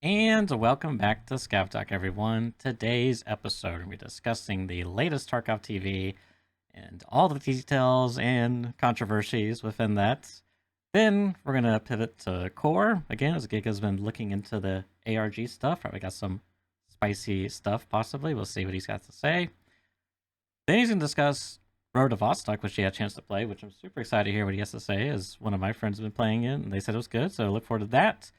And welcome back to Scav Talk, everyone. Today's episode, we'll be discussing the latest Tarkov TV and all the details and controversies within that. Then we're going to pivot to core again, as Giga's been looking into the ARG stuff. Probably got some spicy stuff, possibly. We'll see what he's got to say. Then he's going to discuss Road to Vostok, which he had a chance to play, which I'm super excited to hear what he has to say, as one of my friends have been playing it, and they said it was good, so look forward to that.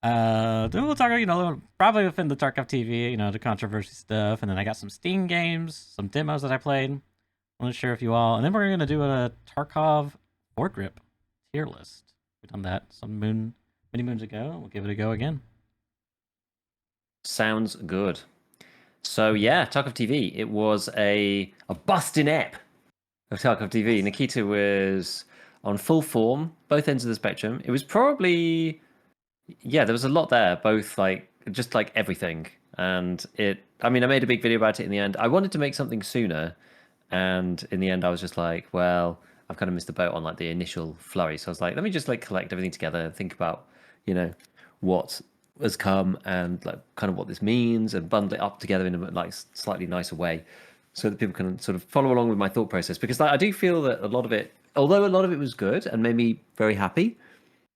Then we'll talk, probably within the Tarkov TV, the controversy stuff, and then I got some Steam games, some demos that I played. I'm not sure if you all, and then we're gonna do a Tarkov foregrip tier list. We've done that many moons ago. We'll give it a go again. Sounds good. So yeah, Tarkov TV. It was a busting ep of Tarkov TV. Nikita was on full form, both ends of the spectrum. It was probably there was a lot there, both just like everything. And I made a big video about it in the end. I wanted to make something sooner, and in the end I was just like, well, I've kind of missed the boat on like the initial flurry. So I was like, let me just like collect everything together and think about, what has come and like kind of what this means and bundle it up together in a like slightly nicer way so that people can sort of follow along with my thought process, because I do feel that a lot of it, although a lot of it was good and made me very happy,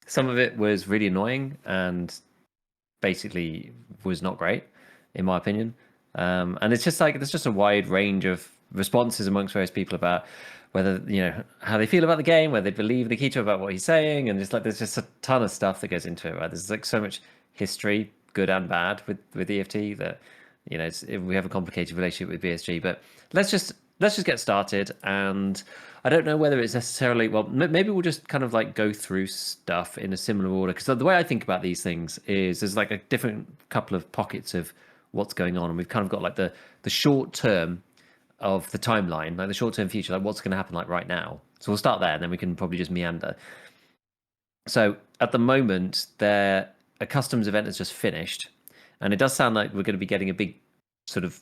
some of it was really annoying and basically was not great, in my opinion. And it's just like there's just a wide range of responses amongst various people about whether how they feel about the game, whether they believe Nikita about what he's saying, and just like there's just a ton of stuff that goes into it. Right, there's like so much history, good and bad, with EFT that we have a complicated relationship with BSG. But let's just get started. And I don't know whether it's necessarily, well, maybe we'll just kind of like go through stuff in a similar order, because the way I think about these things is there's like a different couple of pockets of what's going on, and we've kind of got like the short term of the timeline, like the short term future, like what's going to happen like right now. So we'll start there, and then we can probably just meander. So at the moment, a customs event has just finished, and it does sound like we're going to be getting a big sort of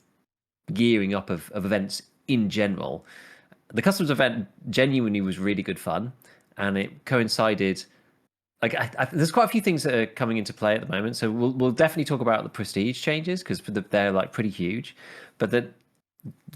gearing up of events in general. The customs event genuinely was really good fun, and it coincided. Like, there's quite a few things that are coming into play at the moment, so we'll definitely talk about the prestige changes, because they're like pretty huge. But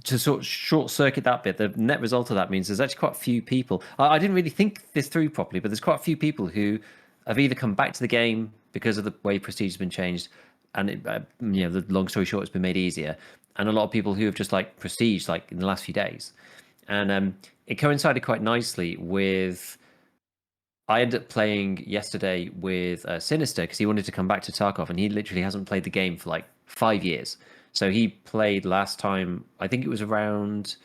to sort of short circuit that bit, the net result of that means there's actually quite a few people. I didn't really think this through properly, but there's quite a few people who have either come back to the game because of the way prestige has been changed, and the long story short, it's been made easier, and a lot of people who have just like prestige like in the last few days. And it coincided quite nicely with, I ended up playing yesterday with Sinister, because he wanted to come back to Tarkov, and he literally hasn't played the game for like 5 years. So he played last time, I think it was around,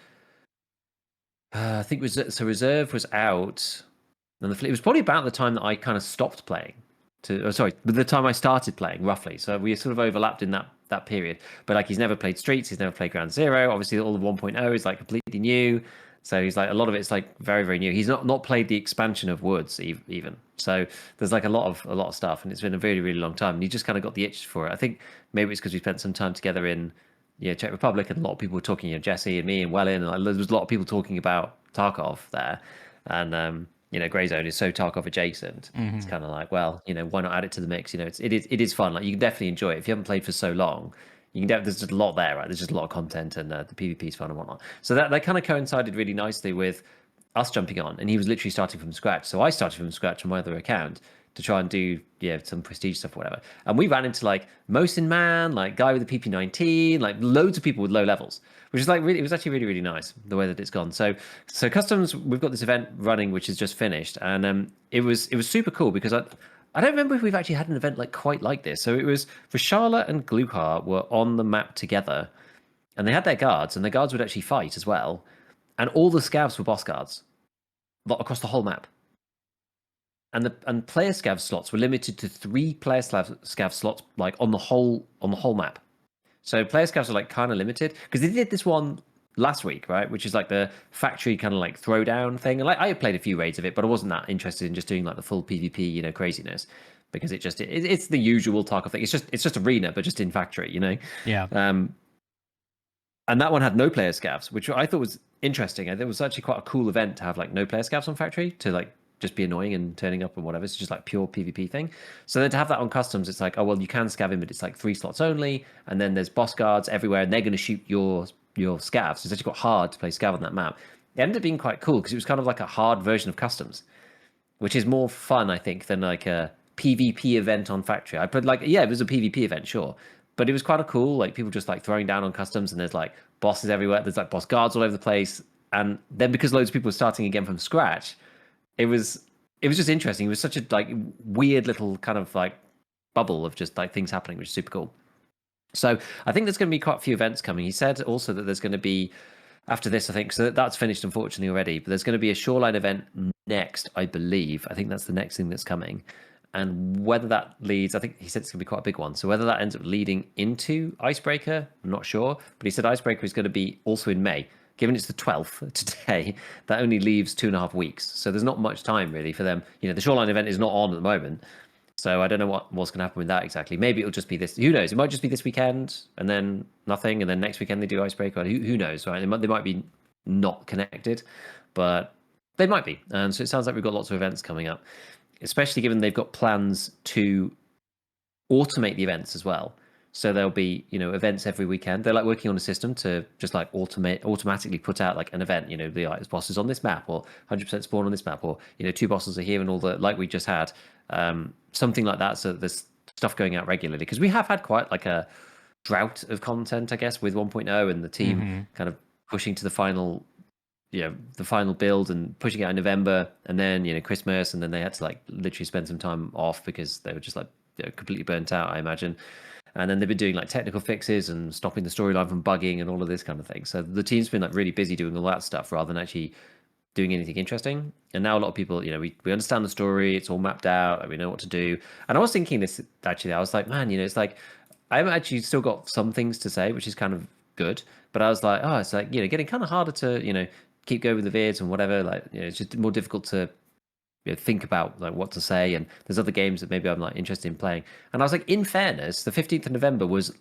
I think it was, so Reserve was out, and it was probably about the time that I kind of stopped playing. The time I started playing, roughly. So we sort of overlapped in that period. But like, he's never played Streets, he's never played Ground Zero. Obviously, all of 1.0 is like completely new. So he's like, a lot of it's like very, very new. He's not played the expansion of Woods even. So there's like a lot of stuff, and it's been a really, really long time. And he just kind of got the itch for it. I think maybe it's because we spent some time together in Czech Republic, and a lot of people were talking, Jesse and me and Wellin, and like, there was a lot of people talking about Tarkov there. And Grey Zone is so Tarkov adjacent. Mm-hmm. It's kind of like, well, why not add it to the mix? It is fun. Like, you can definitely enjoy it if you haven't played for so long. There's just a lot there, right? There's just a lot of content, and the PvP is fun and whatnot. So that kind of coincided really nicely with us jumping on, and he was literally starting from scratch. So I started from scratch on my other account to try and do some prestige stuff or whatever. And we ran into like Mosin Man, like guy with the PP19, like loads of people with low levels, which is like really, it was actually really, really nice the way that it's gone. So customs, we've got this event running which is just finished, and it was super cool, because I don't remember if we've actually had an event like quite like this. So it was Rashala and Glukhar were on the map together, and they had their guards, and their guards would actually fight as well. And all the scavs were boss guards across the whole map. And player scav slots were limited to 3 player scav slots, like on the whole map. So player scavs are like kind of limited, because they did this one last week, right? Which is like the factory kind of like throwdown thing. And like, I played a few raids of it, but I wasn't that interested in just doing like the full PvP, craziness, because it's the usual Tarkov thing. It's just arena, but just in factory, Yeah. And that one had no player scavs, which I thought was interesting. I think it was actually quite a cool event to have like no player scavs on factory, to like just be annoying and turning up and whatever. It's just like pure PvP thing. So then to have that on customs, it's like, oh well, you can scav in, but it's like 3 slots only, and then there's boss guards everywhere, and they're going to shoot your scavs. So it's actually got hard to play scav on that map. It ended up being quite cool because it was kind of like a hard version of customs, which is more fun, I think, than like a PvP event on factory. I put like, yeah, it was a PvP event, sure, but it was kind of cool. Like people just like throwing down on customs, and there's like bosses everywhere. There's like boss guards all over the place, and then because loads of people were starting again from scratch, it was just interesting. It was such a like weird little kind of like bubble of just like things happening, which is super cool. So I think there's going to be quite a few events coming. He said also that there's going to be after this, I think. So that's finished, unfortunately, already. But there's going to be a shoreline event next, I believe. I think that's the next thing that's coming. And whether that leads, I think he said it's going to be quite a big one. So whether that ends up leading into Icebreaker, I'm not sure. But he said Icebreaker is going to be also in May. Given it's the 12th today, that only leaves 2.5 weeks. So there's not much time really for them. You know, the shoreline event is not on at the moment. So I don't know what's going to happen with that exactly. Maybe it'll just be this. Who knows? It might just be this weekend and then nothing, and then next weekend they do Icebreaker. Who knows? Right? They might be not connected, but they might be. And so it sounds like we've got lots of events coming up, especially given they've got plans to automate the events as well. So there'll be, you know, events every weekend. They're like working on a system to just like automatically put out like an event, you know, the like, bosses on this map or 100% spawn on this map, or, you know, 2 bosses are here and all the, like we just had, something like that. So there's stuff going out regularly because we have had quite like a drought of content, I guess, with 1.0 and the team kind of pushing to the final, you know, the final build and pushing out in November, and then, you know, Christmas, and then they had to like literally spend some time off because they were just like, you know, completely burnt out, I imagine. And then they've been doing like technical fixes and stopping the storyline from bugging and all of this kind of thing. So the team's been like really busy doing all that stuff rather than actually doing anything interesting. And now a lot of people, you know, we understand the story, it's all mapped out, like we know what to do. And I was thinking this actually, I was like, man, you know, it's like I've actually still got some things to say, which is kind of good. But I was like, oh, it's like, you know, getting kind of harder to, you know, keep going with the vids and whatever. Like, you know, it's just more difficult to, you know, think about like what to say, and there's other games that maybe I'm like interested in playing. And I was like, in fairness, the 15th of November was,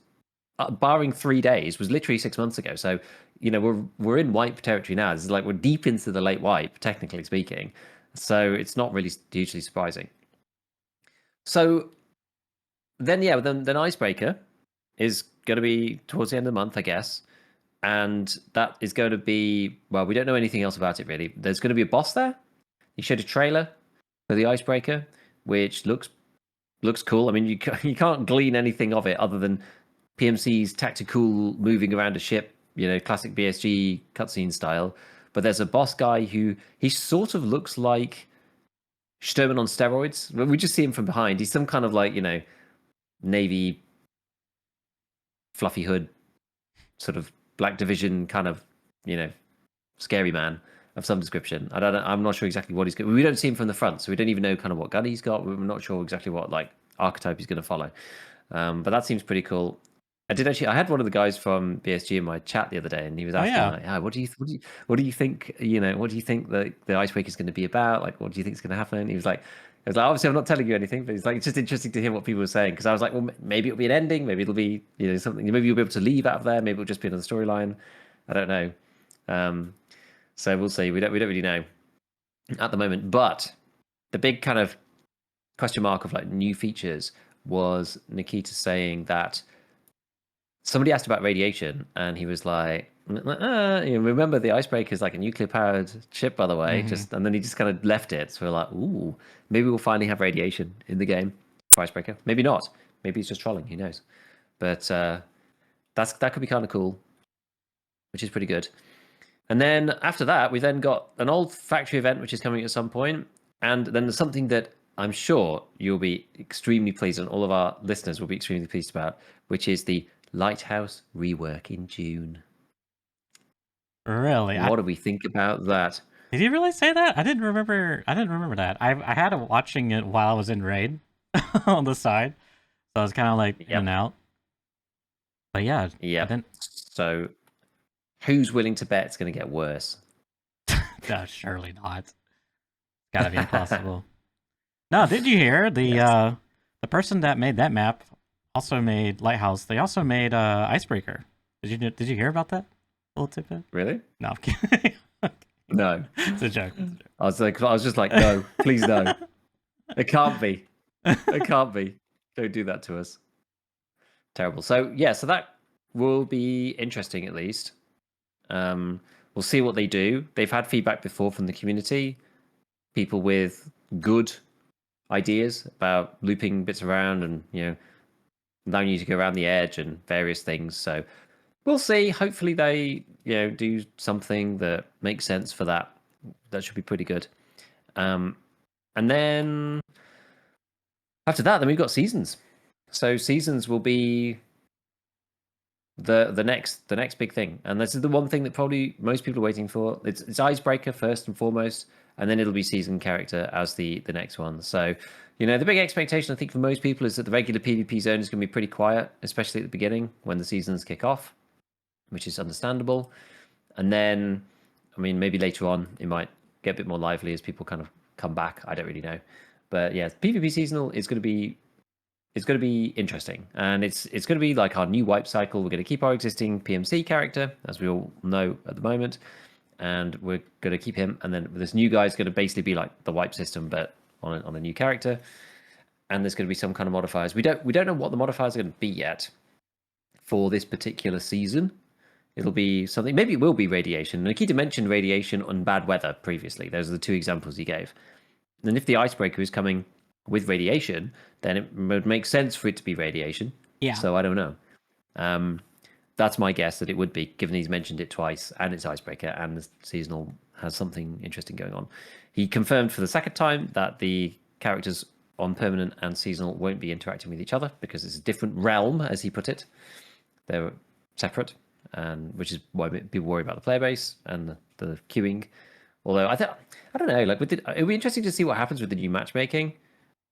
barring 3 days, was literally 6 months ago. So, you know, we're in wipe territory now. This is like we're deep into the late wipe, technically speaking. So it's not really hugely surprising. So then, yeah, then Icebreaker is going to be towards the end of the month, I guess. And that is going to be, well, we don't know anything else about it really. There's going to be a boss there. He showed a trailer for the Icebreaker, which looks cool. I mean, you can't glean anything of it other than PMC's tactical moving around a ship, you know, classic BSG cutscene style. But there's a boss guy who he sort of looks like Sturman on steroids. We just see him from behind. He's some kind of like, you know, Navy fluffy hood, sort of Black Division kind of, you know, scary man of some description. I'm not sure exactly what he's going. We don't see him from the front, so we don't even know kind of what gun he's got. We're not sure exactly what like archetype he's going to follow. But that seems pretty cool. I had one of the guys from BSG in my chat the other day, and he was asking like, what do you think? You know, what do you think the Icebreaker is going to be about? Like, what do you think is going to happen? He was like, obviously I'm not telling you anything, but it's like it's just interesting to hear what people were saying, because I was like, well, maybe it'll be an ending, maybe it'll be, you know, something, maybe you'll be able to leave out of there, maybe it'll just be another storyline. I don't know. So we'll see. We don't really know at the moment. But the big kind of question mark of like new features was Nikita saying that somebody asked about radiation, and he was like, you know, remember the Icebreaker is like a nuclear powered ship, by the way. And then he just kind of left it. So we're like, ooh, maybe we'll finally have radiation in the game for Icebreaker. Maybe not. Maybe he's just trolling. Who knows? But that could be kind of cool, which is pretty good. And then after that, we then got an old factory event, which is coming at some point. And then there's something that I'm sure you'll be extremely pleased, and all of our listeners will be extremely pleased about, which is the Lighthouse rework in June. Really? What do we think about that? Did you really say that? I didn't remember that. I had it watching it while I was in raid on the side, so I was kind of like in and out. But yeah. So who's willing to bet it's going to get worse? No, surely not. It's gotta be impossible. No, did you hear the person that made that map also made Lighthouse? They also made Icebreaker. Did you hear about that little tidbit? Really? No, I'm kidding. No. It's a joke. It's I was just like, no, please no. It can't be. a It joke. can't be. Don't do that to us. Terrible. So yeah, so that will be interesting at least. We'll see what they do. They've had feedback before from the community, people with good ideas about looping bits around and allowing you to go around the edge and various things. So we'll see. Hopefully they do something that makes sense for that. That should be pretty good. And then after that, then we've got seasons. So seasons will be the next big thing, and this is the one thing that probably most people are waiting for. It's icebreaker first and foremost, and then it'll be season character as the next one. So the big expectation I think for most people is that the regular PvP zone is going to be pretty quiet, especially at the beginning when the seasons kick off, which is understandable. And then maybe later on it might get a bit more lively as people kind of come back. I don't really know, but yeah, PvP seasonal is going to be interesting, and it's going to be like our new wipe cycle. We're going to keep our existing PMC character, as we all know at the moment, and we're going to keep him. And then this new guy is going to basically be like the wipe system, but on a new character. And there's going to be some kind of modifiers. We don't know what the modifiers are going to be yet for this particular season. It'll be something. Maybe it will be radiation. Nikita mentioned radiation and bad weather previously. Those are the two examples he gave. And if the icebreaker is coming with radiation, then it would make sense for it to be radiation. Yeah. So I don't know. That's my guess that it would be, given he's mentioned it twice, and it's icebreaker, and the seasonal has something interesting going on. He confirmed for the second time that the characters on permanent and seasonal won't be interacting with each other because it's a different realm, as he put it. They're separate, and which is why people worry about the player base and the queuing. Although I don't know, like it'll be interesting to see what happens with the new matchmaking,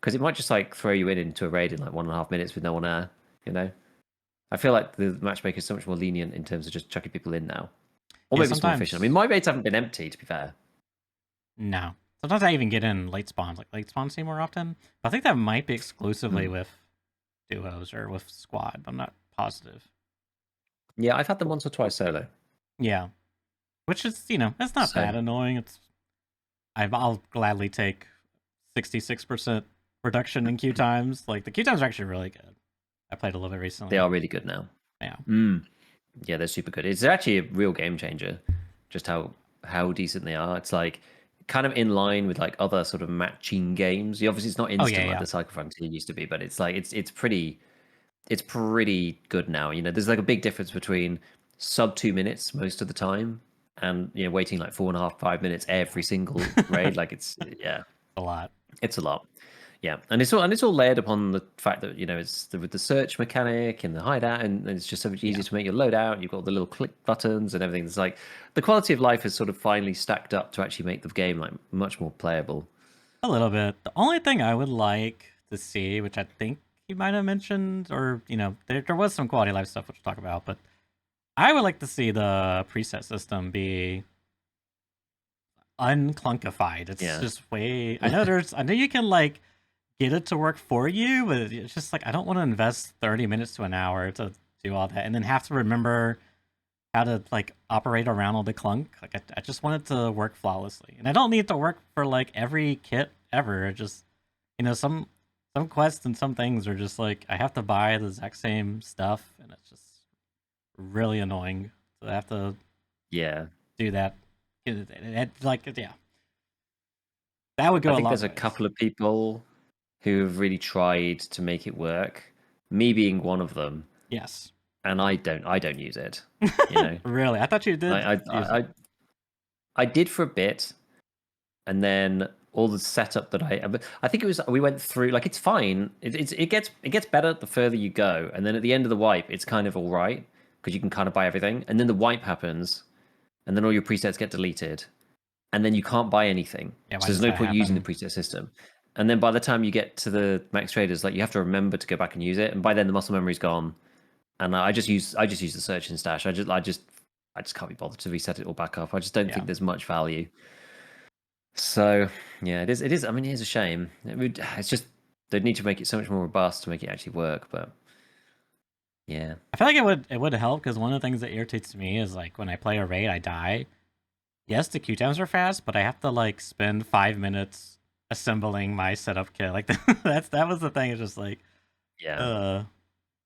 because it might just like throw you into a raid in like 1.5 minutes with no one there. I feel like the matchmaker is so much more lenient in terms of just chucking people in now, or Yeah, maybe it's more efficient. My raids haven't been empty, to be fair. No. Sometimes I even get in late spawns. Like late spawns see more often. But I think that might be exclusively with duos or with squad. I'm not positive. Yeah, I've had them once or twice solo. Yeah. Which is, it's not that annoying. I'll gladly take 66% reduction in queue times. Like the queue times are actually really good. I played a little bit recently. They are really good now. Yeah. Yeah, they're super good. It's actually a real game changer, just how decent they are. It's like kind of in line with like other sort of matching games. Obviously, it's not instant like the Cycle Frontier used to be, but it's like it's pretty good now. There's like a big difference between sub 2 minutes most of the time and waiting like 4.5, 5 minutes every single raid. Like it's a lot. It's a lot. Yeah, and it's all layered upon the fact that it's with the search mechanic and the hideout, and it's just so much easier to make your loadout. You've got the little click buttons and everything. It's like the quality of life is sort of finally stacked up to actually make the game like much more playable. A little bit. The only thing I would like to see, which I think you might have mentioned, or there was some quality of life stuff which we'll talk about, but I would like to see the preset system be unclunkified. It's just way. I know you can like get it to work for you, but it's just like I don't want to invest 30 minutes to an hour to do all that and then have to remember how to like operate around all the clunk. Like I just want it to work flawlessly, and I don't need it to work for like every kit ever. Just some quests and some things are just like I have to buy the exact same stuff, and it's just really annoying to have to do that. That would go. I think there's a couple of people who have really tried to make it work. Me being one of them. Yes. And I don't use it. Really? I thought you did. I did for a bit, and then all the setup that I think it was we went through. Like it's fine. It gets better the further you go, and then at the end of the wipe, it's kind of all right because you can kind of buy everything, and then the wipe happens, and then all your presets get deleted, and then you can't buy anything. So there's no point using the preset system. And then by the time you get to the max traders, like you have to remember to go back and use it, and by then the muscle memory's gone. And I just use the search and stash. I just can't be bothered to reset it all back up. I just don't think there's much value. So yeah, it is. I mean, it is a shame. It's just they'd need to make it so much more robust to make it actually work. But yeah, I feel like it would help because one of the things that irritates me is like when I play a raid, I die, yes, the queue times are fast, but I have to like spend 5 minutes assembling my setup kit. Like that was the thing. It's just like, Yeah. uh,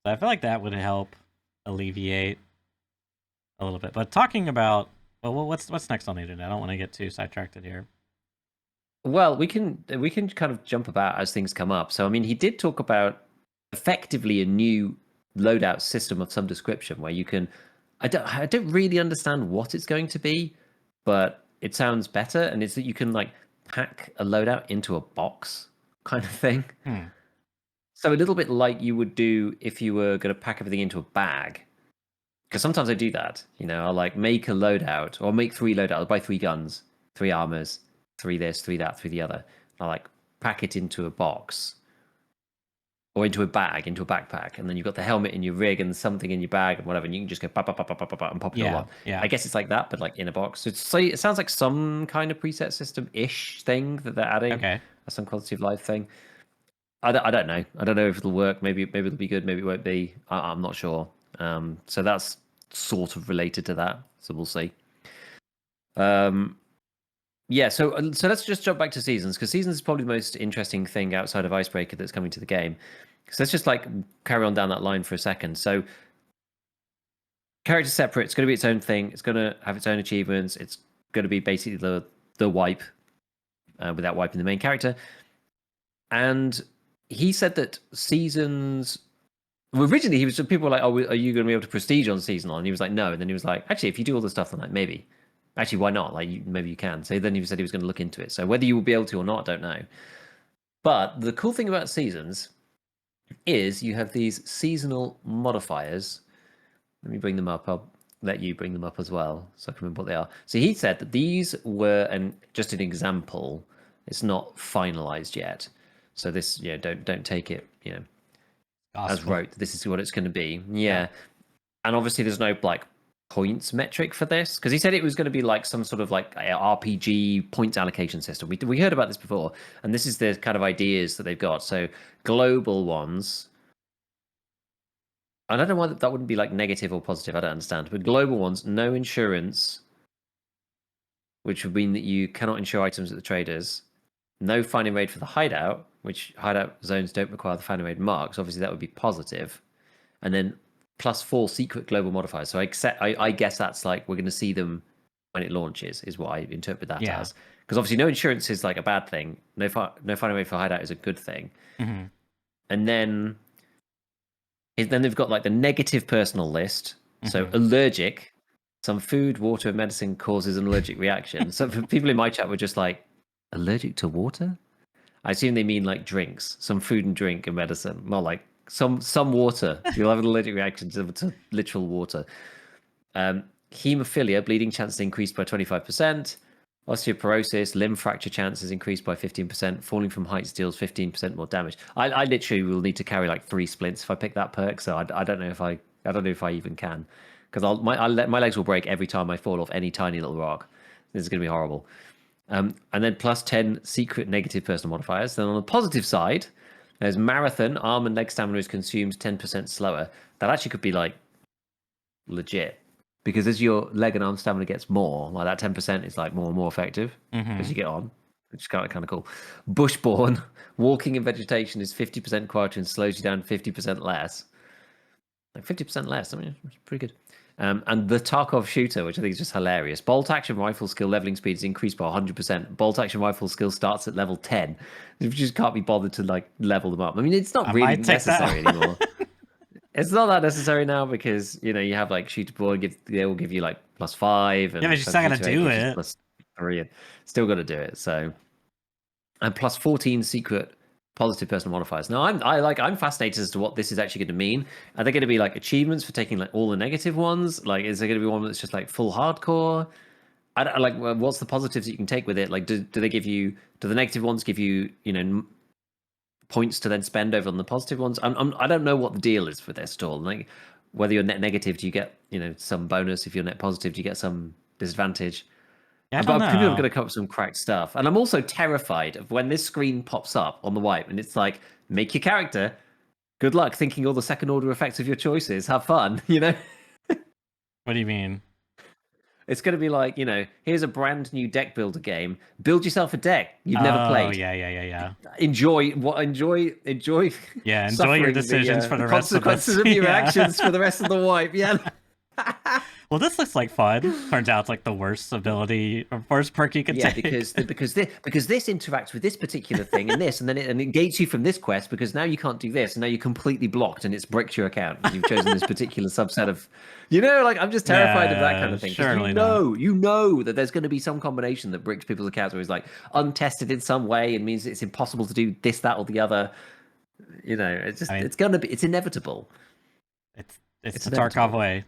I feel like that would help alleviate a little bit. But talking about, well, what's next on the agenda? I don't want to get too sidetracked here. Well, we can kind of jump about as things come up. So I mean, he did talk about effectively a new loadout system of some description where you can. I don't really understand what it's going to be, but it sounds better, and it's that you can like pack a loadout into a box kind of thing. Hmm. So a little bit like you would do if you were going to pack everything into a bag. Because sometimes I do that. I'll like make a loadout or make 3 loadouts. I'll buy 3 guns, 3 armors, 3 this, 3 that, 3 the other. I like pack it into a box or into a bag, into a backpack, and then you've got the helmet in your rig and something in your bag and whatever, and you can just go and pop it all Yeah, up. yeah. I guess it's like that, but like in a box. So it sounds like some kind of preset system-ish thing that they're adding, Okay. some quality of life thing. I don't know. I don't know if it'll work. Maybe it'll be good. Maybe it won't be. I'm not sure. So that's sort of related to that. So we'll see. Yeah. So let's just jump back to seasons, because seasons is probably the most interesting thing outside of Icebreaker that's coming to the game. So let's just like carry on down that line for a second. So character separate. It's going to be its own thing. It's going to have its own achievements. It's going to be basically the wipe without wiping the main character. And he said that seasons. Well, originally, people were like, "Oh, are you going to be able to prestige on seasonal?" And he was like, "No." And then he was like, "Actually, if you do all the stuff, then like maybe, actually, why not? Like, maybe you can." So then he said he was going to look into it. So whether you will be able to or not, I don't know. But the cool thing about seasons is you have these seasonal modifiers. Let me bring them up. I'll let you bring them up as well, so I can remember what they are. So he said that these were, and just an example, it's not finalized yet. So this, don't take it, as Gospel. wrote. This is what it's going to be. Yeah. Yeah. And obviously there's no like points metric for this, because he said it was going to be like some sort of like RPG points allocation system. We heard about this before, and this is the kind of ideas that they've got. So global ones, I don't know why that wouldn't be like negative or positive. I don't understand. But global ones, no insurance, which would mean that you cannot insure items at the traders. No finding raid for the hideout, which hideout zones don't require the finding raid marks. Obviously, that would be positive. And then +4 secret global modifiers. So I guess that's like we're going to see them when it launches, is what I interpret that Yeah. as. Because obviously, no insurance is like a bad thing. No finding raid for hideout is a good thing. Mm-hmm. And then they've got like the negative personal list. So Mm-hmm. allergic, some food, water, and medicine causes an allergic reaction. So for people in my chat were just like, allergic to water? I assume they mean like drinks, some food and drink and medicine. More like some water. You'll have an allergic reaction to literal water. Hemophilia, bleeding chances increased by 25%. Osteoporosis, limb fracture chances increased by 15%. Falling from heights deals 15% more damage. I literally will need to carry like 3 splints if I pick that perk. So I don't know if I don't know if I even can, because my legs will break every time I fall off any tiny little rock. This is going to be horrible. And then +10 secret negative personal modifiers. Then on the positive side, there's marathon, arm and leg stamina is consumed 10% slower. That actually could be like legit, because as your leg and arm stamina gets more, like that 10% is like more and more effective as you get on, which is kind of cool. Bushborn, walking in vegetation is 50% quieter and slows you down 50% less. Like 50% less. I mean, it's pretty good. And the Tarkov shooter, which I think is just hilarious. Bolt action rifle skill leveling speed is increased by 100%. Bolt action rifle skill starts at level 10. You just can't be bothered to like level them up. I mean, it's not I really might take necessary that. anymore. It's not that necessary now, because you have like shooter board, they will give you like +5, Yeah, and but you're still Phantom gonna Shooter 8 do gives you it. +3, and still got to do it. So, and +14 secret positive personal modifiers. Now I'm fascinated as to what this is actually going to mean. Are they going to be like achievements for taking like all the negative ones? Like, is there going to be one that's just like full hardcore? I don't, like, what's the positives that you can take with it? Like, do they give you, do the negative ones give you, points to then spend over on the positive ones? I don't know what the deal is for this at all. Like, whether you're net negative, do you get some bonus? If you're net positive, do you get some disadvantage? Yeah, I don't But people are going know. to come up with some cracked stuff, and I'm also terrified of when this screen pops up on the wipe and it's like, make your character. Good luck thinking all the second order effects of your choices. Have fun, What do you mean? It's going to be like, here's a brand new deck builder game. Build yourself a deck you've never Oh, played. yeah. Enjoy Yeah, enjoy your suffering decisions for the the rest of us. consequences of your Yeah. actions for the rest of the wipe. Yeah. Well, this looks like fun. Turns out it's like the worst ability or worst perk you could Yeah, take. because this interacts with this particular thing and this, and then it gates you from this quest because now you can't do this, and now you're completely blocked, and it's bricked your account. You've chosen this particular subset of, like I'm just terrified of that kind of thing. Surely not. You know that there's going to be some combination that bricks people's accounts where it's like untested in some way and means it's impossible to do this, that, or the other. It's just it's inevitable. It's the Tarkov way.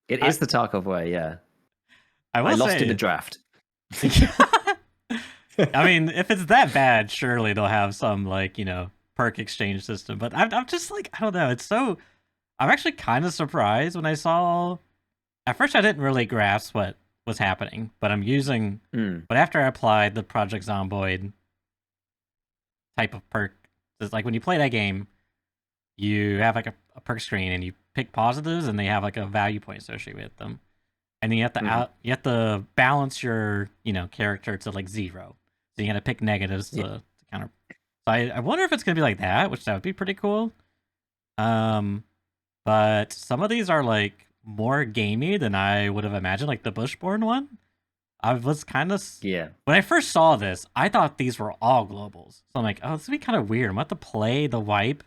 It is the Tarkov way, yeah. I lost in the draft. I mean, if it's that bad, surely they'll have some perk exchange system. But I'm just like, I don't know. It's so. I'm actually kind of surprised when I saw. At first, I didn't really grasp what was happening, but I'm using. But after I applied the Project Zomboid type of perk, it's like when you play that game, you have like a perk screen and you pick positives, and they have like a value point associated with them. And then you have to balance your character to like 0. So you got to pick negatives to counter. So I wonder if it's gonna be like that, which that would be pretty cool. But some of these are like more gamey than I would have imagined. Like the Bushborn one, I was kind of when I first saw this, I thought these were all globals. So I'm like, oh, this would be kind of weird. I'm about to play the wipe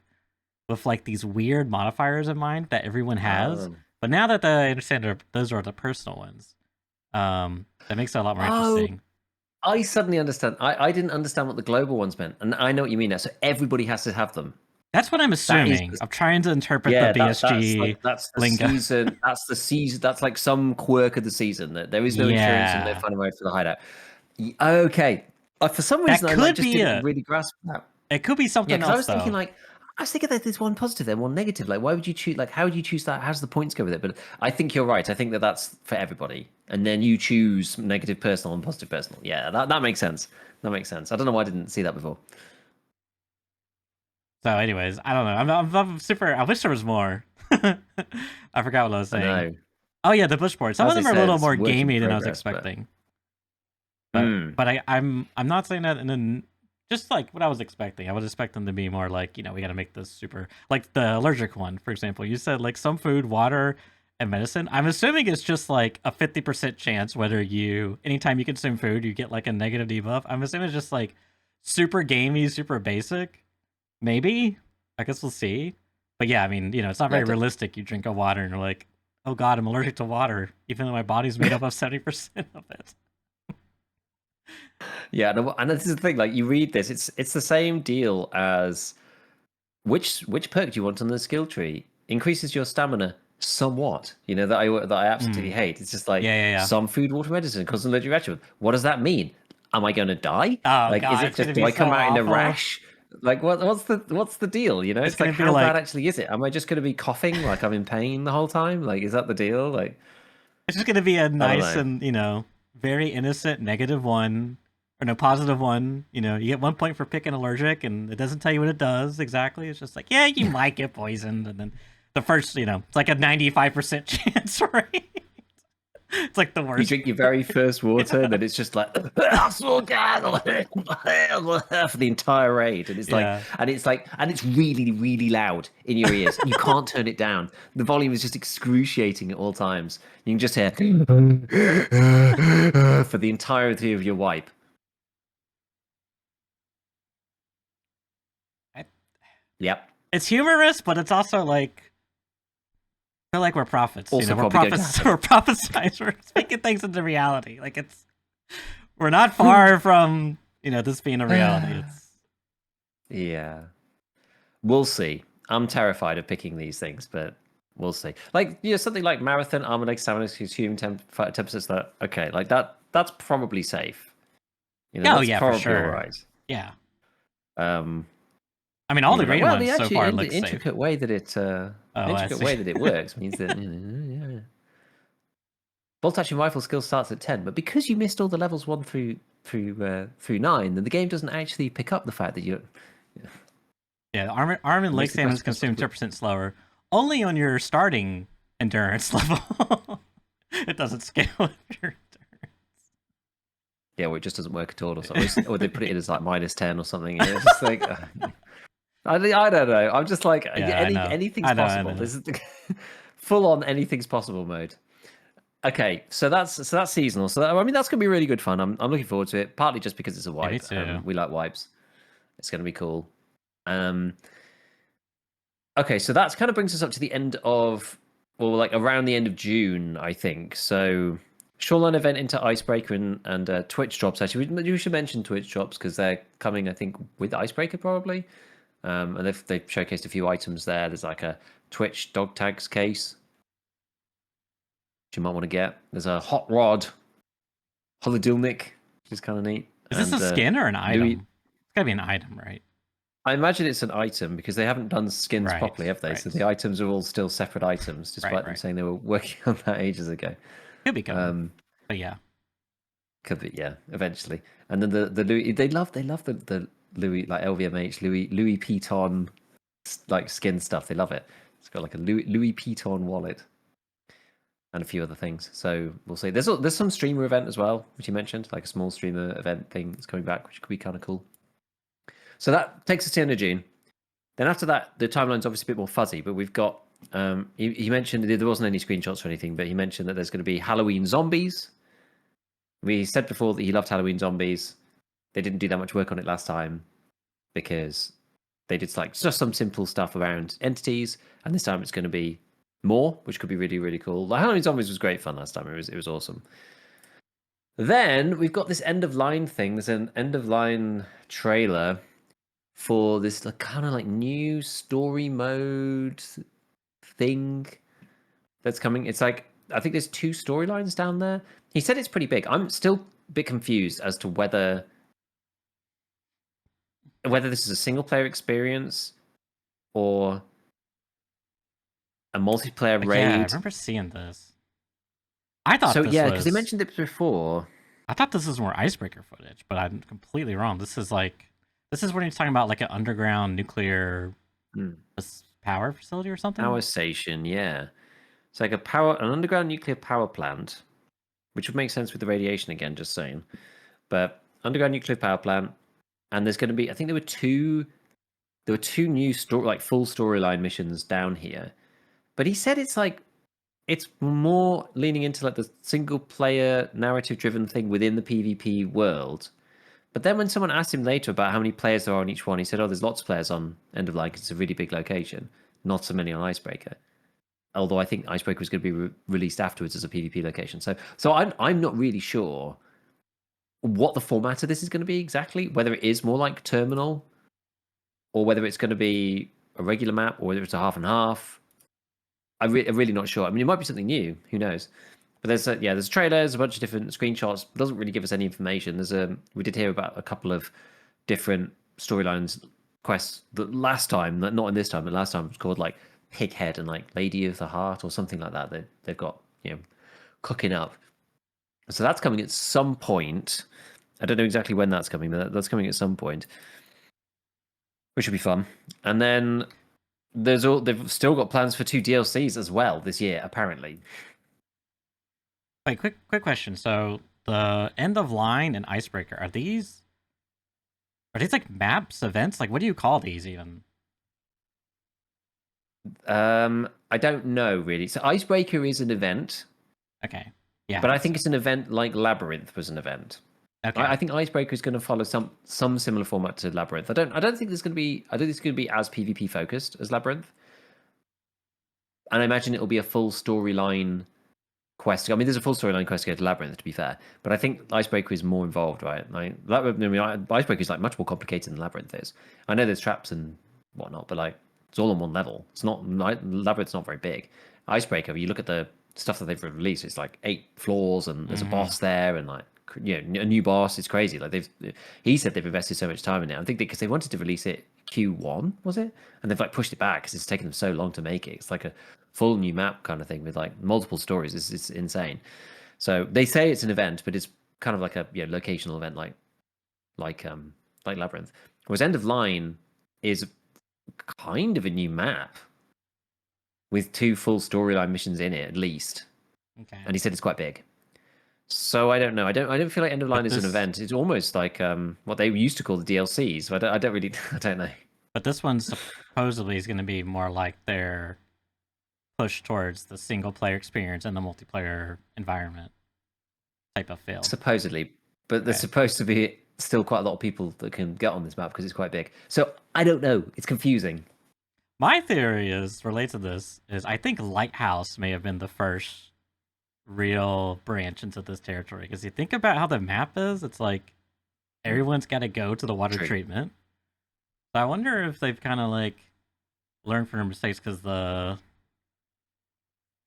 with like these weird modifiers in mind that everyone has. But now that I understand those are the personal ones, that makes it a lot more interesting. I suddenly understand. I didn't understand what the global ones meant, and I know what you mean now. So everybody has to have them. That's what I'm assuming. I'm trying to interpret the BSG that's the lingo. season. That's the season. That's like some quirk of the season. That there is no insurance and no fun away for the hideout. Okay, for some reason I just didn't really grasp that. It could be something else. I was thinking that there's one positive there, one negative. Like, why would you choose? Like, how would you choose that? How does the points go with it? But I think you're right. I think that's for everybody, and then you choose negative personal and positive personal. Yeah, that makes sense. That makes sense. I don't know why I didn't see that before. So, anyways, I don't know. I'm super. I wish there was more. I forgot what I was saying. Oh yeah, the Bushboard. Some of them are a little more gamey than I was expecting. But I'm not saying that in just like what I was expecting. I would expect them to be more like, we got to make this super, like the allergic one, for example. You said like some food, water, and medicine. I'm assuming it's just like a 50% chance whether anytime you consume food, you get like a negative debuff. I'm assuming it's just like super gamey, super basic. Maybe. I guess we'll see. But yeah, I mean, it's not very realistic. You drink a water and you're like, oh God, I'm allergic to water, even though my body's made up of 70% of it. Yeah, and this is the thing. Like, you read this, it's the same deal as which perk do you want on the skill tree? Increases your stamina somewhat. That I absolutely hate. It's just like some food, water, medicine, causes an allergic reaction. What does that mean? Am I going to die? Oh, like, God, is it just do I come out in a rash? Like, what's the deal? It's like, how bad actually is it? Am I just going to be coughing like I'm in pain the whole time? Like, is that the deal? Like, it's just going to be a nice and very innocent -1. Or no, +1. You get 1 point for picking allergic, and it doesn't tell you what it does exactly. It's just like, yeah, you might get poisoned, and then the first, it's like a 95% chance, right? It's like the worst. You drink your very first water, and then it's just like for the entire raid, and it's and it's really, really loud in your ears. You can't turn it down. The volume is just excruciating at all times. You can just hear for the entirety of your wipe. Yep. It's humorous, but it's also like, I feel like we're prophets. We're prophets. We're prophesizers. We're speaking things into reality. Like, we're not far from this being a reality. Yeah, we'll see. I'm terrified of picking these things, but we'll see. Like, something like marathon, armor, like stamina, consume 10% that. Okay, like that. That's probably safe. That's probably for sure. All right. Yeah. I mean, all the great ones so far look safe. The intricate way that it works means that bolt action rifle skill starts at 10, but because you missed all the levels 1 through 9, then the game doesn't actually pick up the fact that you're. Yeah, arm and leg stamina is consumed 10% slower, only on your starting endurance level. It doesn't scale with your turn. Yeah, well, it just doesn't work at all, or something. Or they put it in as like -10 or something. And it's just like I don't know. I'm just like Yeah, I know. anything's I know, I possible. know. This is the full on anything's possible mode. Okay, so that's seasonal. So I mean that's gonna be really good fun. I'm looking forward to it. Partly just because it's a Yeah, me wipe. too. We like wipes. It's gonna be cool. Um, okay, so that's kind of brings us up to the end of, or like around the end of June, I think. So Shoreline event into Icebreaker and Twitch drops. Actually, we should mention Twitch drops because they're coming, I think, with Icebreaker probably. And they've showcased a few items there. There's like a Twitch dog tags case, which you might want to get. There's a hot rod, Holodilnik, which is kind of neat. Is this a And skin or an Louis, item? It's gotta be an item, right? I imagine it's an item because they haven't done skins Right, properly, have they? So right. the items are all still separate items, despite them Right. saying they were working on that ages ago. Could be coming. But yeah. Could be, yeah, eventually. And then the Louis, they love the Louis, like LVMH Louis Vuitton like skin stuff. They love it. It's got like a Louis Vuitton wallet and a few other things. So we'll see. There's some streamer event as well, which you mentioned, like a small streamer event thing that's coming back, which could be kind of cool. So that takes us to the end of June. Then after that, the timeline's obviously a bit more fuzzy, but we've got he mentioned there wasn't any screenshots or anything, but he mentioned that there's going to be Halloween zombies. We said before that he loved Halloween zombies. They didn't do that much work on it last time because they did like just some simple stuff around entities, and this time it's going to be more, which could be really, really cool. Like Halloween zombies was great fun last time. It was awesome. Then we've got this end of line thing. There's an end of line trailer for this kind of like new story mode thing that's coming. It's like I think there's 2 storylines down there. He said it's pretty big. I'm still a bit confused as to whether this is a single player experience or a multiplayer raid. Yeah, I remember seeing this. I thought So this yeah, was because they mentioned it before. I thought this was more icebreaker footage, but I'm completely wrong. This is when he's talking about like an underground nuclear power facility or something. Power station, yeah. It's like an underground nuclear power plant, which would make sense with the radiation again, just saying. But underground nuclear power plant, and there's going to be, I think there were two new full storyline missions down here. But he said it's more leaning into like the single player narrative driven thing within the PvP world. But then when someone asked him later about how many players there are on each one, he said, "Oh, there's lots of players on End of Line. It's a really big location. Not so many on Icebreaker." Although I think Icebreaker was going to be released afterwards as a PvP location. So I'm not really sure what the format of this is going to be exactly. Whether it is more like Terminal, or whether it's going to be a regular map, or whether it's a half and half. I'm really not sure. I mean, it might be something new. Who knows? But there's a trailer, there's a bunch of different screenshots. It doesn't really give us any information. We did hear about a couple of different storylines quests that last time, not in this time, but last time it was called like Pighead and like Lady of the Heart or something like that. They've got cooking up. So that's coming at some point. I don't know exactly when that's coming, but that's coming at some point, which should be fun. And then they've still got plans for 2 DLCs as well this year, apparently. Wait, quick question. So the end of line and icebreaker are these like maps, events? Like what do you call these even? I don't know really. So Icebreaker is an event. Okay. Yeah. But I think it's an event like Labyrinth was an event. Okay. I think Icebreaker is going to follow some similar format to Labyrinth. I don't think it's going to be as PvP focused as Labyrinth. And I imagine it'll be a full storyline quest. I mean, there's a full storyline quest to go to Labyrinth, to be fair. But I think Icebreaker is more involved, right? Icebreaker is like much more complicated than Labyrinth is. I know there's traps and whatnot, but like it's all on one level. It's not Labyrinth's not very big. Icebreaker, you look at the stuff that they've released, it's like 8 floors and there's a boss there and like a new boss. It's crazy. Like he said they've invested so much time in it. I think because they wanted to release it Q1, was it? And they've like pushed it back because it's taken them so long to make it. It's like a full new map kind of thing with like multiple stories. It's insane. So they say it's an event, but it's kind of like a locational event like Labyrinth. Whereas End of Line is kind of a new map with 2 full storyline missions in it at least. Okay. and he said it's quite big. So I don't know. I don't feel like End of Line But is an this event. It's almost like what they used to call the DLCs. So I don't really I don't know. but this one supposedly is going to be more like their push towards the single player experience and the multiplayer environment type of feel. Supposedly, but there's Okay. supposed to be still quite a lot of people that can get on this map because it's quite big. So I don't know. It's confusing. My theory is related to this is I think Lighthouse may have been the first real branch into this territory because you think about how the map is, it's like everyone's got to go to the water True. treatment. So I wonder if they've kind of like learned from their mistakes because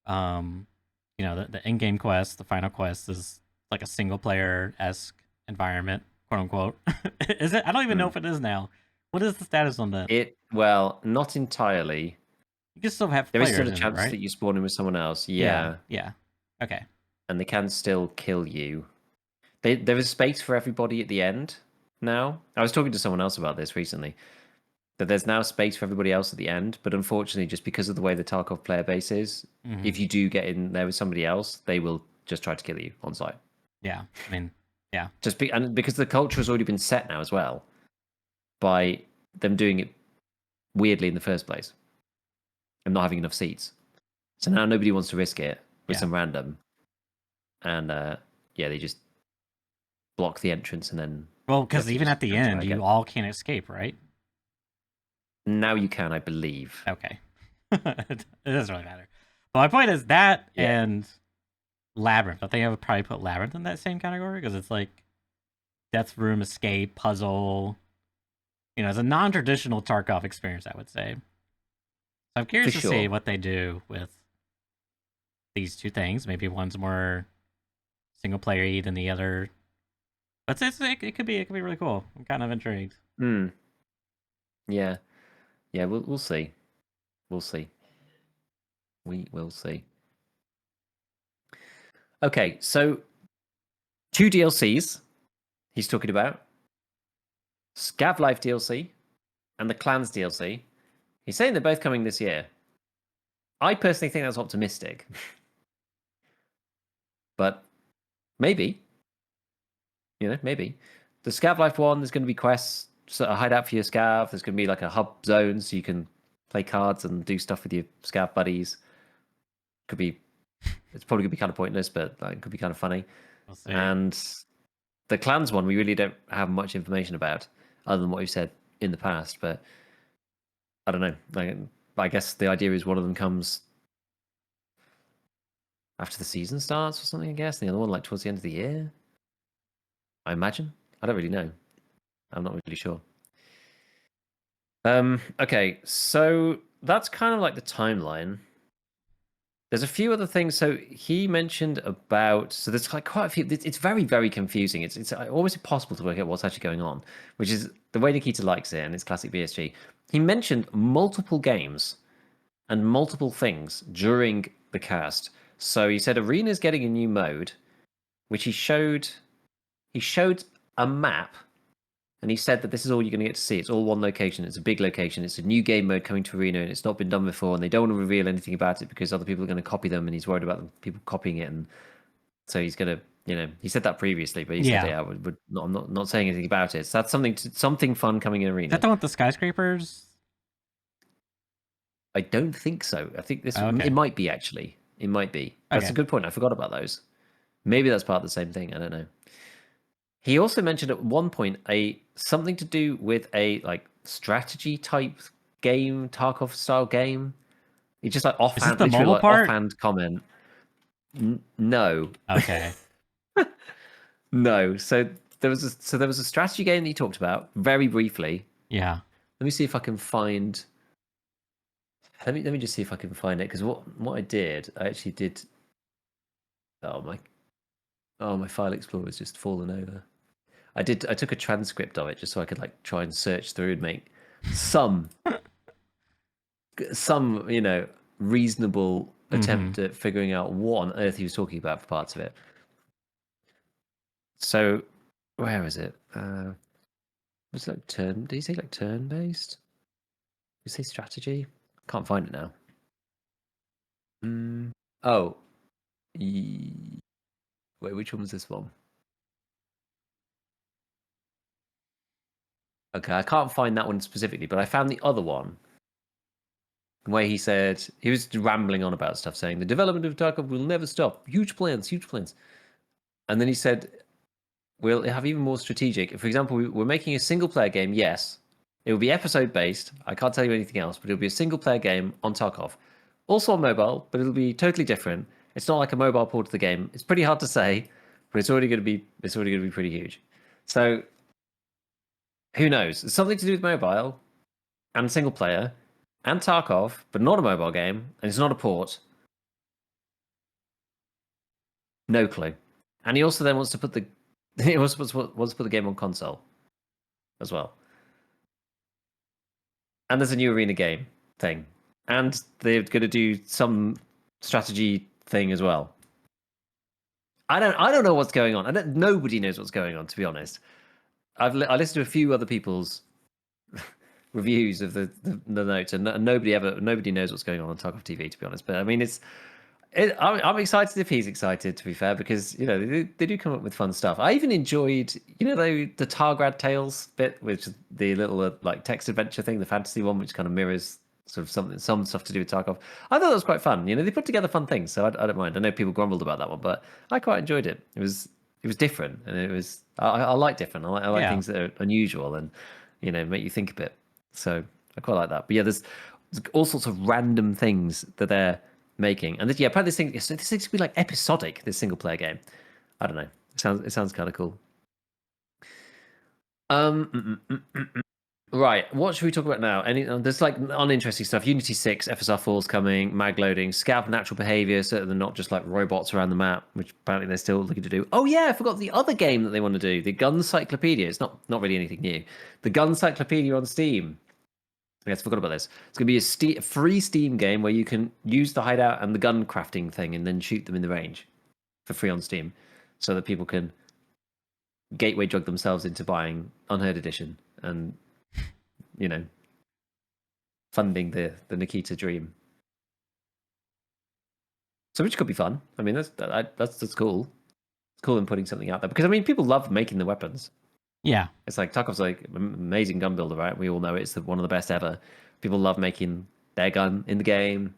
um the in-game quest, the final quest is like a single player esque environment, quote unquote. Is it? I don't even know Hmm. if it is now. What is the status on that? Well, not entirely. You can still have There is still players a in it, chance right? that you spawn in with someone else. Yeah, Yeah, yeah. Okay. and they can still kill you. There is space for everybody at the end now. I was talking to someone else about this recently. That there's now space for everybody else at the end, but unfortunately, just because of the way the Tarkov player base is, Hmm. if you do get in there with somebody else, they will just try to kill you on sight. Yeah. I mean, yeah. And because the culture has already been set now as well by them doing it weirdly in the first place and not having enough seats. So now nobody wants to risk it with Yeah. some random, and yeah, they just block the entrance and then Well, you have because to even just at the go to end, that again. you all can't escape, right? Now you can, I believe. Okay. It doesn't really matter. But my point is that Yeah, and Labyrinth. I think I would probably put Labyrinth in that same category because it's like death room escape puzzle. It's a non-traditional Tarkov experience, I would say. So I'm for curious to see sure. what they do with these two things. Maybe one's more single player than the other. But it could be really cool. I'm kind of intrigued. Hmm. Yeah. Yeah. We'll see. We'll see. We will see. Okay, so two DLCs he's talking about: Scav Life DLC and the Clans DLC. He's saying they're both coming this year. I personally think that's optimistic, but maybe. Maybe. The Scav Life one, there's going to be quests, so a hideout for your Scav. There's going to be like a hub zone so you can play cards and do stuff with your Scav buddies. Could be, it's probably going to be kind of pointless, but like, it could be kind of funny. We'll see. And the Clans one, we really don't have much information about, other than what we've said in the past. But I don't know. I guess the idea is one of them comes after the season starts or something. I guess and the other one like towards the end of the year. I imagine. I don't really know. I'm not really sure. Okay, so that's kind of like the timeline. There's a few other things. So he mentioned about. So there's like quite a few. It's very, very confusing. It's always impossible to work out what's actually going on, which is the way Nikita likes it, and it's classic BSG. He mentioned multiple games and multiple things during the cast. So he said Arena's getting a new mode, which he showed. He showed a map and he said that this is all you're going to get to see. It's all one location. It's a big location. It's a new game mode coming to Arena, and it's not been done before. And they don't want to reveal anything about it because other people are going to copy them, and he's worried about people copying it. And so he's going to, he said that previously, but he said, Yeah. "Yeah, I'm not saying anything about it." So that's something fun coming in Is that Arena. the one with the skyscrapers? I don't think so. I think Oh, it okay. might be actually. It might be. That's Okay. a good point. I forgot about those. Maybe that's part of the same thing. I don't know. He also mentioned at one point something to do with a like strategy type game, Tarkov style game. He just like Is this offhand, the literally mobile like part? offhand comment. No, Okay. no. So there was a strategy game that he talked about very briefly. Yeah. Let me see if I can find. Let me just see if I can find it because what I did, I actually did. Oh my file explorer's just fallen over. I took a transcript of it just so I could like try and search through and make some reasonable Mm-hmm. attempt at figuring out what on earth he was talking about for parts of it. So where is it? Was it like turn? Did he say like turn based? Did he say strategy? Can't find it now. Oh, Wait, which one was this one? Okay, I can't find that one specifically, but I found the other one where he said he was rambling on about stuff, saying the development of Tarkov will never stop. Huge plans, huge plans. And then he said we'll have even more strategic. For example, we're making a single player game. Yes, it will be episode based. I can't tell you anything else, but it'll be a single player game on Tarkov. Also on mobile, but it'll be totally different. It's not like a mobile port of the game. It's pretty hard to say, but it's already going to be pretty huge. So who knows? It's something to do with mobile and single player and Tarkov, but not a mobile game, and it's not a port. No clue. And he also then wants to put the wants to put the game on console as well. And there's a new arena game thing, and they're going to do some strategy thing as well. I don't know what's going on. Nobody knows what's going on, to be honest. I listened to a few other people's reviews of the notes, and nobody knows what's going on Tarkov TV, to be honest. But I mean, I'm excited if he's excited, to be fair, because they do come up with fun stuff. I even enjoyed the Targrad Tales bit, which is the little like text adventure thing, the fantasy one, which kind of mirrors sort of some stuff to do with Tarkov. I thought that was quite fun. They put together fun things, so I don't mind. I know people grumbled about that one, but I quite enjoyed it. It was different, and I like different. I like things that are unusual and make you think a bit. So I quite like that. But yeah, there's all sorts of random things that they're making, and apparently this thing could be like episodic. This single player game. I don't know. It sounds kind of cool. Right, what should we talk about now? There's like uninteresting stuff. Unity 6, FSR 4 is coming, mag loading, scout natural behavior, so they're not just like robots around the map, which apparently they're still looking to do. Oh yeah, I forgot the other game that they want to do, the Gun Cyclopedia. It's not really anything new. The Gun Cyclopedia on Steam. Yes, I forgot about this. It's going to be a free Steam game where you can use the hideout and the gun crafting thing and then shoot them in the range for free on Steam, so that people can gateway drug themselves into buying Unheard Edition and funding the Nikita dream. So which could be fun. I mean, that's cool. It's cool in putting something out there, because I mean, people love making the weapons. Yeah, it's like Tarkov's like an amazing gun builder, right? We all know it's one of the best ever. People love making their gun in the game,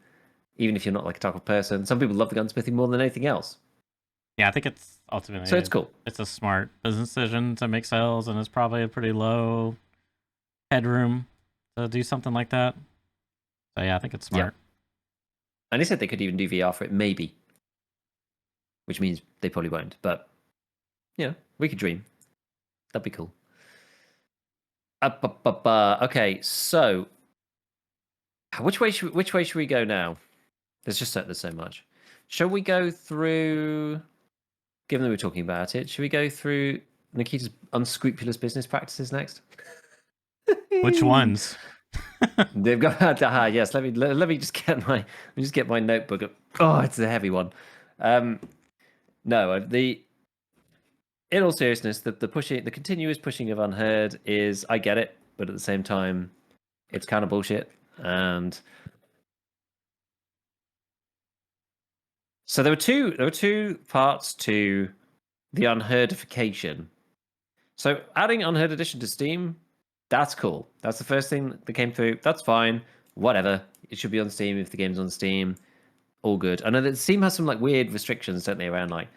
even if you're not like a Tarkov person. Some people love the gunsmithing more than anything else. Yeah, I think it's ultimately so it's cool. It's a smart business decision to make sales, and it's probably a pretty low headroom to do something like that. So yeah, I think it's smart. Yeah. And they said they could even do VR for it, maybe, which means they probably won't. But we could dream. That'd be cool. Okay, so which way should we go now? There's so much. Shall we go through? Given that we're talking about it, should we go through Nikita's unscrupulous business practices next? Which ones? They've got yes. Let me just get my notebook up. Oh, it's a heavy one. No, in all seriousness, the continuous pushing of Unheard is, I get it, but at the same time, it's kind of bullshit. And so there were two parts to the Unheardification. So adding Unheard Edition to Steam, that's cool. That's the first thing that came through. That's fine. Whatever. It should be on Steam if the game's on Steam. All good. I know that Steam has some like weird restrictions, don't they, around like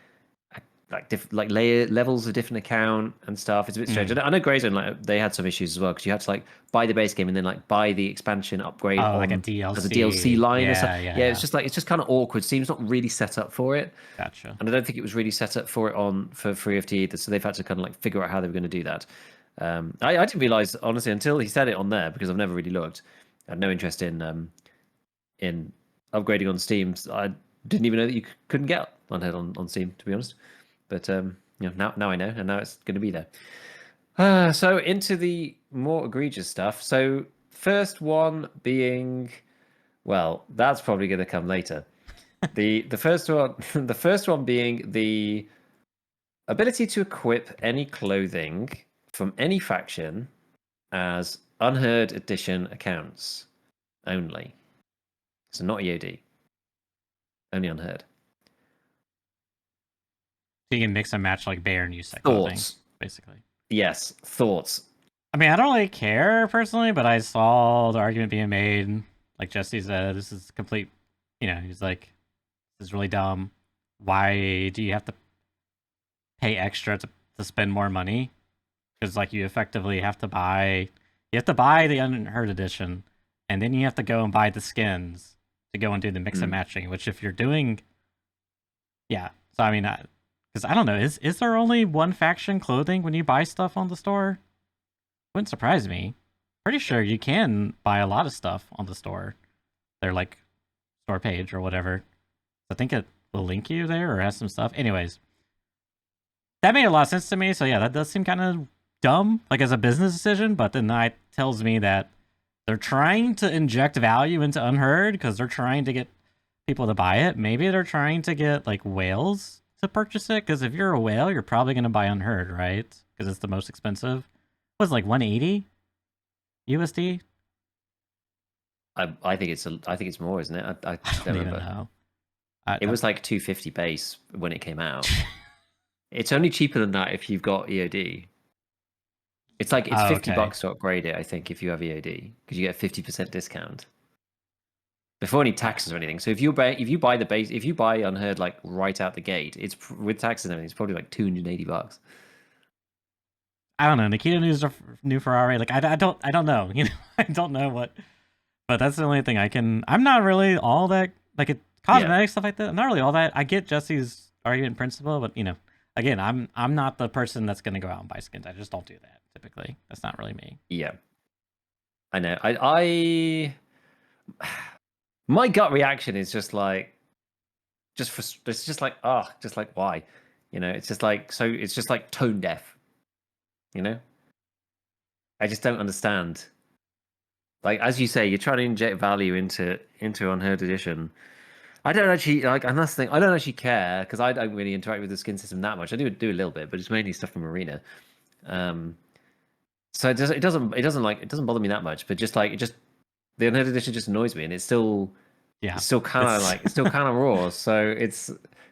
levels of different account and stuff. It's a bit strange. I know Greyzone, like they had some issues as well, because you had to like buy the base game and then like buy the expansion upgrade like a DLC as a DLC line or something. Yeah. It's just kind of awkward. Steam's not really set up for it. Gotcha. And I don't think it was really set up for it for FreeFT either. So they've had to kind of like figure out how they were going to do that. I didn't realize, honestly, until he said it on there, because I've never really looked. I had no interest in upgrading on Steam. I didn't even know that you couldn't get Unheard on Steam, to be honest. But now I know, and now it's going to be there. So into the more egregious stuff. So first one being, well, that's probably going to come later. the first one being the ability to equip any clothing from any faction as Unheard Edition accounts only. So not EOD, only Unheard. So you can mix and match like bear and use that clothing, Thoughts? basically. Yes, thoughts. I mean, I don't really care personally, but I saw the argument being made. Like Jesse said, this is complete. He's like, this is really dumb. Why do you have to pay extra to spend more money? Because like you effectively have to buy, the unheard edition, and then you have to go and buy the skins to go and do the mix and matching. Which if you're doing, yeah. So I mean, because I don't know, is there only one faction clothing when you buy stuff on the store? Wouldn't surprise me. Pretty sure you can buy a lot of stuff on the store. Their like store page or whatever. I think it will link you there or has some stuff. Anyways, that made a lot of sense to me. So yeah, that does seem kind of dumb, like as a business decision. But then that tells me that they're trying to inject value into Unheard because they're trying to get people to buy it. Maybe they're trying to get like whales to purchase it. Because if you're a whale, you're probably going to buy Unheard, right? Because it's the most expensive. Was like 180 USD. I think it's more, isn't it? I don't even know. It was like 250 base when it came out. It's only cheaper than that if you've got EOD. It's like it's $50 to upgrade it, I think, if you have EOD, because you get a 50% discount before any taxes or anything. So if you buy the base, if you buy Unheard like right out the gate, it's with taxes and everything, it's probably like $280. I don't know. Nikita news new Ferrari. Like I don't know. I don't know what. But that's the only thing I can. I'm not really all that like cosmetic stuff like that. I'm not really all that. I get Jesse's argument in principle, but again, I'm not the person that's gonna go out and buy skins. I just don't do that typically. That's not really me. Yeah, I know. I my gut reaction is just like, it's just like why, it's just like it's just like tone deaf. I just don't understand. Like as you say, you're trying to inject value into Unheard Edition. I don't actually like, and that's the thing. I don't actually care because I don't really interact with the skin system that much. I do a little bit, but it's mainly stuff from Arena. So it doesn't bother me that much. But just the Unheard Edition just annoys me, and it's still kind of raw. So it's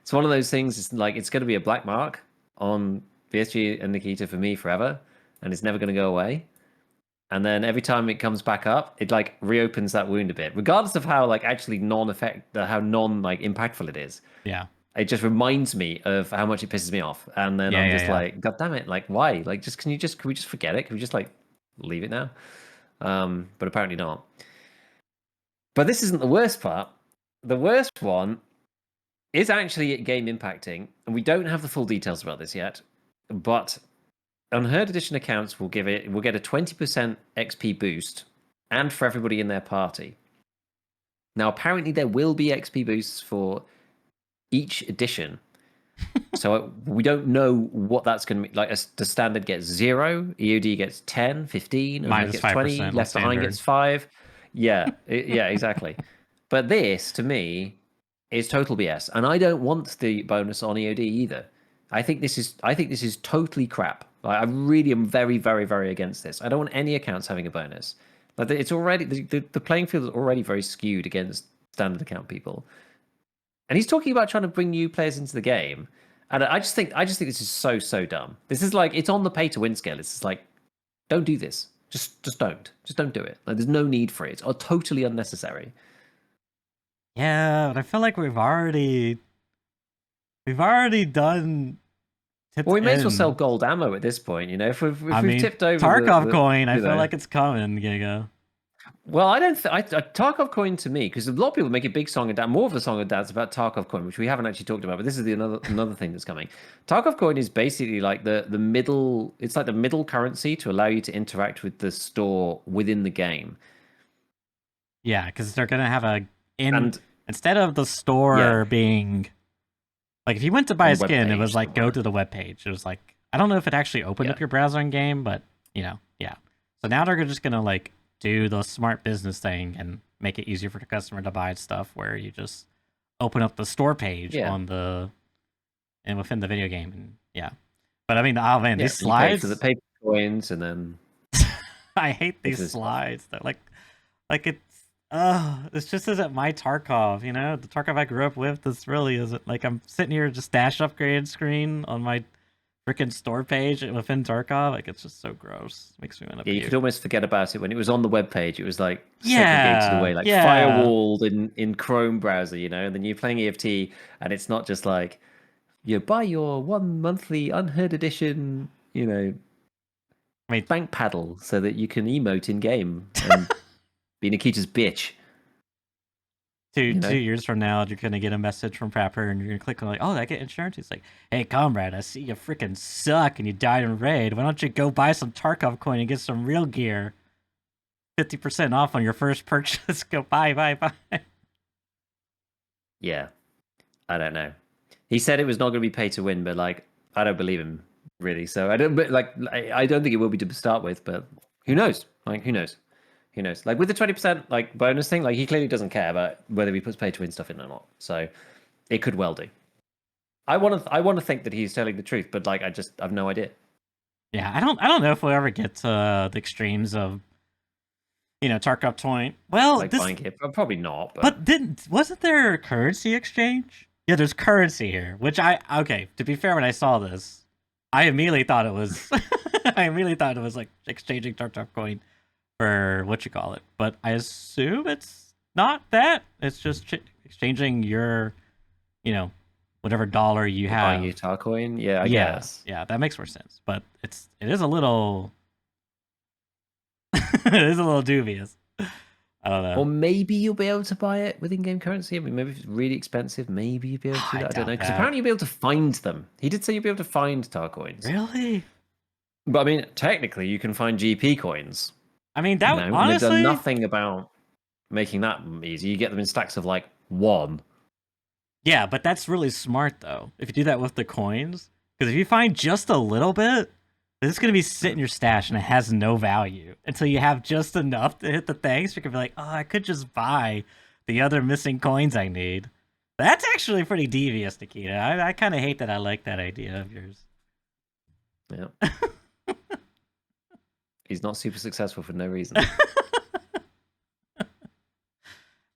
one of those things. It's like it's going to be a black mark on VSG and Nikita for me forever, and it's never going to go away. And then every time it comes back up, it like reopens that wound a bit, regardless of how like actually impactful it is. Yeah, it just reminds me of how much it pisses me off, and then I'm just like, God damn it! Like, why? Like, can we just forget it? Can we just like leave it now? But apparently not. But this isn't the worst part. The worst one is actually game impacting, and we don't have the full details about this yet, but Unheard Edition accounts will get a 20% XP boost, and for everybody in their party. Now, apparently, there will be XP boosts for each edition, so we don't know what that's going to be. Like, the standard gets 0, EOD gets 10, 15, Unheard gets 20, Left Behind gets 5. Yeah, yeah, exactly. But this, to me, is total BS, and I don't want the bonus on EOD either. I think this is totally crap. Like, I really am very, very, very against this. I don't want any accounts having a bonus. Like, it's already the playing field is already very skewed against standard account people. And he's talking about trying to bring new players into the game, and I just think this is so dumb. This is like, it's on the pay to win scale. It's just like, don't do this. Just don't do it. Like, there's no need for it. It's totally unnecessary. Yeah, but I feel like we've already done. Well, we may as well sell gold ammo at this point, If we've tipped over Tarkov coin, I feel like it's coming, Giga. Well, I don't. Tarkov coin to me, because a lot of people make a big song and dance, more of a song and dance about Tarkov coin, which we haven't actually talked about. But this is another thing that's coming. Tarkov coin is basically like the middle. It's like the middle currency to allow you to interact with the store within the game. Yeah, because they're gonna have instead of the store being. Like, if you went to buy a skin, it was like, go to the webpage. It was like, I don't know if it actually opened up your browser in game, but, yeah. So now they're just going to, like, do the smart business thing and make it easier for the customer to buy stuff where you just open up the store page within the video game. And, But, I mean, oh, man, these slides. You pay for the paper coins, and then. I hate these slides. They're like it's. This just isn't my Tarkov, you know? The Tarkov I grew up with, this really isn't. Like, I'm sitting here just stash upgrade screen on my freaking store page within Tarkov. Like, it's just so gross. Makes me want to Yeah, you puke. could almost forget about it when it was on the web page. It was like segregated Yeah, away, like yeah. firewalled in Chrome browser, you know. And then you're playing EFT, and it's not just like you buy your 1 monthly unheard edition, you know, I mean, bank paddle so that you can emote in game and be Nikita's bitch. two You two know, years from now, you're gonna get a message from Prapper, and you're gonna click on like, oh, did I get insurance? He's like, hey, comrade, I see you freaking suck, and you died in raid. Why don't you go buy some Tarkov coin and get some real gear? 50% off on your first purchase. Go buy. yeah. I don't know. He said it was not going to be pay to win, but like I don't believe him really. So I don't but like I don't think it will be to start with, but who knows? Like who knows? Who knows? Like with the 20% like bonus thing, like he clearly doesn't care about whether he puts pay to win stuff in or not. So it could well do. I want to think that he's telling the truth, but like I've no idea. Yeah, I don't know if we'll ever get to the extremes of Tarkov 20. Well, Like this buying it, probably not, but but didn't wasn't there a currency exchange? Yeah, there's currency here, which okay. To be fair, when I saw this, I immediately thought it was I immediately thought it was like exchanging Tarkov coin for what you call it. But I assume it's not that. It's just exchanging your, you know, whatever dollar you you're buying have. your tar coin. Yeah, I Yeah, guess. yeah, that makes more sense. But it is a little it is a little dubious. I don't know. Or maybe you'll be able to buy it with in-game currency. I mean, maybe if it's really expensive, maybe you'll be able to do I that. I don't know. doubt Because that. apparently you'll be able to find them. He did say you'll be able to find tar coins. Really? But I mean, technically, you can find GP coins, I mean, you that know, and they've done honestly, nothing about making that easy. You get them in stacks of like one. yeah, but that's really smart though. If you do that with the coins, because if you find just a little bit, it's gonna be sitting in your stash and it has no value until you have just enough to hit the things. You can be like, oh, I could just buy the other missing coins I need. That's actually pretty devious, Nikita. I kind of hate that. I like that idea of yours. Yeah. He's not super successful for no reason.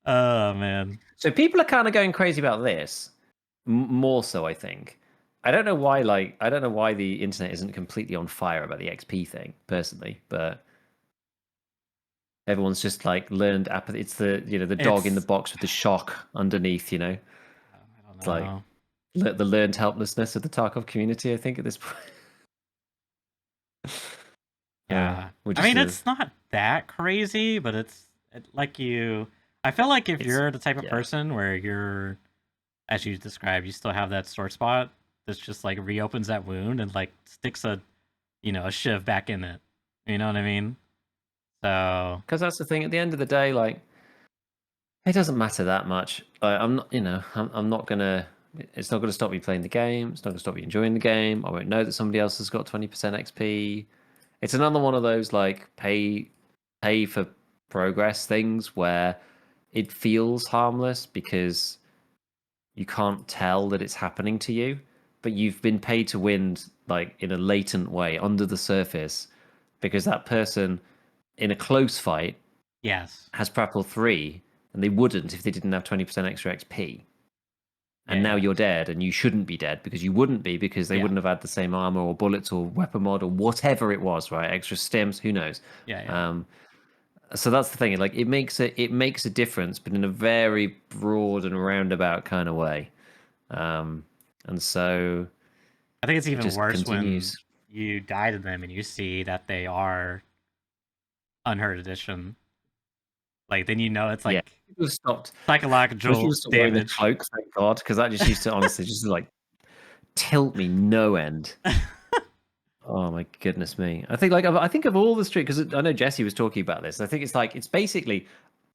Oh man. So people are kind of going crazy about this, more so, I think. I don't know why. Like, I don't know why the internet isn't completely on fire about the XP thing, personally. But everyone's just like learned apathy. It's the dog in the It's box with the shock underneath. I don't It's like know. the learned helplessness of the Tarkov community. I think at this point. Yeah. We're I just mean, it's not that crazy, but like I feel like if it's you're the type of yeah. person where you're, as you described, you still have that sore spot that's just like reopens that wound and like sticks a shiv back in it. You know what I mean? So, Because that's the thing. At the end of the day, like it doesn't matter that much. I'm not, I'm not gonna. It's not gonna stop me playing the game. It's not gonna stop me enjoying the game. I won't know that somebody else has got 20% XP. It's another one of those like pay for progress things where it feels harmless because you can't tell that it's happening to you, but you've been paid to win like in a latent way under the surface because that person in a close fight yes. has Prapple 3 and they wouldn't if they didn't have 20% extra XP. Yeah, And now yeah. you're dead, and you shouldn't be dead because you wouldn't be because they Yeah. wouldn't have had the same armor or bullets or weapon mod or whatever it was, right? Extra stims, who knows? Yeah, yeah. Um, so that's the thing. Like it makes a difference, but in a very broad and roundabout kind of way. And so I think it's it even just worse when continues. you die to them and you see that they are unhurt edition. Like then it's Yeah, like people have stopped. People psychological have stopped wearing the damage. cloak, thank God, because that just used to honestly just like tilt me no end. Oh my goodness me! I think of all the street because I know Jesse was talking about this. I think it's basically.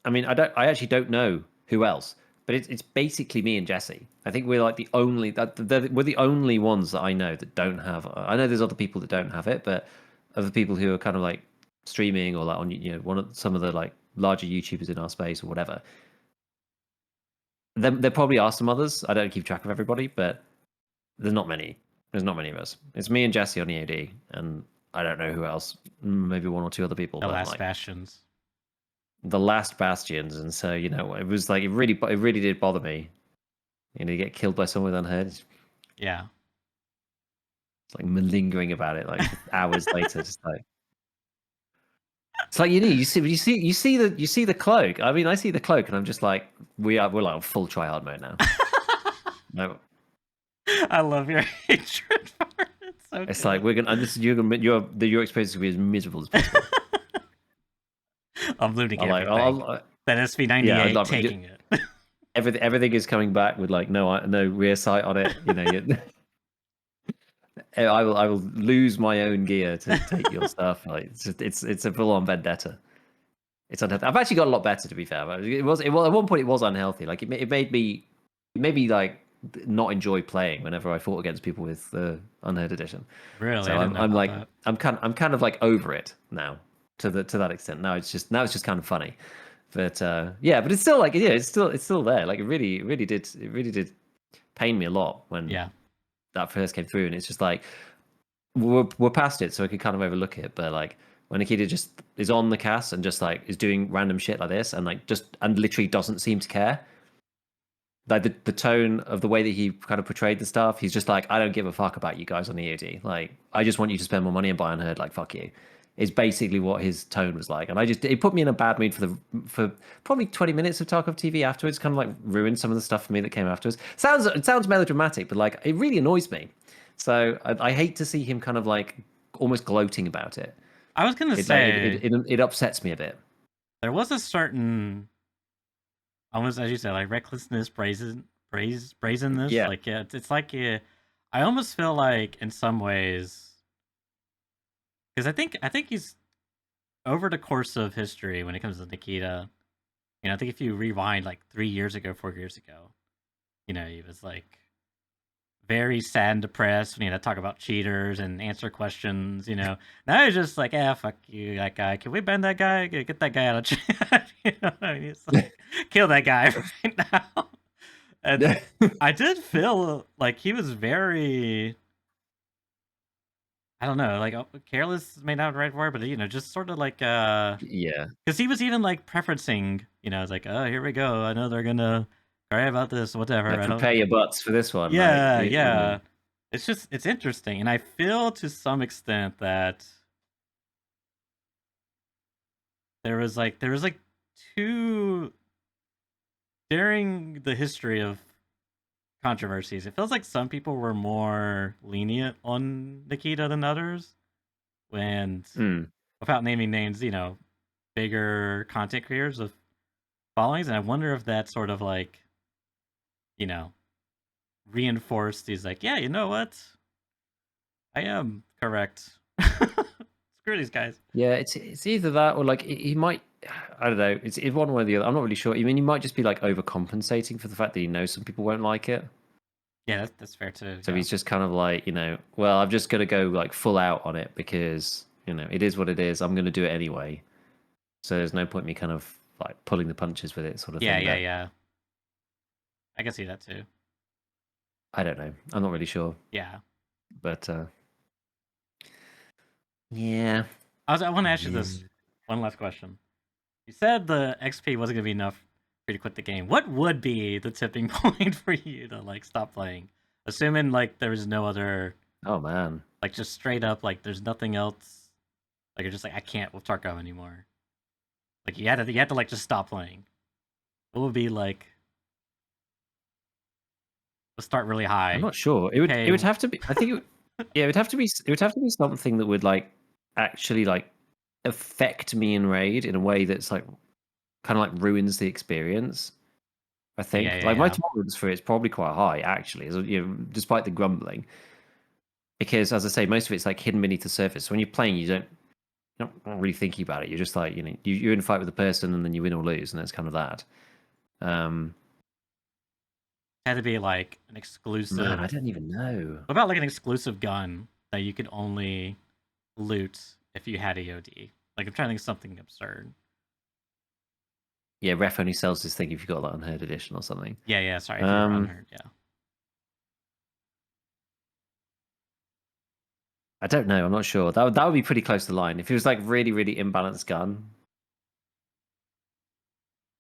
I mean, I actually don't know who else, but it's basically me and Jesse. I think we're like the only we're the only ones that I know that don't have. I know there's other people that don't have it, but other people who are kind of like streaming or like on some of the like larger YouTubers in our space or whatever. There probably are some others. I don't keep track of everybody, but there's not many. There's not many of us. It's me and Jesse on EAD, and I don't know who else. Maybe one or two other people, The but last like, bastions. the last bastions, and so it was like it really did bother me. You get killed by someone with unheard. It's Yeah. like malingering about it, like for hours later, just like it's like you see the cloak. I mean, I see the cloak, and I'm just like, we're like on full tryhard mode now. No, I love your hatred for it. It's so it's like good. we're gonna. And this is your experience is gonna be as miserable as possible. I'm looting I like, everything. That yeah, I SV98 love it. taking it. Everything is coming back with like no rear sight on it. I will lose my own gear to take your stuff. Like it's a full on vendetta. It's unhealthy. I've actually got a lot better, to be fair. But it was at one point it was unhealthy. Like it made me like not enjoy playing whenever I fought against people with the unheard edition. Really, So I didn't I'm know I'm about like that. I'm kind of like over it now to that extent. Now it's just kind of funny. But yeah, but it's still like it's still there. Like it really did pain me a lot when Yeah. that first came through, and it's just like we're past it, so I could kind of overlook it. But like when Nikita just is on the cast and just like is doing random shit like this, and like just and literally doesn't seem to care. Like the tone of the way that he kind of portrayed the stuff, he's just like, I don't give a fuck about you guys on EOD. Like I just want you to spend more money and buy Unheard. Like fuck you. Is basically what his tone was like, and it put me in a bad mood for probably 20 minutes of Tarkov TV afterwards. Kind of like ruined some of the stuff for me that came afterwards. It sounds melodramatic, but like it really annoys me. So I hate to see him kind of like almost gloating about it. I was gonna It like say it upsets me a bit. there was a certain, almost as you said, like recklessness, brazenness. Yeah. Like, yeah, it's like, I almost feel like in some ways, because I think he's, over the course of history when it comes to Nikita. I think if you rewind like 3 years ago, 4 years ago, he was like very sad and depressed when he had to talk about cheaters and answer questions. Now he's just like, fuck you, that guy. Can we ban that guy? Get that guy out of chat. I mean, he's like, kill that guy right now. And I did feel like he was very, I don't know, like, careless may not be the right word, but just sort of like, Yeah. because he was even like preferencing, it's like, oh, here we go. I know they're gonna cry about this, whatever. Like I don't. prepare your butts for this one. Like Yeah, yeah. It's interesting, and I feel to some extent that there was like two, during the history of controversies. It feels like some people were more lenient on Nikita than others, when, Mm. without naming names, bigger content creators with followings, and I wonder if that sort of like, you know reinforced these, like, yeah, you know what, I am correct. Screw these guys. Yeah, it's either that or like he might. I don't know. It's one way or the other. I'm not really sure. I mean, he might just be like overcompensating for the fact that he knows some people won't like it. Yeah, that's fair too. So Yeah, he's just kind of like, well, I'm just gonna go like full out on it because it is what it is. I'm gonna do it anyway. So there's no point me kind of like pulling the punches with it, sort of yeah, thing. yeah, But yeah. I can see that too. I don't know. I'm not really sure. Yeah, But yeah, I want to ask you yeah. this one last question. You said the XP wasn't gonna be enough for you to quit the game. What would be the tipping point for you to like stop playing? Assuming like there was no other, Oh man. like, just straight up, like, there's nothing else. Like, you're just like, I can't with Tarkov anymore. Like, you had to like just stop playing. What would be like, let's start really I'm high. not sure. It would Okay. have to be. I think yeah, it would have to be something that would like actually like affect me in raid in a way that's like kind of like ruins the experience. I Yeah, think yeah, like my yeah. tolerance for it is probably quite high actually, despite the grumbling, because as I say, most of it's like hidden beneath the surface. So when you're playing, you're not really thinking about it. You're just like you're in a fight with a person and then you win or lose, and it's kind of that. Um, Had to be like an Man, I exclusive. don't even know. What about like an exclusive gun that you could only loot if you had EOD? Like, I'm trying to think of something absurd. Yeah, Ref only sells this thing if you've got like unheard edition or something. Yeah, yeah. Sorry if you're Um, unheard. Yeah. I don't know. I'm not sure. That would be pretty close to the line. If it was like really, really imbalanced gun,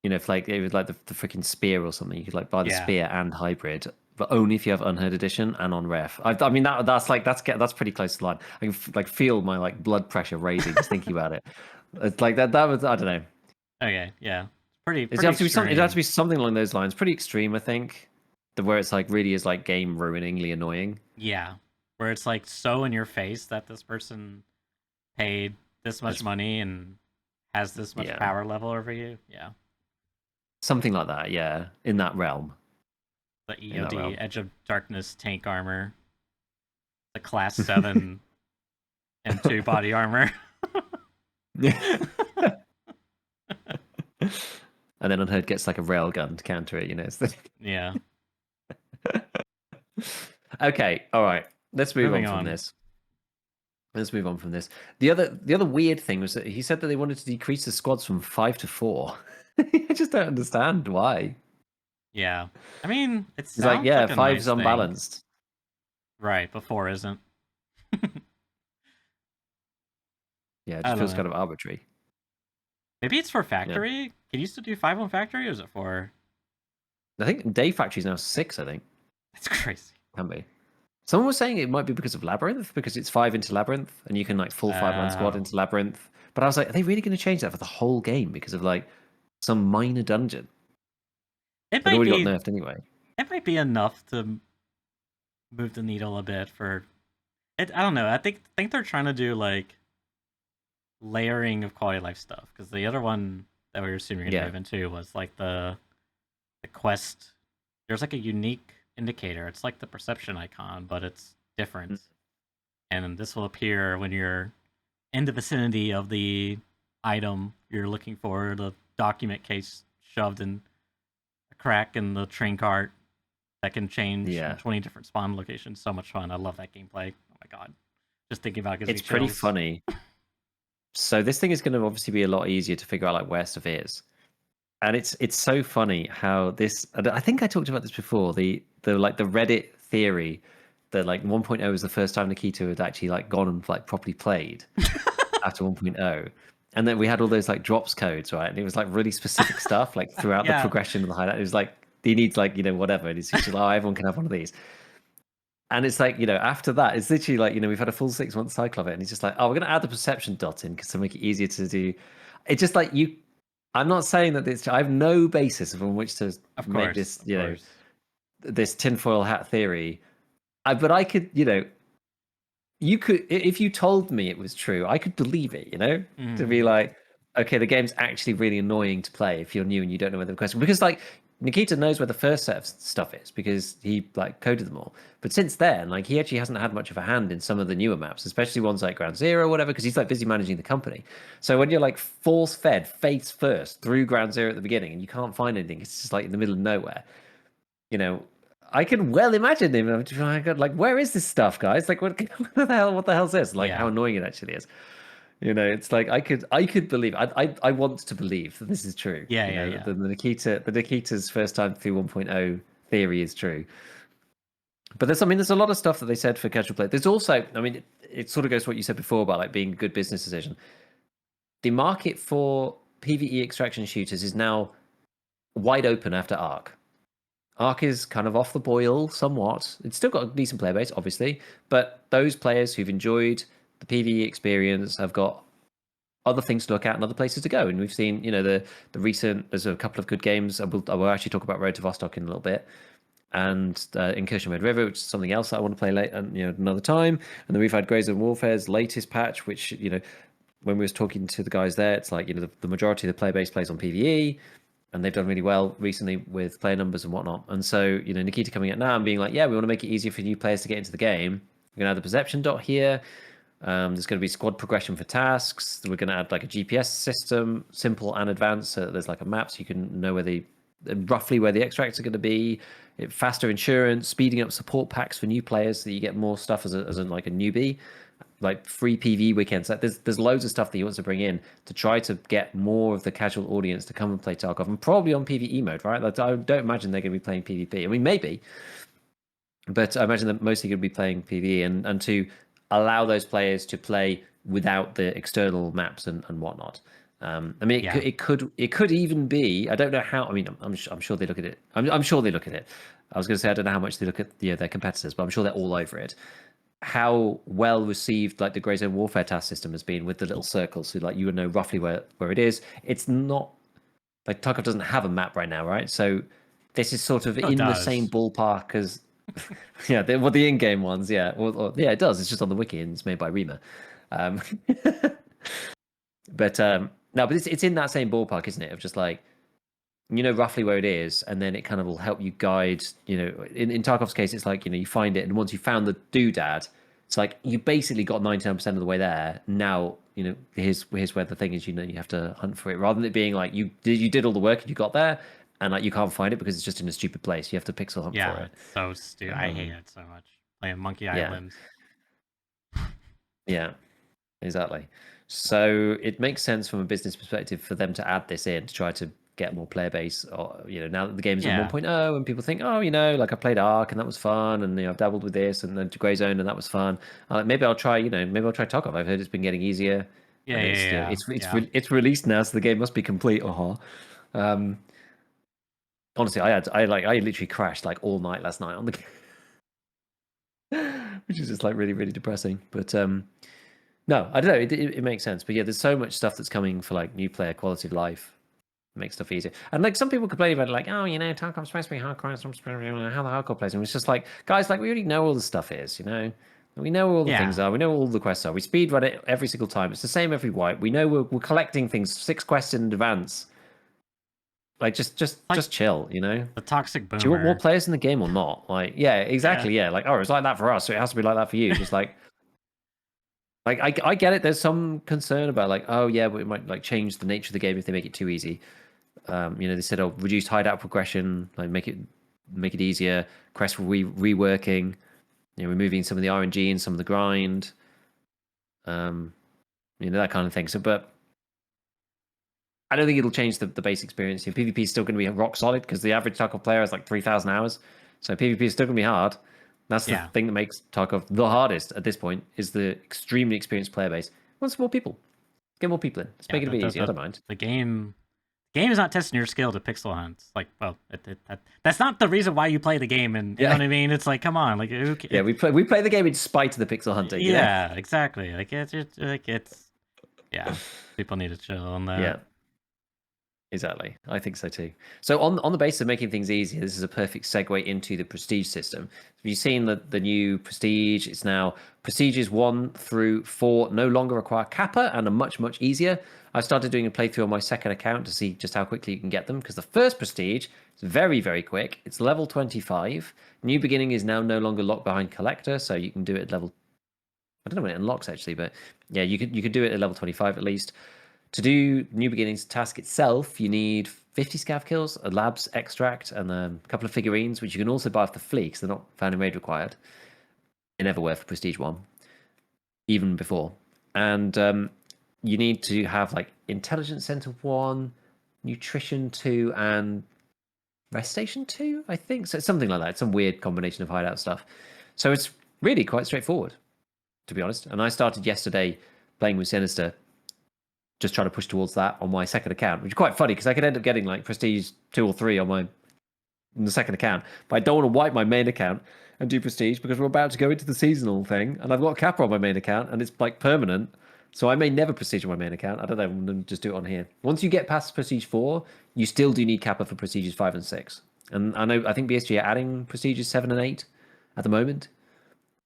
You know, if like it was like the freaking spear or something, you could like buy the Yeah. spear and hybrid, but only if you have unheard edition and on ref. I mean that's pretty close to the line. I can like feel my like blood pressure raising just thinking about it. It's like that was I don't know. Okay. Yeah. Pretty It pretty have to be something. It has to extreme. be something along those lines. Pretty extreme, I think. The where it's like really is like game ruiningly annoying. Yeah. Where it's like so in your face that this person paid this much That's money and has this much yeah, power level over you. Yeah. something like that. Yeah, in that realm. The In that EOD realm. Edge of Darkness tank armor, the class 7 M2 body armor. Yeah. And then Unheard gets like a railgun to counter it. You know. It's Yeah. okay. All right. Let's move Moving on from on. this. Let's move on from this. The other weird thing was that he said that they wanted to decrease the squads from 5 to 4. I just don't understand why. Yeah. I mean, it He's like, sounds yeah, like a five's nice thing. unbalanced. Right, before isn't. Yeah, it I just don't feels know. kind of arbitrary. Maybe it's for Yeah. factory? Can you still do 5 on factory or is it for I think Day Factory is now 6, I think. It's crazy. Can be. Someone was saying it might be because of Labyrinth, because it's 5 into Labyrinth, and you can like full 5-man squad Oh. into Labyrinth. But I was like, are they really going to change that for the whole game because of like some minor dungeon It that might already got be nerfed anyway? it might be enough to move the needle a bit for it. I don't know. I think they're trying to do like layering of quality of life stuff because the other one that we were assuming you're gonna Yeah. move into was like the quest. There's like a unique indicator. It's like the perception icon, but it's different. And this will appear when you're in the vicinity of the item you're looking for, the document case shoved in a crack in the train cart that can change from Yeah. 20 different spawn locations. So much fun. I love that gameplay. Oh my god. Just thinking about it gives me It's pretty chills. funny. So this thing is going to obviously be a lot easier to figure out like where stuff is. And it's so funny how this and I think I talked about this before, the like the Reddit theory that like 1.0 was the first time Nikita had actually like gone and like properly played after 1.0. And then we had all those like drops codes, right? And it was like really specific stuff like throughout the Yeah. progression of the hideout. It was like he needs like, you know, whatever. And it's just like, oh, everyone can have one of these. And it's like, you know, after that, it's literally like, you know, we've had a full 6 month cycle of it. And he's just like, oh, we're going to add the perception dot in because to make it easier to do. It's just like I'm not saying that it's, I have no basis on which to Of make course. this, Of you know, course. this tinfoil hat theory. But I could, you know, you could, if you told me it was true, I could believe it, you know, to be Mm-hmm. like, okay, the game's actually really annoying to play if you're new and you don't know where the question, because like Nikita knows where the first set of stuff is because he like coded them all. But since then, like he actually hasn't had much of a hand in some of the newer maps, especially ones like Ground Zero or whatever, because he's like busy managing the company. So when you're like force fed face first through Ground Zero at the beginning and you can't find anything, it's just like in the middle of nowhere, you know, I can well imagine him. I'm just like, where is this stuff, guys? Like, what, what the hell's this? Like, how Yeah. annoying it actually is. You know, it's like I could believe. I want to believe that this is true. Yeah. You Yeah. know, Yeah. the Nikita's first time through 1.0 theory is true. But there's a lot of stuff that they said for casual play. There's also, I mean, it sort of goes to what you said before about like being a good business decision. The market for PvE extraction shooters is now wide open after Arc. Ark is kind of off the boil somewhat. It's still got a decent player base, obviously, but those players who've enjoyed the PvE experience have got other things to look at and other places to go. And we've seen, you know, the recent. There's a couple of good games. I will actually talk about Road to Vostok in a little bit, and Incursion Red River, which is something else that I want to play late, and you know, another time. And then we've had Grays and Warfare's latest patch, which you know, when we was talking to the guys there, it's like you know the majority of the player base plays on PvE and they've done really well recently with player numbers and whatnot. And so, you know, Nikita coming out now and being like, yeah, we want to make it easier for new players to get into the game. We're going to add the perception dot here. There's going to be squad progression for tasks. We're going to add like a GPS system, simple and advanced. So there's like a map so you can know roughly where the extracts are going to be. Faster insurance, speeding up support packs for new players so that you get more stuff as like a newbie, like free PV weekends. Like there's loads of stuff that he wants to bring in to try to get more of the casual audience to come and play Tarkov, and probably on PvE mode, right? Like, I don't imagine they're going to be playing PvP. I mean, maybe, but I imagine they're mostly going to be playing PvE, and to allow those players to play without the external maps and whatnot. I mean, Yeah. it could even be. I don't know how. I mean, I'm sure they look at it. I'm sure they look at it. I was going to say I don't know how much they look at their competitors, but I'm sure they're all over it. How well received like the Grey Zone Warfare task system has been with the little circles, so like you would know roughly where it is. It's not like Tarkov doesn't have a map right now, right? So this is sort of Oh, it in the same does. ballpark as yeah, the in-game ones, yeah. Yeah, it does. It's just on the wiki and it's made by Rema. Um, but no, but it's in that same ballpark, isn't it? Of just like you know roughly where it is, and then it kind of will help you guide. You know, in Tarkov's case, it's like you find it, and once you found the doodad, it's like you basically got 99% of the way there. Now here's where the thing is. You have to hunt for it rather than it being like you did all the work and you got there, and like you can't find it because it's just in a stupid place. You have to pixel hunt for Yeah, it. it's so stupid. I hate it so much. Playing Monkey Yeah, Island. yeah. Exactly. So it makes sense from a business perspective for them to add this in to try to get more player base. Or now that the game's in Yeah. 1.0, and people think, oh, like I played Ark and that was fun, and I've dabbled with this and then Grey Zone and that was fun. Maybe I'll try, maybe I'll try Tarkov. I've heard it's been getting easier, Yeah, and yeah, it's yeah, yeah. it's released now, so the game must be complete. Um, honestly, I literally crashed like all night last night on the game, which is just like really really depressing. But no, I don't know. It makes sense, but yeah, there's so much stuff that's coming for like new player quality of life, make stuff easier. And like some people complain about it, like, oh, Tarkov's supposed to be hardcore, it's supposed to be how the hardcore plays. And it's just like, guys, like we already know all the stuff is, we know all the things Yeah. are, we know all the quests are. We speed run it every single time. It's the same every wipe. We know we're collecting things 6 quests in advance. Like Like just chill, the toxic Do you want more boomer. players in the game or not? Like, yeah, Yeah. exactly. Yeah, like, oh, it's like that for us, so it has to be like that for you. Just like I get it. There's some concern about like, oh yeah, but it might like change the nature of the game if they make it too easy. They said, oh, reduce hideout progression, like make it easier. Quest reworking, removing some of the RNG and some of the grind, um, that kind of thing. So, but I don't think it'll change the base experience. PvP is still going to be rock solid because the average Tarkov player is like 3,000 hours. So PvP is still going to be hard. That's the Yeah. thing that makes Tarkov the hardest at this point is the extremely experienced player base. Want some more people. Get more people in. Let's Yeah. make it a bit easier. I don't mind. The game is not testing your skill to pixel hunt. It's like, well, that's not the reason why you play the game, and you know Yeah. what I mean. It's like, come on, like, Yeah, we play the game in spite of the pixel hunting. yeah, exactly. Like it's yeah. People need to chill on that. Yeah, exactly. I think so too. So on the basis of making things easier, this is a perfect segue into the prestige system. Have you seen the new prestige? It's now prestiges 1 through 4 no longer require kappa and are much easier. I started doing a playthrough on my second account to see just how quickly you can get them because the first prestige is very quick. It's level 25. New beginning is now no longer locked behind collector, so you can do it at level. I don't know when it unlocks actually, but yeah, you could do it at level 25 at least. To do New Beginnings task itself, you need 50 scav kills, a labs extract, and a couple of figurines, which you can also buy off the flea because they're not found in raid required. They never were for Prestige 1, even before. And you need to have like Intelligence Center 1, Nutrition 2, and Rest Station 2, I think. So it's something like that. It's some weird combination of hideout stuff. So it's really quite straightforward, to be honest. And I started yesterday playing with Sinister just trying to push towards that on my second account, which is quite funny because I could end up getting like prestige 2 or 3 on the second account, but I don't want to wipe my main account and do prestige because we're about to go into the seasonal thing, and I've got Kappa on my main account, and it's like permanent. So I may never prestige on my main account. I don't know. I'm going to just do it on here. Once you get past prestige 4, you still do need Kappa for prestiges 5 and 6. And I think BSG are adding prestiges 7 and 8 at the moment.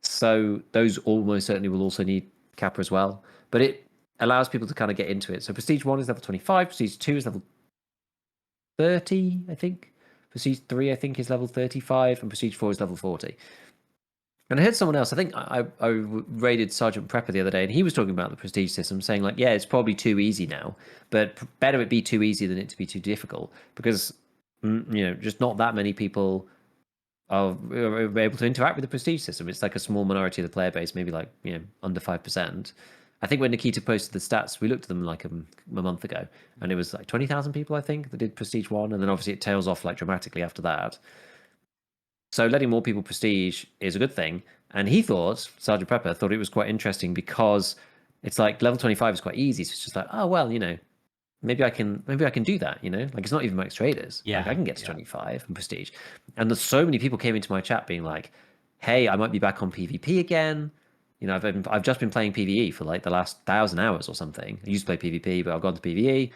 So those almost certainly will also need Kappa as well. But it allows people to kind of get into it. So Prestige 1 is level 25, Prestige 2 is level 30, I think. Prestige 3, I think, is level 35, and Prestige 4 is level 40. And I heard someone else, I think I raided Sergeant Prepper the other day, and he was talking about the Prestige system, saying, like, yeah, it's probably too easy now, but better it be too easy than it to be too difficult, because, just not that many people are able to interact with the Prestige system. It's like a small minority of the player base, maybe like, under 5%. I think when Nikita posted the stats, we looked at them like a month ago, and it was like 20,000 people, I think, that did Prestige 1, and then obviously it tails off like dramatically after that. So letting more people Prestige is a good thing, and he thought, Sergeant Prepper thought it was quite interesting because it's like level 25 is quite easy, so it's just like, oh, well, maybe I can do that, you know? Like it's not even max traders. Like I Yeah, can get to yeah. 25 in prestige. And there's so many people came into my chat being like, "Hey, I might be back on PvP again." You know, I've just been playing PvE for like the last 1,000 hours or something. I used to play PvP, but I've gone to PvE,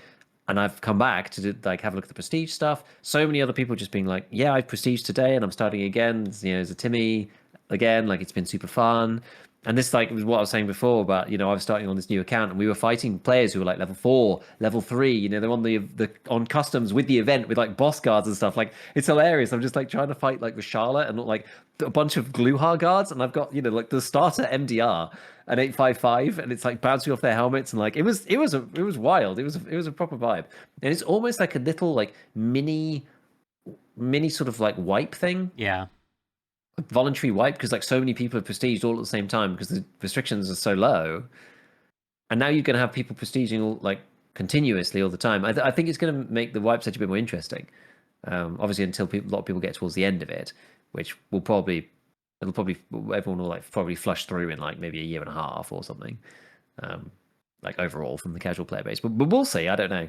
and I've come back to like have a look at the prestige stuff. So many other people just being like, "Yeah, I've prestige today, and I'm starting again." You know, as a Timmy again, like it's been super fun. And this like was what I was saying before about, you know, I was starting on this new account and we were fighting players who were like level 4, level 3, you know, they're on the on customs with the event with like boss guards and stuff. Like it's hilarious. I'm just like trying to fight like with Charlotte and like a bunch of Gluhar guards, and I've got, you know, like the starter MDR an 855, and it's like bouncing off their helmets, and like it was wild. It was a proper vibe. And it's almost like a little like mini sort of like wipe thing, Yeah. voluntary wipe, because like so many people have prestiged all at the same time because the restrictions are so low, and now you're going to have people prestiging all like continuously all the time. I think it's going to make the wipe stage a bit more interesting. Obviously, until a lot of people get towards the end of it, which will probably everyone will like probably flush through in like maybe a year and a half or something. Um, like overall from the casual player base, but we'll see. I don't know.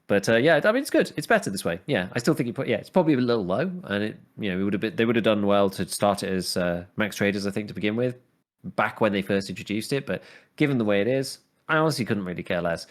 But yeah, I mean, it's good. It's better this way. Yeah, I still think it's probably a little low, and it, you know, they would have done well to start it as max traders, I think, to begin with, back when they first introduced it. But given the way it is, I honestly couldn't really care less.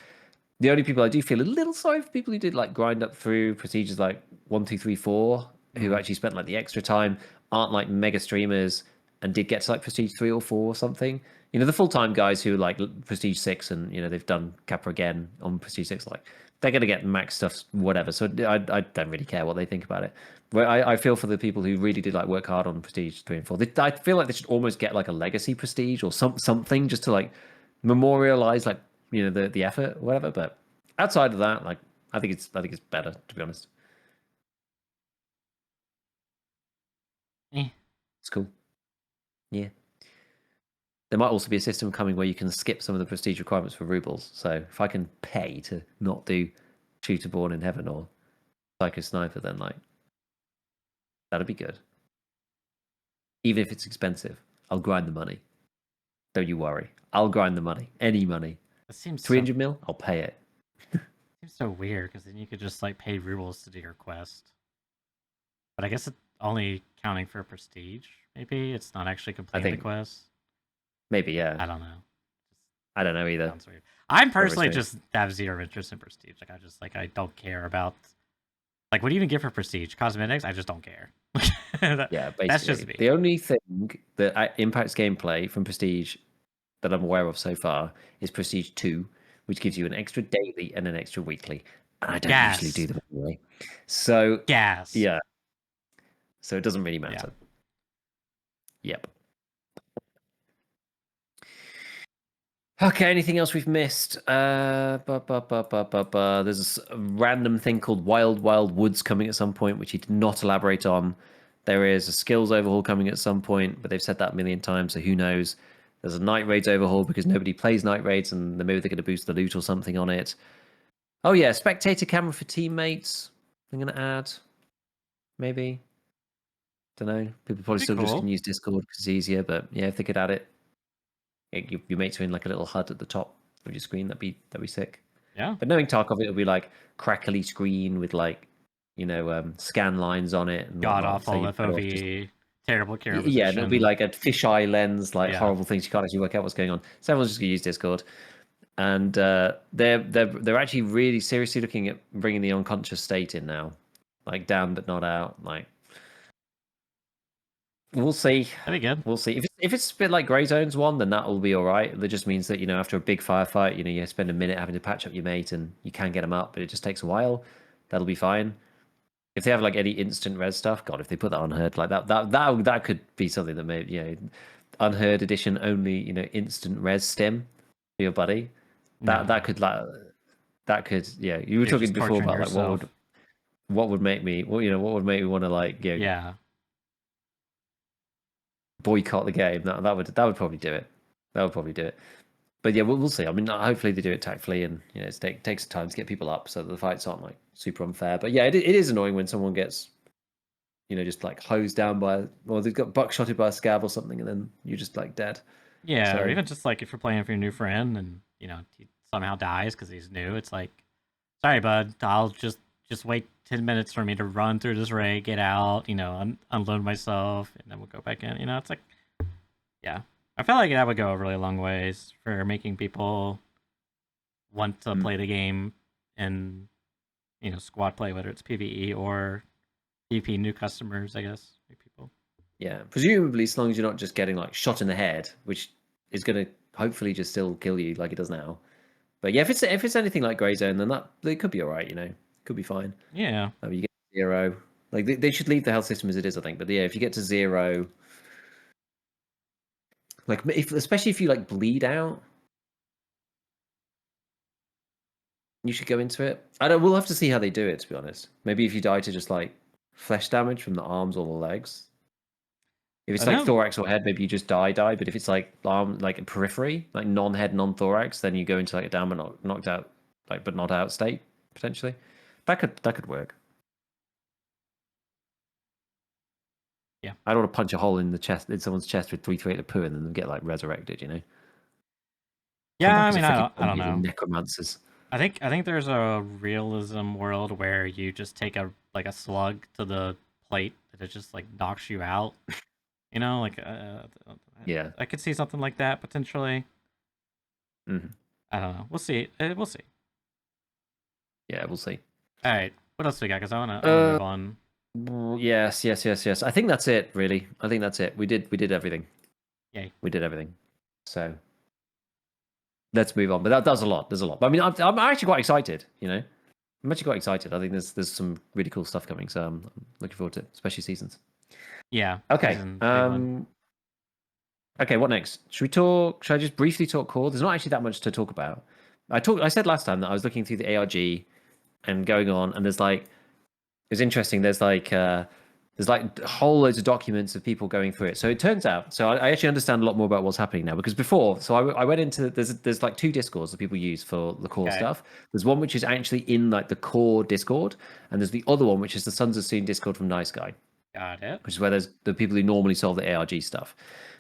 The only people I do feel a little sorry for, people who did like grind up through procedures like 1, 2, 3, 4, who Mm. actually spent like the extra time, aren't like mega streamers, and did get to like prestige 3 or 4 or something. You know, the full time guys who like prestige 6, and you know they've done Capra again on prestige 6, like they're gonna get max stuff, whatever. So I don't really care what they think about it. But I feel for the people who really did like work hard on prestige 3 and 4. I feel like they should almost get like a legacy prestige or something just to like memorialize like, you know, the effort or whatever. But outside of that, like I think it's better, to be honest. Eh. It's cool. Yeah. There might also be a system coming where you can skip some of the prestige requirements for rubles. So if I can pay to not do Shooter Born in Heaven or Psycho Sniper, then like that'd be good. Even if it's expensive, I'll grind the money. Don't you worry. I'll grind the money. Any money. That seems so 300 mil, I'll pay it. seems so weird because then you could just like pay rubles to do your quest. But I guess it's only counting for prestige. Maybe it's not actually I completing the think quest. maybe, yeah. I don't know. I don't know either. Sounds weird. I'm Very personally strange. just have zero interest in prestige. I don't care about like what do you even get for prestige cosmetics. I just don't care. Yeah, That's just basically. me. The only thing that impacts gameplay from Prestige that I'm aware of so far is Prestige 2, which gives you an extra daily and an extra weekly. And I don't usually do Gas, them anyway. So, gas. yeah. So it doesn't really Yeah. matter. Yep. Okay, anything else we've missed? There's a random thing called Wild Wild Woods coming at some point, which he did not elaborate on. There is a skills overhaul coming at some point, but they've said that a million times, so who knows? There's a night raids overhaul because nobody plays night raids, and maybe they're going to boost the loot or something on it. Oh yeah, spectator camera for teammates. I'm going to add, maybe. Don't know. People probably That'd be still just cool. can use Discord because it's easier, but yeah, if they could add it, your mates are in like a little HUD at the top of your screen. That'd be sick. Yeah. But knowing Tarkov, it'll be like crackly screen with like, you know, scan lines on it and God whatnot. So awful you're better off just, FOV, terrible camera yeah, and it'll be position. like a fisheye lens, like Yeah. horrible things you can't actually work out what's going on. So everyone's just gonna use Discord, and they're actually really seriously looking at bringing the unconscious state in now, like down but not out. Like we'll see. That'd be good. We'll see. If it's a bit like Grey Zones 1, then that will be all right. That just means that, you know, after a big firefight, you know, you spend a minute having to patch up your mate and you can get them up, but it just takes a while. That'll be fine. If they have like any instant res stuff, God, if they put that on Unheard, like that could be something that maybe, you know, Unheard edition only, you know, instant res stim for your buddy. No. That could, yeah. You were You're talking just before torturing about like yourself. what would make me, well, you know, what would make me want to like, you know, Yeah. boycott the game. That would probably do it. That would probably do it. But yeah, we'll see. I mean, hopefully they do it tactfully, and you know, it takes time to get people up so that the fights aren't like super unfair. But yeah, it is annoying when someone gets, you know, just like hosed down by, or they've got buckshotted by a scab or something, and then you're just like dead. Yeah, or So even just like if you're playing for your new friend and you know he somehow dies because he's new, it's like sorry, bud. I'll just wait 10 minutes for me to run through this raid, get out, unload myself, and then we'll go back in. It's like, yeah, I feel like that would go a really long ways for making people want to play the game and squad play, whether it's PVE or PvP. New customers, I guess, new people. Yeah, presumably, as long as you're not just getting like shot in the head, which is going to hopefully just still kill you like it does now. But yeah, if it's anything like Grey Zone, then that it could be all right. Could be fine. Yeah. I mean, you get 0. Like they should leave the health system as it is, I think. But yeah, if you get to 0, like especially if you like bleed out, you should go into it. I don't. We'll have to see how they do it. To be honest, maybe if you die to just like flesh damage from the arms or the legs. If it's like thorax or head, maybe you just die. But if it's like arm, like a periphery, like non-head, non-thorax, then you go into like a down but knocked out, like but not out state potentially. That could work. Yeah. I don't want to punch a hole in someone's chest with 338 of poo and then get like resurrected. Yeah, I mean, I don't know. Necromancers. I think there's a realism world where you just take a slug to the plate and it just like knocks you out. Yeah, I could see something like that potentially. Mm-hmm. I don't know. We'll see. We'll see. Yeah, we'll see. All right. What else do we got? Because I want to move on. Yes. I think that's it. Really, I think that's it. We did everything. Yay. We did everything. So let's move on. But that does a lot. There's a lot. But I mean, I'm actually quite excited. I'm actually quite excited. I think there's some really cool stuff coming. So I'm looking forward to it, especially seasons. Yeah. Okay. Okay. What next? Should I just briefly talk core? There's not actually that much to talk about. I said last time that I was looking through the ARG and going on, and it's interesting. There's like whole loads of documents of people going through it. So it turns out, I actually understand a lot more about what's happening now, because before, I went into, there's like 2 discords that people use for the core stuff. There's one which is actually in like the core Discord, and there's the other one which is the Sons of Soon Discord from Nice Guy. Got it. Which is where there's the people who normally solve the ARG stuff.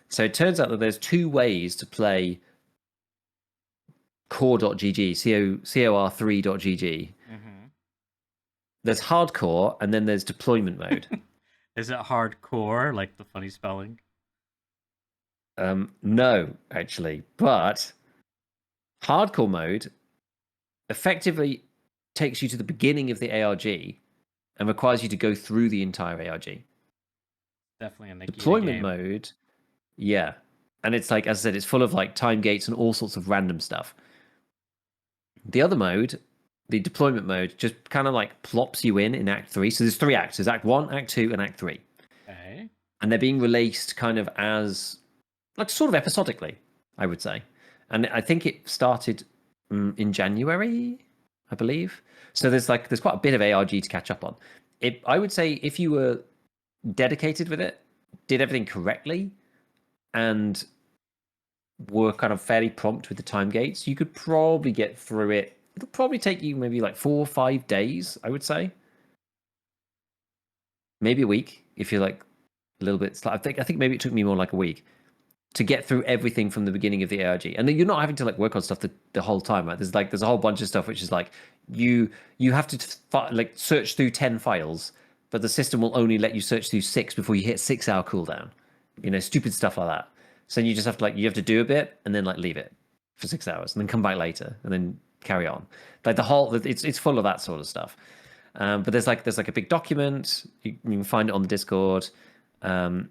So it turns out that there's 2 ways to play core.gg, cor3.gg. Mm-hmm. There's hardcore, and then there's deployment mode. Is it hardcore, like the funny spelling? No, actually. But hardcore mode effectively takes you to the beginning of the ARG and requires you to go through the entire ARG. Definitely in the deployment mode, yeah. And it's like, as I said, it's full of like time gates and all sorts of random stuff. The other mode, the deployment mode, just kind of like plops you in Act 3. So there's 3 acts. There's Act 1, Act 2, and Act 3. Okay. And they're being released kind of as, like, sort of episodically, I would say. And I think it started in January, I believe. So there's quite a bit of ARG to catch up on. I would say if you were dedicated with it, did everything correctly, and were kind of fairly prompt with the time gates, you could probably get through it. It'll probably take you maybe like 4 or 5 days, I would say. Maybe a week if you're like a little bit. I think maybe it took me more like a week to get through everything from the beginning of the ARG, and then you're not having to like work on stuff the whole time. Right? There's a whole bunch of stuff which is like you have to like search through 10 files, but the system will only let you search through 6 before you hit 6-hour cooldown. Stupid stuff like that. So you just have to you have to do a bit and then like leave it for 6 hours and then come back later and then carry on. Like it's full of that sort of stuff. But there's like a big document. You can find it on the Discord, and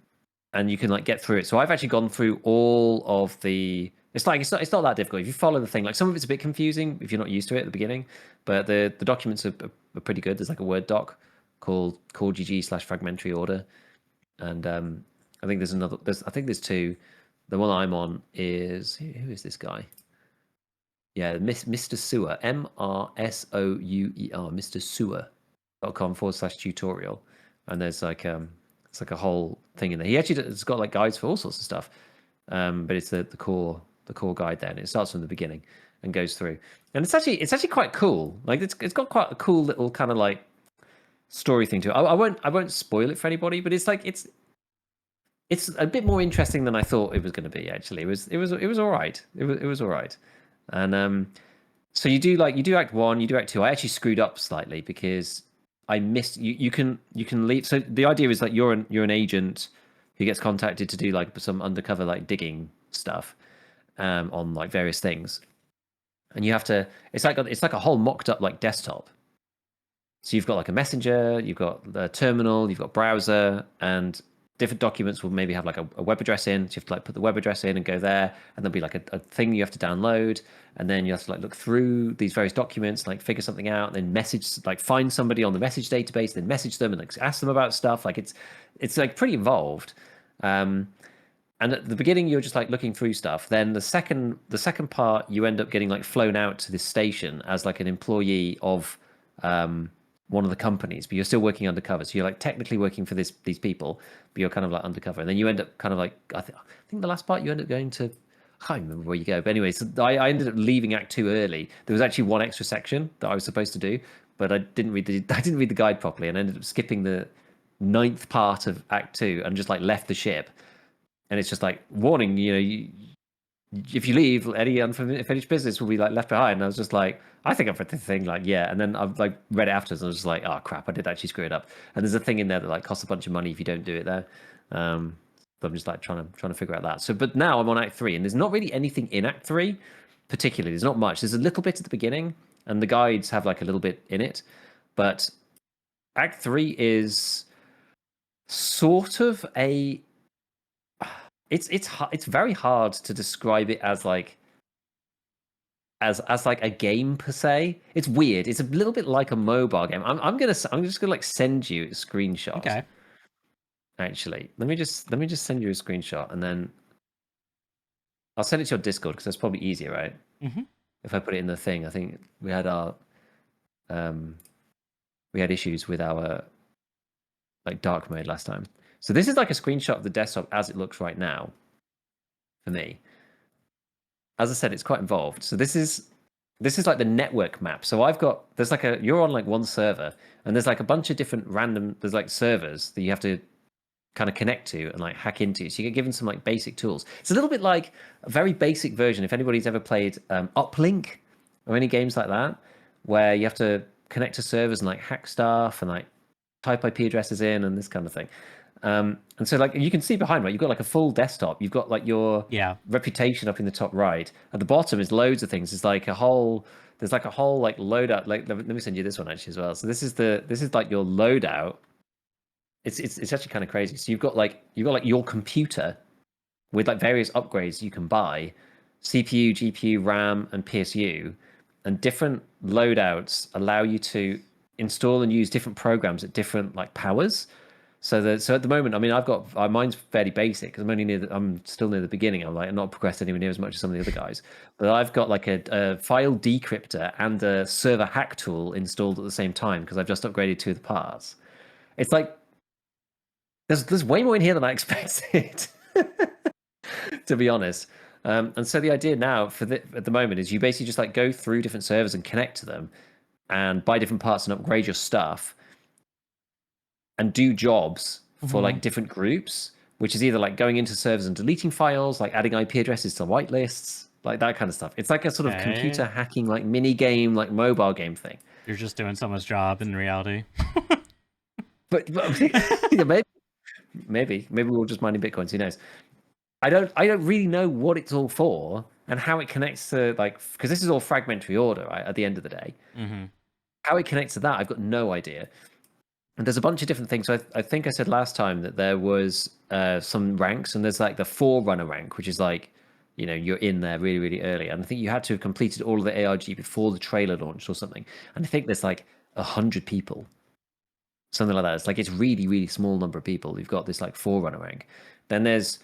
you can like get through it. So I've actually gone through all of the. It's not that difficult if you follow the thing. Like some of it's a bit confusing if you're not used to it at the beginning, but the documents are pretty good. There's like a Word doc called core.gg/fragmentary order, and I think there's another. I think there's 2. The one I'm on is, who is this guy? Yeah, Mr. Sewer, MrSouer, Mr. Sewer.com/tutorial, and there's like it's like a whole thing in there. He actually has got like guides for all sorts of stuff, but it's the core guide there, and it starts from the beginning and goes through, and it's actually quite cool. Like it's got quite a cool little kind of like story thing to it. I won't spoil it for anybody, but it's like it's a bit more interesting than I thought it was going to be. Actually, it was all right. It was all right, and So you do Act 1, you do Act 2. I actually screwed up slightly because I missed you. You can leave. So the idea is that you're an agent who gets contacted to do like some undercover like digging stuff on like various things, and you have to. It's like a whole mocked up like desktop. So you've got like a messenger, you've got the terminal, you've got browser, and different documents will maybe have like a web address in. So you have to like put the web address in and go there, and there'll be like a thing you have to download, and then you have to like look through these various documents, like figure something out, and then message like find somebody on the message database, then message them and like ask them about stuff. Like it's like pretty involved. Um, and at the beginning you're just like looking through stuff. Then the second part you end up getting like flown out to this station as like an employee of one of the companies, but you're still working undercover. So you're like technically working for these people, but you're kind of like undercover. And then you end up kind of like I think the last part you end up going to. I can't remember where you go, but anyway, so I ended up leaving Act 2 early. There was actually one extra section that I was supposed to do, but I didn't read the guide properly, and ended up skipping the ninth part of Act 2 and just like left the ship. And it's just like warning, if you leave, any unfinished business will be like left behind. And I was just like, I think I've read the thing, like yeah. And then I've like read it afterwards, and I was just like, oh crap, I did actually screw it up. And there's a thing in there that like costs a bunch of money if you don't do it there. So I'm just like trying to figure out that. So, but now I'm on Act 3, and there's not really anything in Act 3 particularly. There's not much. There's a little bit at the beginning, and the guides have like a little bit in it, but Act 3 is sort of a it's very hard to describe it as like as like a game per se. It's weird. It's a little bit like a mobile game. I'm just gonna like send you a screenshot. Okay. Actually, let me just send you a screenshot, and then I'll send it to your Discord because that's probably easier, right? Mm-hmm. If I put it in the thing, I think we had issues with our like dark mode last time. So this is like a screenshot of the desktop as it looks right now for me. As I said, it's quite involved. So this is like the network map. So there's like you're on like one server, and there's like a bunch of different there's like servers that you have to kind of connect to and like hack into. So you get given some like basic tools. It's a little bit like a very basic version. If anybody's ever played Uplink or any games like that, where you have to connect to servers and like hack stuff and like type IP addresses in and this kind of thing. And so like you can see behind, right, you've got like a full desktop. You've got like your reputation up in the top right. At the bottom is loads of things. There's like a whole like loadout. Like let me send you this one actually as well. So this is like your loadout. It's actually kind of crazy. So you've got like your computer with like various upgrades you can buy, CPU, GPU, RAM, and PSU, and different loadouts allow you to install and use different programs at different like powers. So at the moment, I mean, I've got mine's fairly basic because I'm still near the beginning. I'm not progressed anywhere near as much as some of the other guys, but I've got like a file decryptor and a server hack tool installed at the same time because I've just upgraded two of the parts. It's like there's way more in here than I expected, to be honest. And so the idea now at the moment is you basically just like go through different servers and connect to them, and buy different parts and upgrade your stuff, and do jobs for like different groups, which is either like going into servers and deleting files, like adding IP addresses to whitelists, like that kind of stuff. It's like a sort of computer hacking, like mini game, like mobile game thing. You're just doing someone's job in reality. but yeah, maybe we're just mining bitcoins. Who knows? I don't really know what it's all for and how it connects to like because this is all fragmentary order, right? At the end of the day, how it connects to that, I've got no idea. And there's a bunch of different things. So I think I said last time that there was some ranks, and there's like the forerunner rank, which is like, you're in there really, really early. And I think you had to have completed all of the ARG before the trailer launched or something. And I think there's like 100 people, something like that. It's like it's really, really small number of people who've got this like forerunner rank. Then there's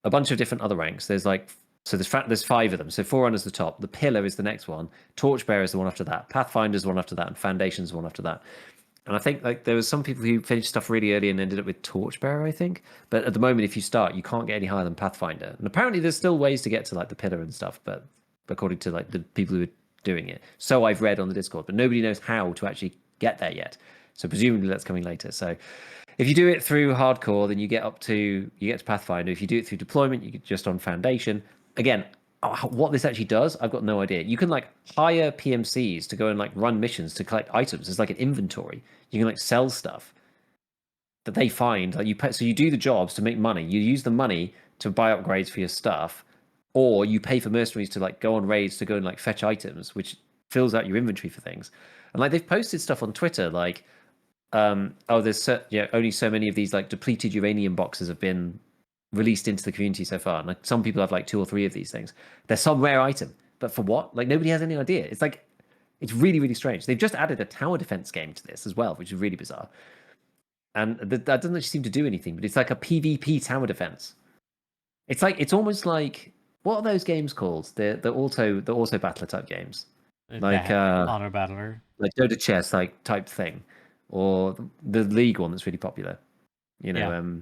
a bunch of different other ranks. There's five of them. So Forerunner's the top. The Pillar is the next one. Torchbearer is the one after that. Pathfinder's the one after that, and Foundation's the one after that. And I think like there was some people who finished stuff really early and ended up with Torchbearer, I think. But at the moment, if you start, you can't get any higher than Pathfinder. And apparently, there's still ways to get to like the Pillar and stuff, but according to like the people who are doing it, so I've read on the Discord, but nobody knows how to actually get there yet. So presumably that's coming later. So if you do it through hardcore, then you get to Pathfinder. If you do it through deployment, you get just on Foundation. Again, what this actually does, I've got no idea. You can like hire PMCs to go and like run missions to collect items. It's like an inventory. You can like sell stuff that they find. Like so you do the jobs to make money. You use the money to buy upgrades for your stuff, or you pay for mercenaries to like go on raids to go and like fetch items, which fills out your inventory for things. And like they've posted stuff on Twitter like, there's only so many of these like depleted uranium boxes have been released into the community so far. And like some people have like 2 or 3 of these things. There's some rare item, but for what? Like nobody has any idea. It's like it's really, really strange. They've just added a tower defense game to this as well, which is really bizarre. And that doesn't actually seem to do anything, but it's like a PvP tower defense. It's almost like, what are those games called? The auto battler type games. Like Auto Battler. Like Dota chess like type thing. Or the League one that's really popular. You know,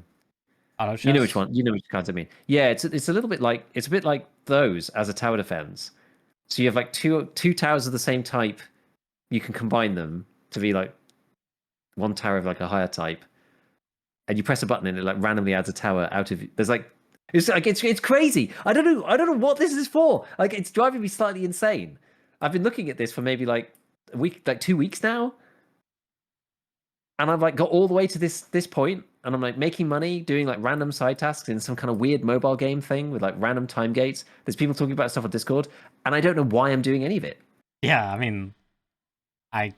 Auto chess. you know which one. You know which kinds I mean. Yeah, it's a little bit like it's a bit like those as a tower defense. So you have like two towers of the same type. You can combine them to be like one tower of like a higher type, and you press a button and it like randomly adds a tower out of. There's like it's crazy. I don't know what this is for. Like it's driving me slightly insane. I've been looking at this for maybe like a week, like 2 weeks now, and I've like got all the way to this point, and I'm like making money doing like random side tasks in some kind of weird mobile game thing with like random time gates. There's people talking about stuff on Discord, and I don't know why I'm doing any of it. Yeah, I mean, I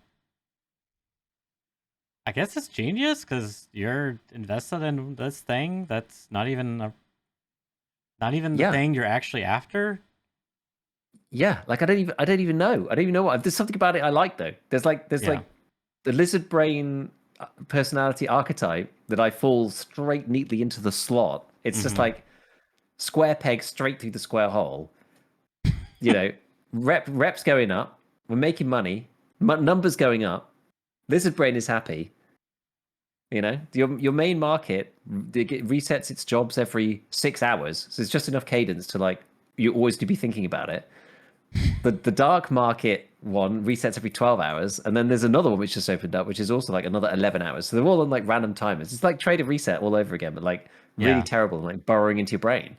guess it's genius because you're invested in this thing that's not even the thing you're actually after. Yeah, like I don't even know. I don't even know what. There's something about it I like though. There's like the lizard brain personality archetype that I fall straight neatly into the slot. It's just like square peg straight through the square hole. You know, reps going up. We're making money. Numbers going up. Lizard brain is happy. You know, your main market resets its jobs every 6 hours, so it's just enough cadence to like you always to be thinking about it. The dark market one resets every 12 hours, and then there's another one which just opened up, which is also like another 11 hours. So they're all on like random timers. It's like trade and reset all over again, but like really terrible and like burrowing into your brain.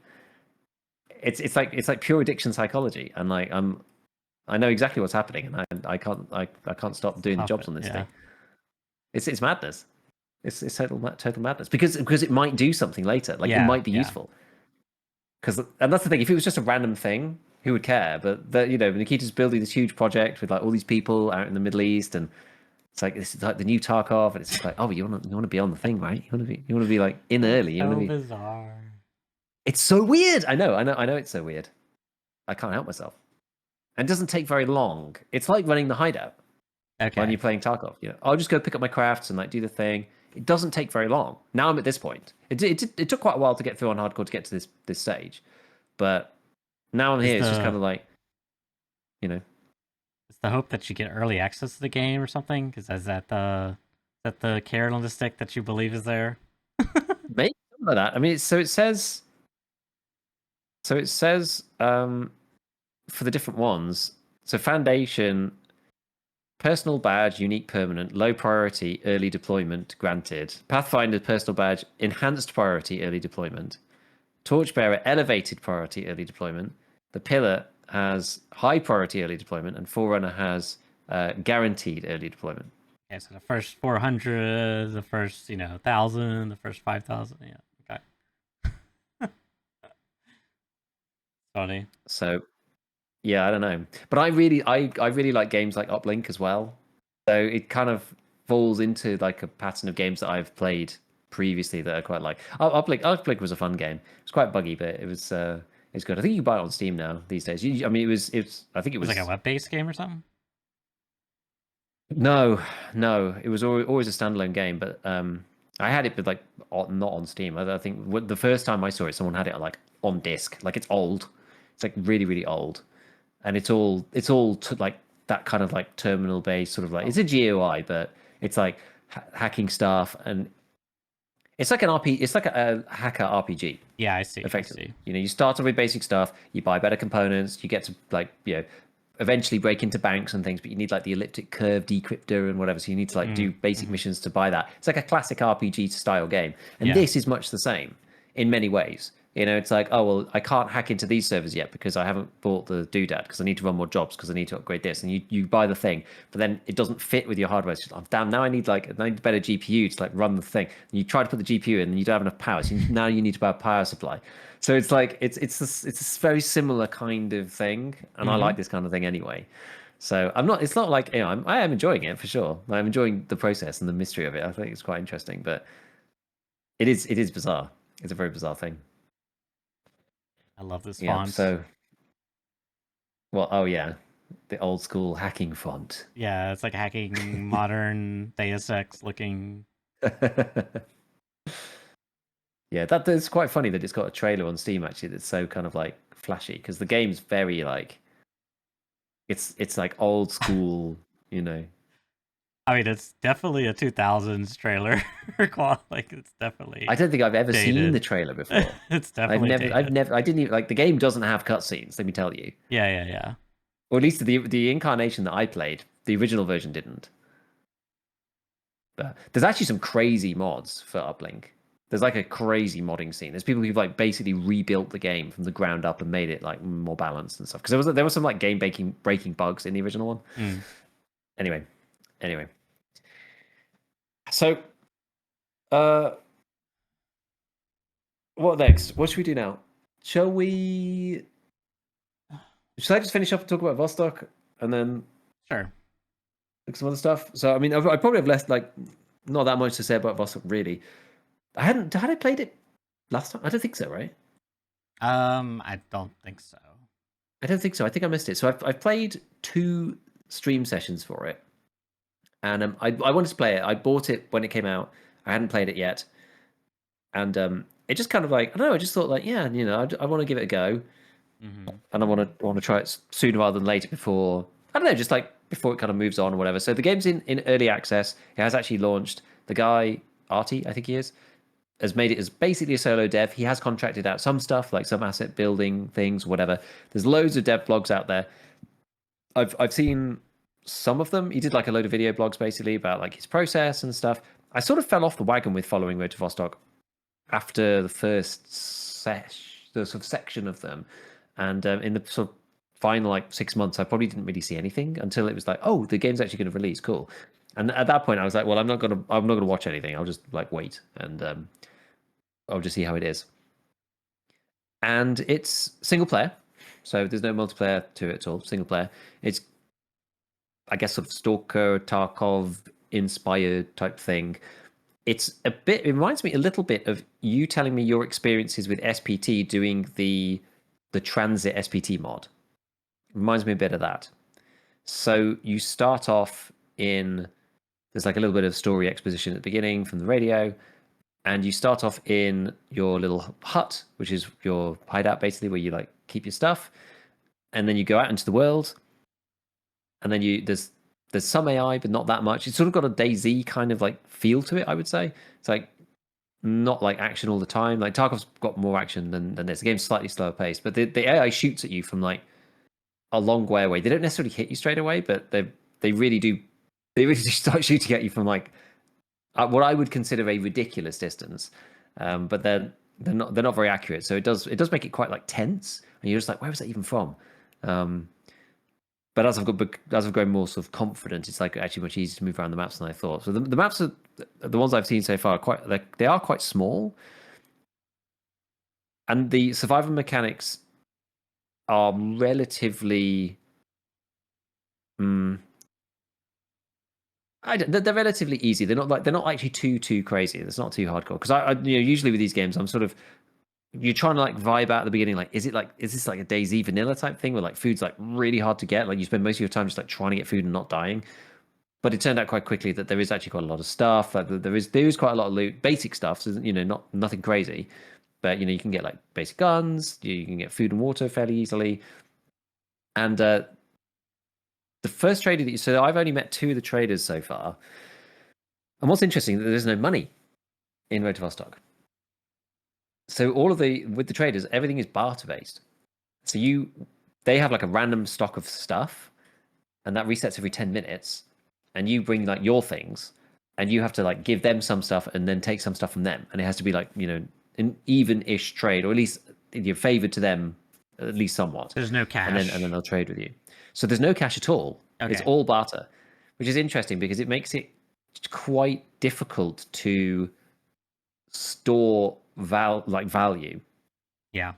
It's like pure addiction psychology, and like I know exactly what's happening, and I can't stop doing the jobs on this thing. It's madness. It's total madness because it might do something later. Like it might be useful. And that's the thing. If it was just a random thing, who would care? But Nikita's building this huge project with like all these people out in the Middle East, and it's like this is like the new Tarkov, and it's just like, oh, you want to be on the thing, right? You want to be like in early. You want to be bizarre. It's so weird. I know. It's so weird. I can't help myself. And it doesn't take very long. It's like running the hideout when you're playing Tarkov. You know, I'll just go pick up my crafts and like do the thing. It doesn't take very long. Now I'm at this point. It took quite a while to get through on hardcore to get to this stage, but now I'm here. It's just kind of like, you know, it's the hope that you get early access to the game or something. Because is that the carrot on the stick that you believe is there? Maybe something like that. I mean, it says for the different ones. So Foundation. Personal badge, unique permanent, low priority, early deployment granted. Pathfinder personal badge, enhanced priority, early deployment. Torchbearer, elevated priority, early deployment. The Pillar has high priority, early deployment, and Forerunner has guaranteed early deployment. Yeah, so the first 400, the first 1,000, the first 5,000. Yeah, okay. Funny. So. Yeah, I don't know, but I really like games like Uplink as well. So it kind of falls into like a pattern of games that I've played previously that I quite like. Uplink was a fun game. It was quite buggy, but it's good. I think you can buy it on Steam now these days. I mean, it was. I think it was like a web-based game or something. No, it was always a standalone game, but I had it, but like not on Steam. I think the first time I saw it, someone had it like on disc. Like it's old. It's like really, really old. And it's all like that kind of like terminal based sort of like it's a GUI, but it's like hacking stuff, and it's like an RP. It's like a hacker RPG. Yeah, I see. Effectively, you start off with basic stuff. You buy better components. You get to like eventually break into banks and things, but you need like the elliptic curve decryptor and whatever. So you need to like do basic missions to buy that. It's like a classic RPG style game, and this is much the same in many ways. You know, it's like, oh well, I can't hack into these servers yet because I haven't bought the doodad because I need to run more jobs because I need to upgrade this. And you buy the thing, but then it doesn't fit with your hardware. It's just, oh, damn, now I need a better GPU to like run the thing. And you try to put the GPU in, and you don't have enough power. So now you need to buy a power supply. So it's like it's a very similar kind of thing, and I Mm-hmm. like this kind of thing anyway. So I'm not. It's not like I am enjoying it for sure. I'm enjoying the process and the mystery of it. I think it's quite interesting, but it is bizarre. It's a very bizarre thing. I love this Yeah. font. So well, oh yeah, the old school hacking font. Yeah, it's like hacking modern Deus Ex looking. Yeah, that's quite funny that it's got a trailer on Steam actually that's so kind of like flashy because the game's very like it's like old school, you know. I mean, it's definitely a 2000s trailer. Like, it's definitely I don't think I've ever seen the dated. trailer before. It's definitely I've dated. never, I didn't even like the game doesn't have cutscenes. Let me tell you, Yeah, yeah, yeah. or at least the incarnation that I played, the original version didn't. But there's actually some crazy mods for Uplink. There's like a crazy modding scene. There's people who've like basically rebuilt the game from the ground up and made it like more balanced and stuff. Because there was some like game breaking bugs in the original one. Mm. Anyway, anyway. So, uh, what next? What should we do now? Shall we? Should I just finish up and talk about Vostok and then Sure. look some other stuff? So, I mean, I probably have less like not that much to say about Vostok really. Had I played it last time? I don't think so, right? I don't think so. I don't think so. I think I missed it. So I've played 2 stream sessions for it, and I wanted to play it. I bought it when it came out. I hadn't played it yet, and it just kind of like I don't know. I just thought like yeah, I want to give it a go, Mm-hmm. and I want to try it sooner rather than later before I don't know, just like before it kind of moves on or whatever. So the game's in early access. It has actually launched. The guy Artie, I think he is, has made it as basically a solo dev. He has contracted out some stuff, like some asset building things, whatever. There's loads of dev blogs out there. I've seen some of them. He did like a load of video blogs basically about like his process and stuff. I sort of fell off the wagon with following Road to Vostok after the first the sort of section of them, and in the sort of final like 6 months, I probably didn't really see anything until it was like, oh, the game's actually going to release, cool. And at that point, I was like, well, I'm not gonna watch anything. I'll just like wait and I'll just see how it is. And it's single player, so there's no multiplayer to it at all. Single player. It's I guess sort of Stalker Tarkov inspired type thing. It's a bit. It reminds me a little bit of you telling me your experiences with SPT doing the Transit SPT mod. Reminds me a bit of that. So you start off in there's like a little bit of story exposition at the beginning from the radio, and you start off in your little hut, which is your hideout basically, where you like keep your stuff, and then you go out into the world, and then there's some AI, but not that much. It's sort of got a DayZ kind of like feel to it, I would say. It's like not like action all the time. Like Tarkov's got more action than this. The game's slightly slower paced, but the AI shoots at you from like a long way away. They don't necessarily hit you straight away, but they really do. They really do start shooting at you from like what I would consider a ridiculous distance. But they're not very accurate. So it does make it quite like tense, and you're just like, where was that even from? But as I've grown more sort of confident, it's like actually much easier to move around the maps than I thought. So the maps are the ones I've seen so far are quite they are quite small, and the survival mechanics are relatively. They're relatively easy. They're not actually too crazy. It's not too hardcore because usually with these games I'm sort of you're trying to like vibe out at the beginning. Like is this like a DayZ vanilla type thing where like food's like really hard to get? Like you spend most of your time just like trying to get food and not dying. But it turned out quite quickly that there is actually quite a lot of stuff. Like there is quite a lot of loot, basic stuff. So not nothing crazy, but you can get like basic guns. You can get food and water fairly easily. And the first trader so I've only met 2 of the traders so far. And what's interesting that there's no money in Road to Vostok. So with the traders, everything is barter based. So they have like a random stock of stuff, and that resets every 10 minutes. And you bring like your things, and you have to like give them some stuff and then take some stuff from them, and it has to be like an even-ish trade, or at least you're favored to them at least somewhat. There's no And then cash. they'll trade with you. So there's no cash at all. It's Okay. all barter, which is interesting because it makes it quite difficult to store value. Yeah.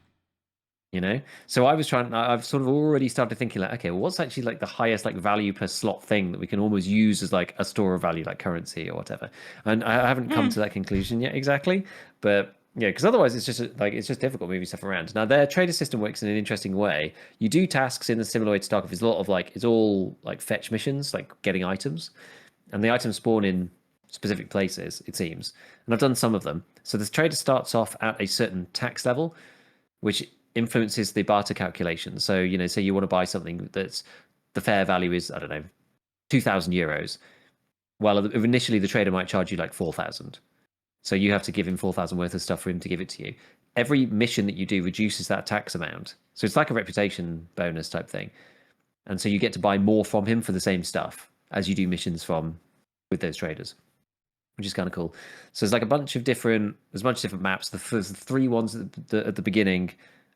So I've sort of already started thinking like, okay, well, what's actually like the highest like value per slot thing that we can almost use as like a store of value, like currency or whatever. And I haven't come to that conclusion yet exactly, but yeah, because otherwise it's just difficult moving stuff around. Now their trader system works in an interesting way. You do tasks in a similar way to Tarkov. It's a lot of like, it's all like fetch missions, like getting items, and the items spawn in specific places, it seems. And I've done some of them. So the trader starts off at a certain tax level, which influences the barter calculation. So, say you want to buy something that's the fair value is, I don't know, 2,000 euros. Well, initially the trader might charge you like 4,000. So you have to give him 4,000 worth of stuff for him to give it to you. Every mission that you do reduces that tax amount. So it's like a reputation bonus type thing. And so you get to buy more from him for the same stuff as you do missions with those traders, which is kind of cool. So there's like a bunch of different maps. There's three ones at the beginning.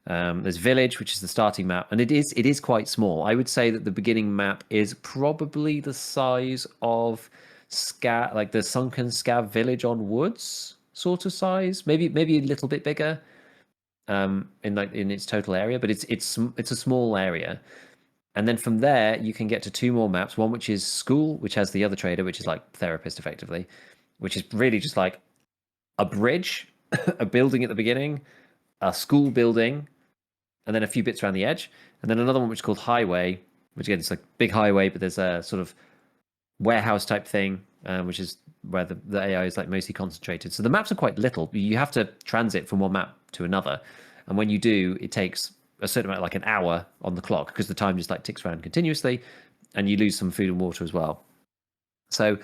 There's Village, which is the starting map, and it is quite small. I would say that the beginning map is probably the size of like the sunken Scav village on Woods sort of size, maybe a little bit bigger, in its total area, but it's a small area. And then from there, you can get to two more maps. One which is School, which has the other trader, which is like Therapist, effectively, which is really just like a bridge, a building at the beginning, a school building, and then a few bits around the edge. And then another one which is called Highway, which again, it's like big highway, but there's a sort of warehouse type thing, which is where the AI is like mostly concentrated. So the maps are quite little. You have to transit from one map to another. And when you do, it takes a certain amount, like an hour on the clock, because the time just like ticks around continuously, and you lose some food and water as well. So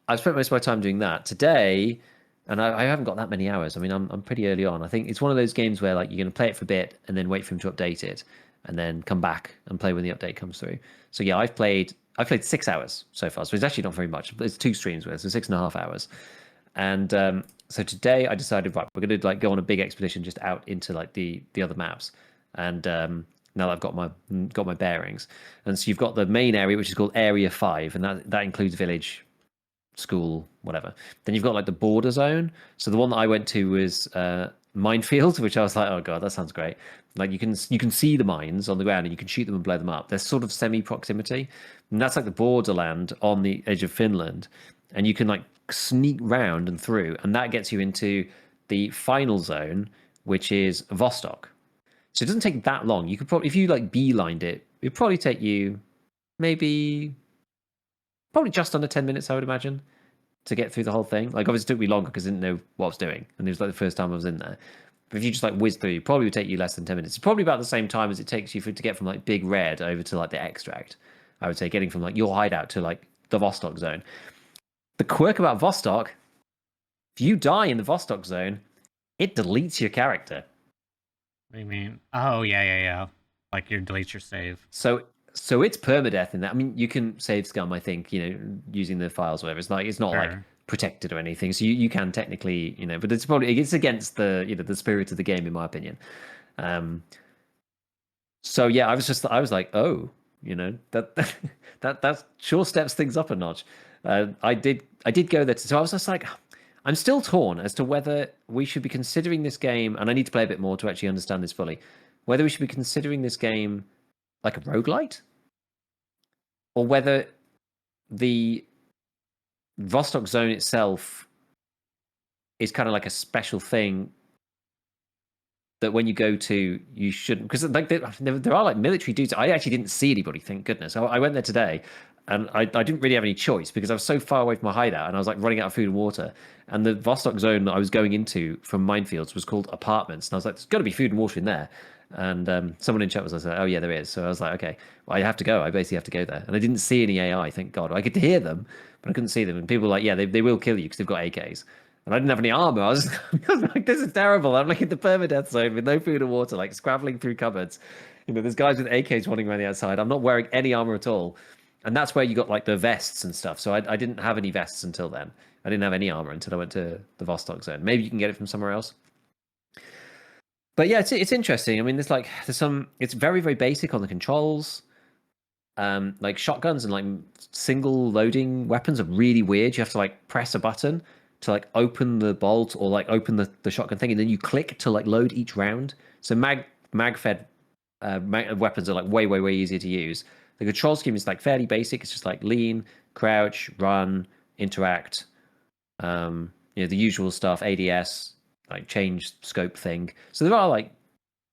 I've spent most of my time doing that today, and I haven't got that many hours. I mean, I'm pretty early on. I think it's one of those games where like you're going to play it for a bit and then wait for him to update it, and then come back and play when the update comes through. So yeah, I've played 6 hours so far, so it's actually not very much. It's 2 streams worth, so 6.5 hours. And so today I decided, right, we're going to like go on a big expedition just out into like the other maps. And now that I've got my bearings, and so you've got the main area, which is called Area 5, and that includes Village, School, whatever. Then you've got like the border zone. So the one that I went to was Minefield, which I was like, oh god, that sounds great. Like you can see the mines on the ground and you can shoot them and blow them up. They're sort of semi-proximity, and that's like the borderland on the edge of Finland, and you can like sneak round and through, and that gets you into the final zone, which is Vostok. So it doesn't take that long. You could probably, if you like beelined it, it'd probably take you probably just under 10 minutes, I would imagine, to get through the whole thing. Like, obviously, it took me longer because I didn't know what I was doing, and it was like the first time I was in there. But if you just like whiz through, it probably would take you less than 10 minutes. It's probably about the same time as it takes you to get from like Big Red over to like the Extract. I would say getting from like your hideout to like the Vostok zone. The quirk about Vostok, if you die in the Vostok zone, it deletes your character. What do you mean? Oh, yeah. Like you delete your save. So it's permadeath in that. I mean, you can save scum, I think, using the files or whatever. It's not like Sure. protected or anything. So you can technically, but it's against the the spirit of the game, in my opinion. So yeah, I was like, oh, that sure steps things up a notch. I did go there. So I was just like, I'm still torn as to whether we should be considering this game, and I need to play a bit more to actually understand this fully, whether we should be considering this game like a roguelite, or whether the Vostok zone itself is kind of like a special thing that when you go to, you shouldn't, because like there are like military dudes. I actually didn't see anybody, thank goodness. I went there today, and I didn't really have any choice because I was so far away from my hideout, and I was like running out of food and water. And the Vostok zone that I was going into from minefields was called apartments, and I was like, there's got to be food and water in there. And someone in chat was like, oh yeah, there is. So I was like, okay, well, I have to go. I basically have to go there. And I didn't see any AI, thank God. I could hear them, but I couldn't see them. And people were like, yeah, they will kill you because they've got AKs. And I didn't have any armor. I was like, this is terrible. I'm like in the permadeath zone with no food or water, like scrabbling through cupboards. There's guys with AKs running around the outside. I'm not wearing any armor at all. And that's where you got like the vests and stuff. So I didn't have any vests until then. I didn't have any armor until I went to the Vostok zone. Maybe you can get it from somewhere else. But yeah, it's interesting. I mean, there's some. It's very very basic on the controls. Like shotguns and like single loading weapons are really weird. You have to like press a button to like open the bolt or like open the shotgun thing, and then you click to like load each round. So mag fed weapons are like way easier to use. The control scheme is like fairly basic. It's just like lean, crouch, run, interact. The usual stuff, ADS, like change scope thing. So there are like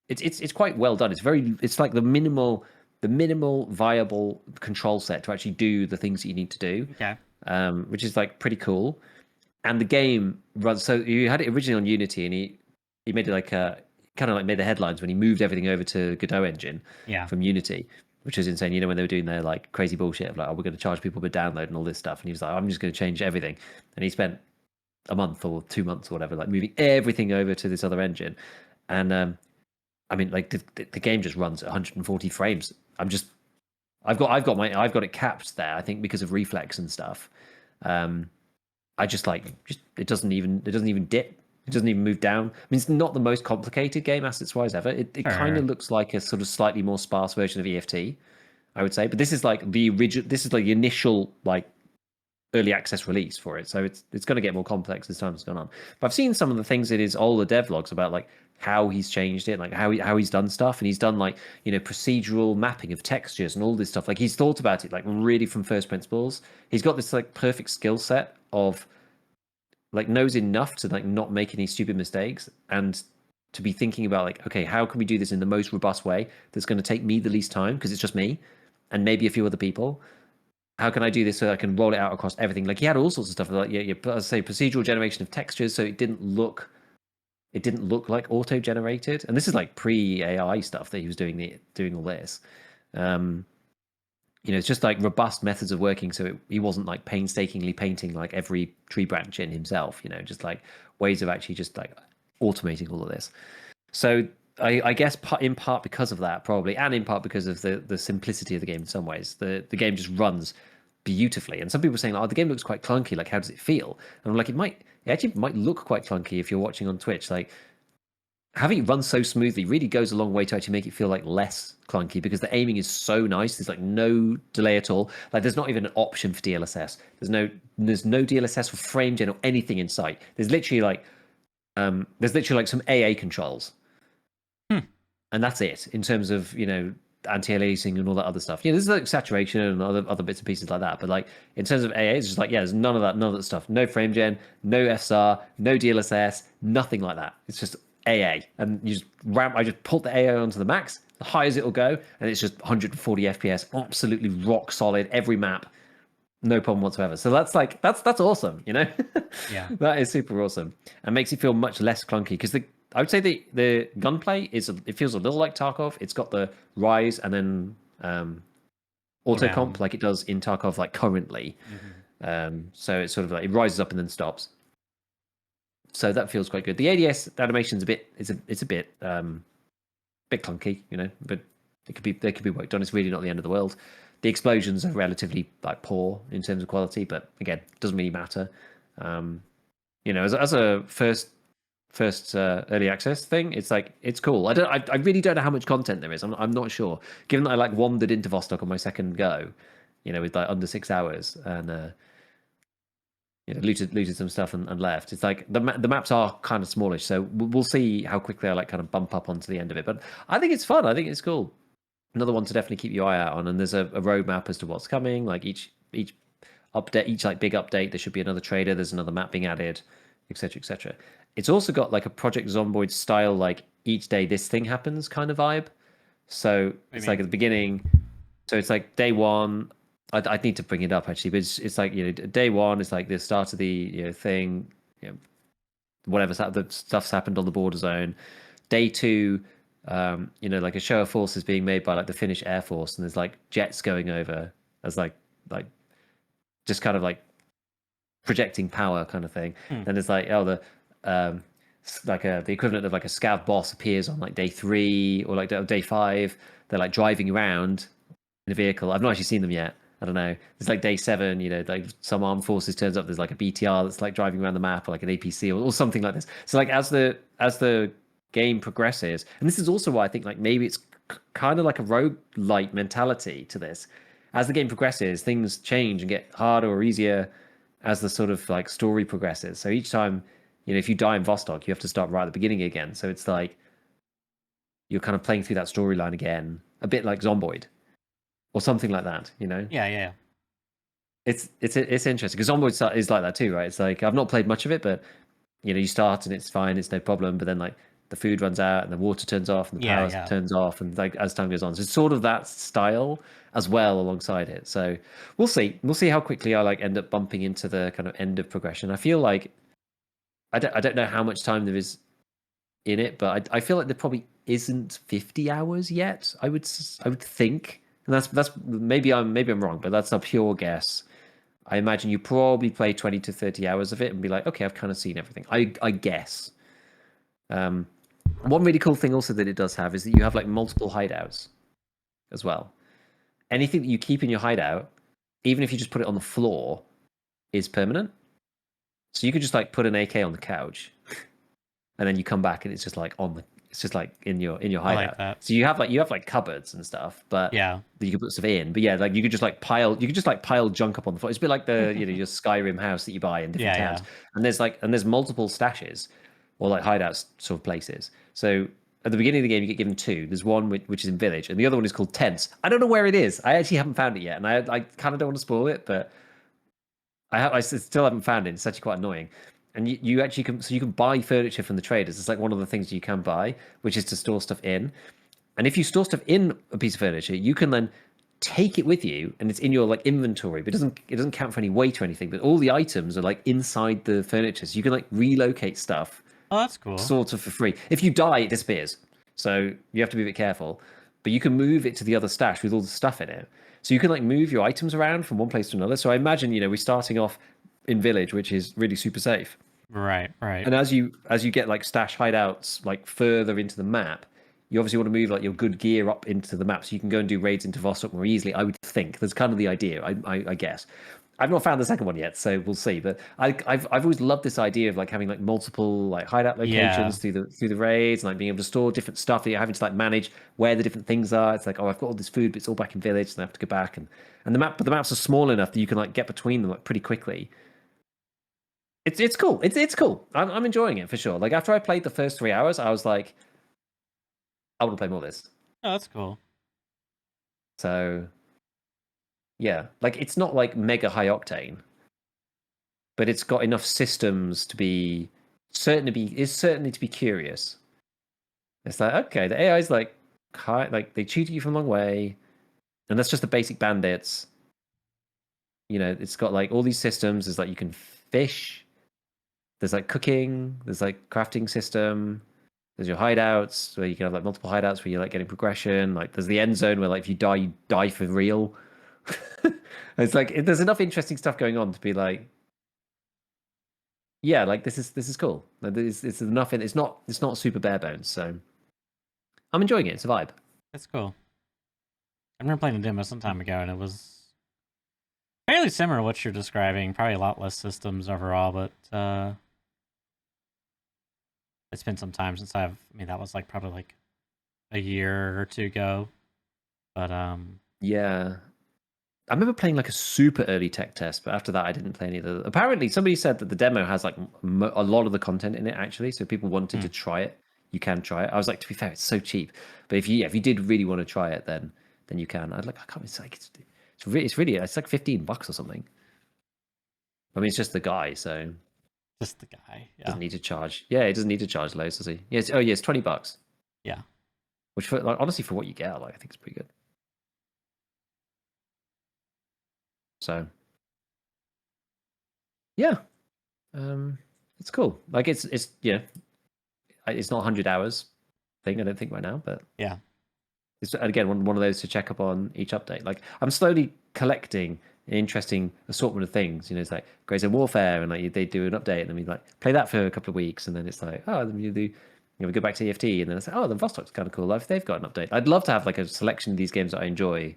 it's quite well done. It's like the minimal viable control set to actually do the things that you need to do, Okay. which is like pretty cool. And the game runs. So you had it originally on Unity, and he made it like kind of like made the headlines when he moved everything over to Godot engine Yeah. from Unity, which was insane. You know, when they were doing their like crazy bullshit of like, oh, we're going to charge people per download and all this stuff, and he was like, I'm just going to change everything, and he spent a month or 2 months or whatever, like moving everything over to this other engine, and I mean, like the game just runs at 140 frames. I've got it capped there. I think because of reflex and stuff. I just it doesn't even dip. It doesn't even move down. I mean, it's not the most complicated game assets wise ever. It kind Sure. of looks like a sort of slightly more sparse version of EFT, I would say. But this is like the original. This is like the initial like early access release for it. So it's going to get more complex as time's gone on. But I've seen some of the things in his older devlogs about like how he's changed it, like how he's done stuff, and he's done like procedural mapping of textures and all this stuff. Like he's thought about it like really from first principles. He's got this like perfect skill set of like knows enough to like not make any stupid mistakes and to be thinking about like, okay, how can we do this in the most robust way that's going to take me the least time because it's just me and maybe a few other people. How can I do this so I can roll it out across everything? Like he had all sorts of stuff like as I say, procedural generation of textures, so it didn't look like auto generated. And this is like pre AI stuff that he was doing all this. It's just like robust methods of working, so he wasn't like painstakingly painting like every tree branch in himself. Just like ways of actually just like automating all of this. So I guess in part because of that, probably, and in part because of the simplicity of the game in some ways, the game just runs beautifully. And some people are saying, "Oh, the game looks quite clunky. Like, how does it feel?" And I'm like, it actually might look quite clunky if you're watching on Twitch. Like, having it run so smoothly really goes a long way to actually make it feel like less clunky because the aiming is so nice. There's like no delay at all. Like, there's not even an option for DLSS. There's no DLSS for frame gen or anything in sight. There's literally like some AA controls, Hmm. and that's it in terms of anti-aliasing and all that other stuff. There's like saturation and other bits and pieces like that, but like in terms of AA, it's just like there's none of that stuff. No frame gen, no FSR, no DLSS, nothing like that. It's just AA, and you just ramp. I just pulled the AA onto the max, the high as it'll go, and it's just 140 FPS, absolutely rock solid every map, no problem whatsoever. So that's awesome, Yeah. that is super awesome and makes it feel much less clunky because I would say the gunplay it feels a little like Tarkov. It's got the rise and then Slow auto comp down. like it does in Tarkov like currently. So it's sort of like it rises up and then stops. So that feels quite good. The ADS animation's it's a bit clunky, but they could be worked on. It's really not the end of the world. The explosions are relatively like poor in terms of quality, but again, doesn't really matter. As a first early access thing, it's cool. I really don't know how much content there is. I'm not sure. Given that I like wandered into Vostok on my second go, with like under 6 hours and looted some stuff and left. It's like the maps are kind of smallish, so we'll see how quickly I like kind of bump up onto the end of it. But I think it's fun. I think it's cool. Another one to definitely keep your eye out on. And there's a roadmap as to what's coming. Like each update, each like big update, there should be another trader. There's another map being added, etc., etc. It's also got like a Project Zomboid style, like each day this thing happens kind of vibe. So it's like at the beginning. So it's like day one. I'd need to bring it up actually, but it's like day one is like the start of the thing, whatever the stuff's happened on the border zone. Day two, like a show of force is being made by like the Finnish Air Force, and there's like jets going over as like just kind of like projecting power kind of thing. Then there's like the the equivalent of like a scav boss appears on like day three or like day five. They're like driving around in a vehicle. I've not actually seen them yet. I don't know. It's like day seven, like some armed forces turns up. There's like a BTR that's like driving around the map, or like an APC or something like this. So like as the game progresses, and this is also why I think like maybe it's kind of like a roguelike mentality to this. As the game progresses, things change and get harder or easier as the sort of like story progresses. So each time, if you die in Vostok, you have to start right at the beginning again. So it's like you're kind of playing through that storyline again, a bit like Zomboid or something like that. Yeah, yeah. It's interesting because Zomboid is like that too, right? It's like I've not played much of it, but you start and it's fine, it's no problem, but then like the food runs out and the water turns off and the Yeah, power yeah. turns off, and like as time goes on, so it's sort of that style as well alongside it. So we'll see how quickly I like end up bumping into the kind of end of progression. I feel like I don't know how much time there is in it, but I feel like there probably isn't 50 hours yet. I would think, and that's maybe I'm wrong, but that's a pure guess. I imagine you probably play 20 to 30 hours of it and be like, okay, I've kind of seen everything. I guess. Um, One really cool thing also that it does have is that you have like multiple hideouts as well. Anything that you keep in your hideout, even if you just put it on the floor, is permanent. So you could just like put an AK on the couch, and then you come back and it's just like it's just like in your I like hideout. that. So you have cupboards and stuff, but Yeah. that you can put stuff in. But yeah, like you could just like pile junk up on the floor. It's a bit like the your Skyrim house that you buy in different Yeah, towns. yeah. And there's multiple stashes or like hideouts sort of places. So at the beginning of the game, you get given two. There's one which is in village, and the other one is called tents. I don't know where it is. I actually haven't found it yet, and I kind of don't want to spoil it, but I still haven't found it. It's actually quite annoying. And you actually you can buy furniture from the traders. It's like one of the things you can buy, which is to store stuff in. And if you store stuff in a piece of furniture, you can then take it with you, and it's in your like inventory. But it doesn't count for any weight or anything. But all the items are like inside the furniture, so you can like relocate stuff Oh, that's cool. sort of for free. If you die, it disappears, so you have to be a bit careful. But you can move it to the other stash with all the stuff in it, so you can like move your items around from one place to another. So I imagine we're starting off in village, which is really super safe. Right, right. And as you get like stash hideouts like further into the map, you obviously want to move like your good gear up into the map so you can go and do raids into Vostok more easily. I would think that's kind of the idea. I guess. I've not found the second one yet, so we'll see. But I've always loved this idea of like having like multiple like hideout Yeah. locations through the raids, and like being able to store different stuff that you're having to like manage where the different things are. It's like, oh, I've got all this food, but it's all back in village, and I have to go back, and the maps are small enough that you can like get between them like pretty quickly. It's cool. It's cool. I'm enjoying it for sure. Like after I played the first 3 hours, I was like, I want to play more of this. Oh, that's cool. So yeah, like it's not like mega high octane, but it's got enough systems to be certainly to be curious. It's like okay, the AI is like like they cheated you from a long way, and that's just the basic bandits. It's got like all these systems. There's like you can fish. There's like cooking. There's like crafting system. There's your hideouts where you can have like multiple hideouts where you're like getting progression. Like there's the end zone where like if you die for real. It's like there's enough interesting stuff going on to be like, yeah, like this is cool. Like, it's enough. It's not super bare bones. So I'm enjoying it. It's a vibe. That's cool. I remember playing a demo some time ago, and it was fairly similar to what you're describing. Probably a lot less systems overall, but it's been some time since I mean, that was like probably like a year or two ago. But Yeah. I remember playing like a super early tech test, but after that, I didn't play any of the. Apparently, somebody said that the demo has like a lot of the content in it actually. So if people wanted to try it, you can try it. I was like, to be fair, it's so cheap. But if you did really want to try it, then you can. I can't. It's like it's like $15 or something. I mean, it's just the guy, so just the guy. Yeah. doesn't need to charge. Yeah, he doesn't need to charge loads, does he? Yes. Oh, yeah, it's $20. Yeah. Which, for, like, honestly, for what you get, like, I think it's pretty good. So, yeah, it's cool. Like, it's not 100 hours thing. I don't think right now, but Yeah. it's again one of those to check up on each update. Like, I'm slowly collecting an interesting assortment of things. It's like Grey Zone Warfare, and like they do an update, and then we like play that for a couple of weeks, and then it's like, oh, then you do. We go back to EFT, and then it's like, oh, the Vostok's kind of cool. Like, they've got an update. I'd love to have like a selection of these games that I enjoy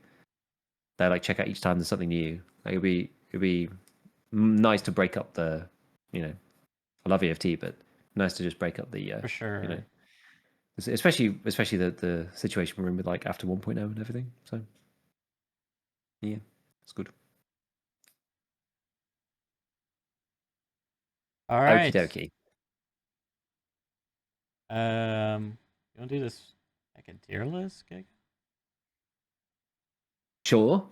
that I like check out each time there's something new. Like it'd be nice to break up the, I love EFT, but nice to just break up the For sure. especially the situation we're in with like after 1.0 and everything. So yeah, it's good. All Okie right. dokie. You want to do this like a tier list gig? Sure.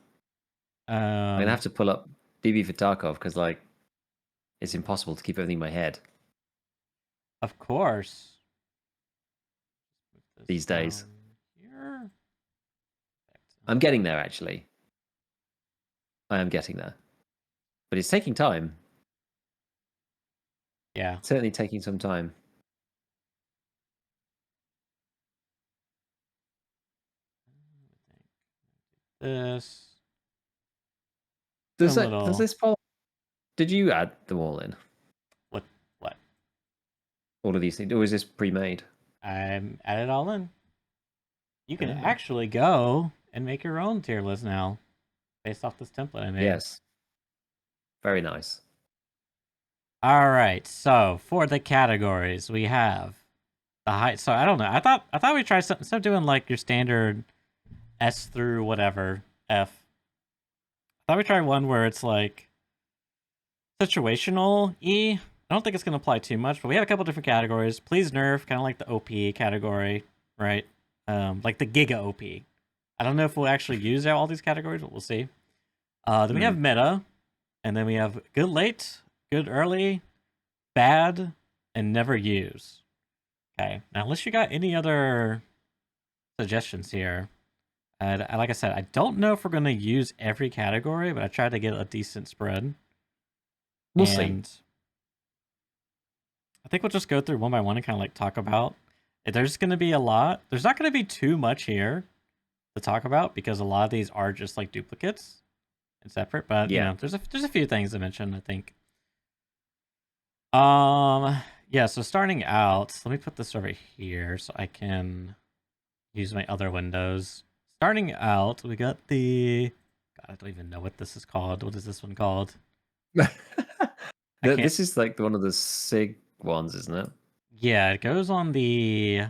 I'm gonna have Um, to pull up DB for Tarkov because like it's impossible to keep everything in my head of course. Put this these days. down here. I'm getting there actually. I am getting there, but it's taking time. Yeah. Certainly taking some time. This. Does A that does little. this follow? Did you add them all in? What? What? All of these things, or is this pre-made? I'm add it all in. You can Oh, actually go and make your own tier list now, based off this template I made. yes, very nice. All right. So for the categories, we have the height. So I don't know. I thought we tried something. Instead of doing like your standard S through whatever F, I thought we tried one where it's like situational E. I don't think it's going to apply too much, but we have a couple different categories. Please nerf, kind of like the OP category, right? Like the Giga OP. I don't know if we'll actually use all these categories, but we'll see. Then we have meta, and then we have good late, good early, bad, and never use. Okay. Now, unless you got any other suggestions here, like I said, I don't know if we're going to use every category, but I tried to get a decent spread. We'll see. And I think we'll just go through one by one and kind of like talk about. There's going to be a lot. There's not going to be too much here to talk about because a lot of these are just like duplicates and separate. But you Yeah. know, there's a few things to mention. I think. Yeah. So starting out, let me put this over here so I can use my other windows. Starting out, we got the. God, I don't even know what this is called. What is this one called? I can't. This is like one of the SIG ones, isn't it? Yeah, it goes on the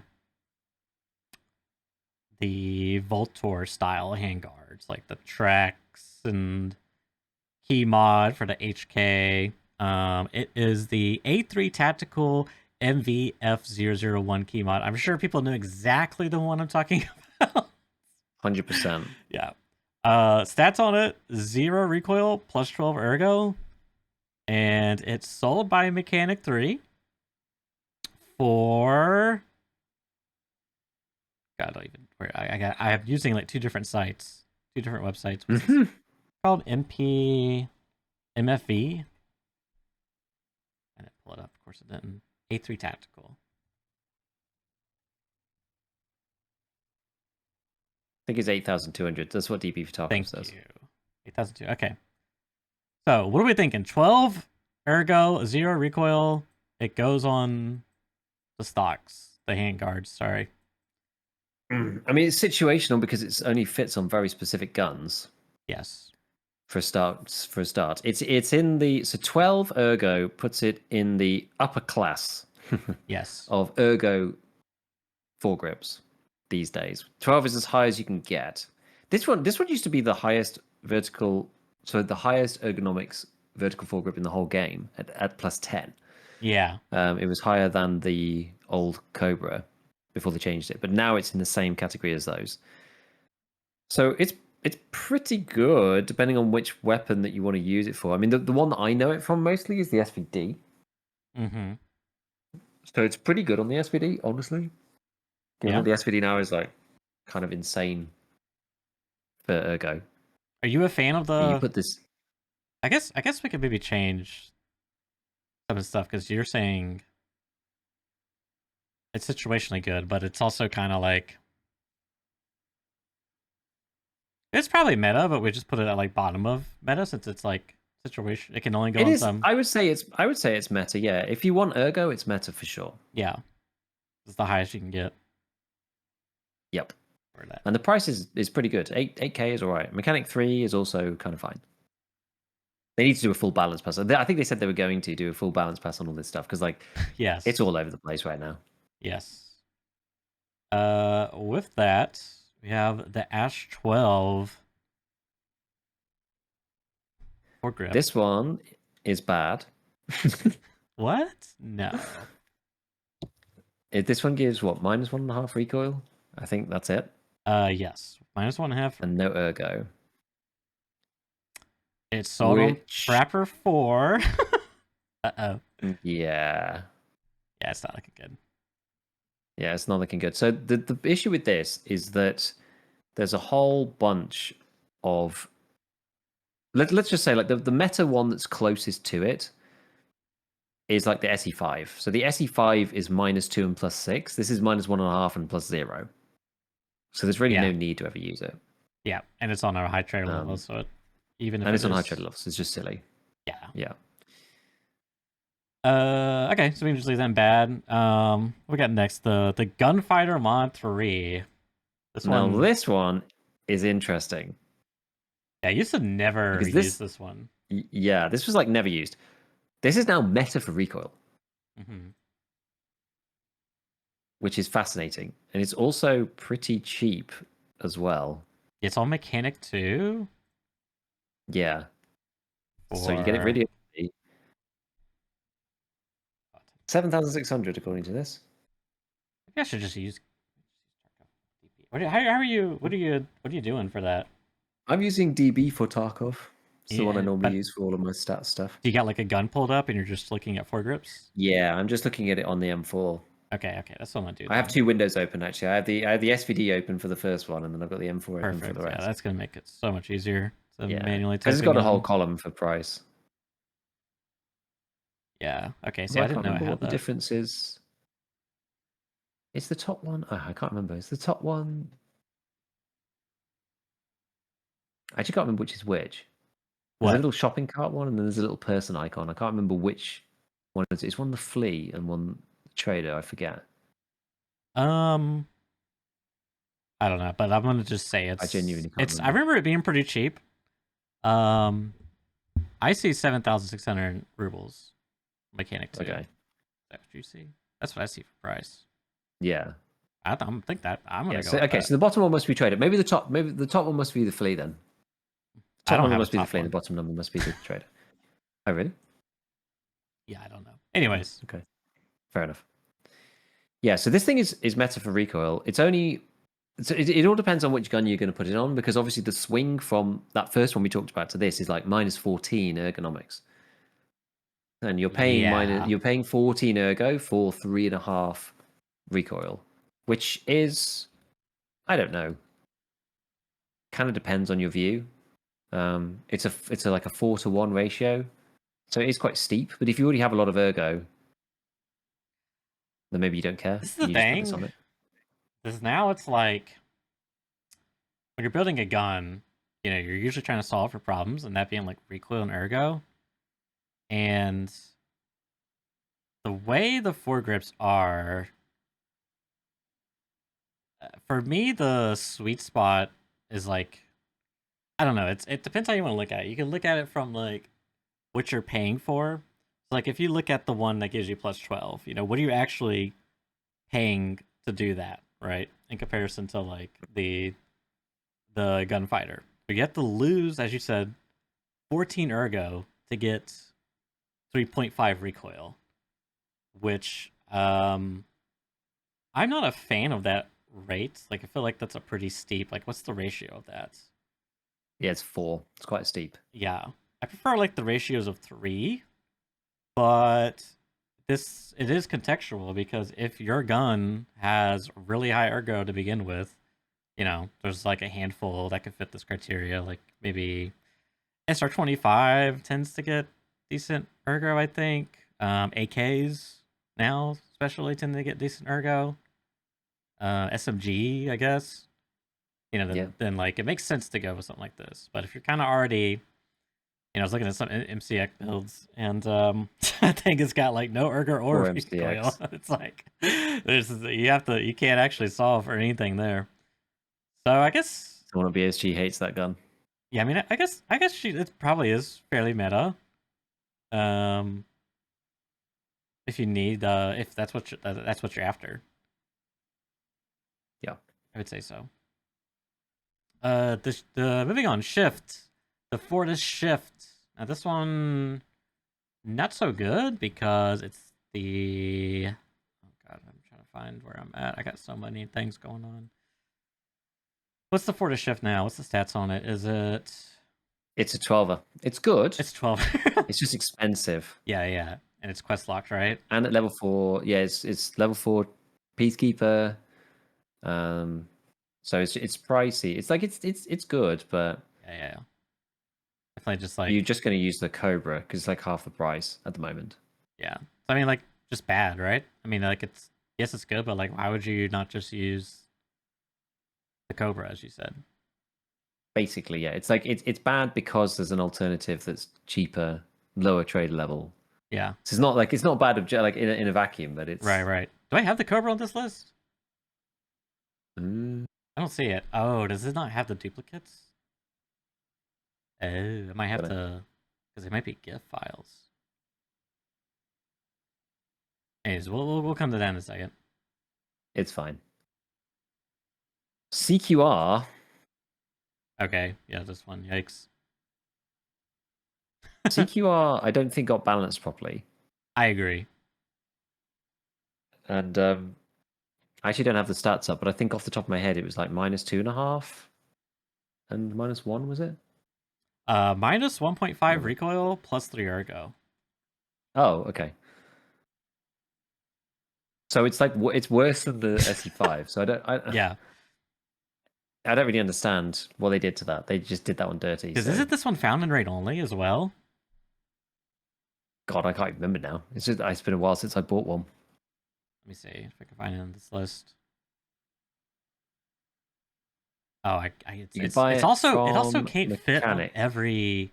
Voltor style handguards, like the tracks and key mod for the HK. It is the A3 Tactical MVF001 key mod. I'm sure people know exactly the one I'm talking about. 100%. Yeah. Stats on it: 0 recoil, plus 12 ergo, and it's sold by Mechanic 3 for. God, I don't even. Where I am using like two different sites, two different websites. What's this called? MFV. I didn't pull it up. Of course, it didn't. A3 Tactical. I think it's 8,200. That's what DB for Tarkov Thank says. you. 8002. Okay. So, what are we thinking? 12 ergo, 0 recoil. It goes on the stocks, the handguards. Sorry. I mean, it's situational because it only fits on very specific guns. Yes. For a start, it's in the 12 ergo puts it in the upper class Yes. of ergo foregrips these days. 12 is as high as you can get. This one used to be the highest vertical, so the highest ergonomics vertical foregrip in the whole game at plus 10. Yeah. It was higher than the old Cobra before they changed it, but now it's in the same category as those. So it's pretty good depending on which weapon that you want to use it for. I mean, the one that I know it from mostly is the SVD. Mm-hmm. So it's pretty good on the SVD, honestly. Yeah. The SVD now is like kind of insane for ergo. Are you a fan of And you the? put this. I guess we could maybe change some of the stuff because you're saying it's situationally good, but it's also kind of like it's probably meta, but we just put it at like bottom of meta since it's like situation. It can only go It on is. some. I would say it's meta. Yeah, if you want ergo, it's meta for sure. Yeah, it's the highest you can get Yep. for that. And the price is pretty good. 8K is all right. Mechanic 3 is also kind of fine. They need to do a full balance pass. I think they said they were going to do a full balance pass on all this stuff because like Yes. it's all over the place right now. Yes. With that, we have the Ash 12 for grip. This one is bad. What? No. This one gives what, -1.5 recoil? I think that's it. Yes. -1.5. And no ergo. It's sold on Which, Trapper 4. Uh-oh. yeah. Yeah, it's not looking good. Yeah, it's not looking good. So the issue with this is that there's a whole bunch of let's just say like the meta one that's closest to it is like the SE5. So the SE5 is -2 and +6. This is -1.5 and +0. So there's really no need to ever use it. Yeah, and it's on a high trade level, so even if and it it's on is... high trade levels, it's just silly. Yeah. Yeah. Okay, so we can just leave them bad. We got next the Gunfighter Mod 3. This one is interesting. Yeah, I used to never use this one. Yeah, this was like never used. This is now meta for recoil. Mm-hmm. Which is fascinating. And it's also pretty cheap as well. It's all mechanic too? Yeah. So you get it really early. 7,600 according to this. Maybe I should just use... How are you doing for that? I'm using DB for Tarkov. It's the one I normally but use for all of my stat stuff. do you got like a gun pulled up and you're just looking at foregrips? Yeah, I'm just looking at it on the M4. Okay, that's what I'm gonna do. I have two windows open actually. I have the SVD open for the first one, and then I've got the M4 open for the rest. Yeah, that's gonna make it so much easier to Yeah, manually type. because it's got a whole column for price. Yeah. Okay. See, I didn't know I had what that. The difference is. It's the top one. Oh, I can't remember. It's the top one. I actually can't remember which is which. There's a little shopping cart one, and then there's a little person icon. I can't remember which one it is. It's one the flea and one the trader. I forget. I don't know, but I'm gonna just say it's. I genuinely can't remember. I remember it being pretty cheap. I see 7,600 rubles. Mechanic 2. Okay. That's what you see. That's what I see for price. Yeah. I think that I'm gonna go. So, okay, so the bottom one must be trader. Maybe the top one must be the flea then. Top number must be the flea. The bottom number must be the trader. Oh, really? Yeah, I don't know. Anyways, okay, fair enough. Yeah, so this thing is meta for recoil. It's only it all depends on which gun you're going to put it on, because obviously the swing from that first one we talked about to this is like -14 ergonomics, and you're paying 14 ergo for 3.5 recoil, which is, I don't know, kind of depends on your view. It's a like a 4-to-1 ratio, so it is quite steep. But if you already have a lot of ergo, then maybe you don't care. This is the thing. Because now it's like when you're building a gun, you're usually trying to solve for problems, and that being like recoil and ergo. And the way the foregrips are, for me, the sweet spot is like, I don't know. It depends how you want to look at it. You can look at it from like what you're paying for. So like if you look at the one that gives you +12, what are you actually paying to do that, right? In comparison to like the gunfighter. But you have to lose, as you said, 14 ergo to get 3.5 recoil, which I'm not a fan of that rate. Like I feel like that's a pretty steep. Like what's the ratio of that? Yeah, it's 4. It's quite steep. Yeah, I prefer like the ratios of 3, but it is contextual, because if your gun has really high ergo to begin with, there's like a handful that could fit this criteria. Like maybe SR25 tends to get decent ergo, I think. AKs now especially tend to get decent ergo. SMG, I guess. Then like it makes sense to go with something like this. But if you're kind of already, I was looking at some MCX builds, and I think it's got like no ergo or recoil. It's like you can't actually solve for anything there. So I guess someone at BSG hates that gun. Yeah, I mean, I guess it probably is fairly meta. If you need, if that's what you're after. I would say so. The moving on, Shift, the Fortis Shift. Now this one not so good because it's the. Oh god, I'm trying to find where I'm at. I got so many things going on. What's the Fortis Shift now? What's the stats on it? Is it? It's a 12er. It's good. It's 12. It's just expensive. Yeah, yeah, and it's quest locked, right? And at level 4, yeah, it's level 4 Peacekeeper. So it's pricey. It's like it's good, but Yeah, yeah. Definitely just like you're just going to use the Cobra because it's like half the price at the moment. yeah. So, I mean, like just bad, right? I mean, like it's yes, it's good, but like, why would you not just use the Cobra as you said? Basically, yeah. It's like it's bad because there's an alternative that's cheaper, lower trader level. Yeah. So it's not bad like in a vacuum, but it's Right. Do I have the Cobra on this list? Mm, I don't see it. Oh, does it not have the duplicates? Oh, I might have dunno. to, because it might be GIF files. Anyways, we'll come to that in a second. It's fine. CQR. Okay, yeah, this one. Yikes. CQR, I don't think got balanced properly, I agree. and I actually don't have the stats up, but I think off the top of my head it was like -2.5 and -1, was it? Minus 1.5 Remember. recoil plus 3 ergo. Oh, okay. So it's like it's worse than the SE5. So Yeah, I don't really understand what they did to that. They just did that one dirty. because So isn't this one found in raid only as well? God, I can't remember now. It's been a while since I bought one. Let me see if I can find it on this list. Oh, You could buy it it also from can't fit on Mechanic. every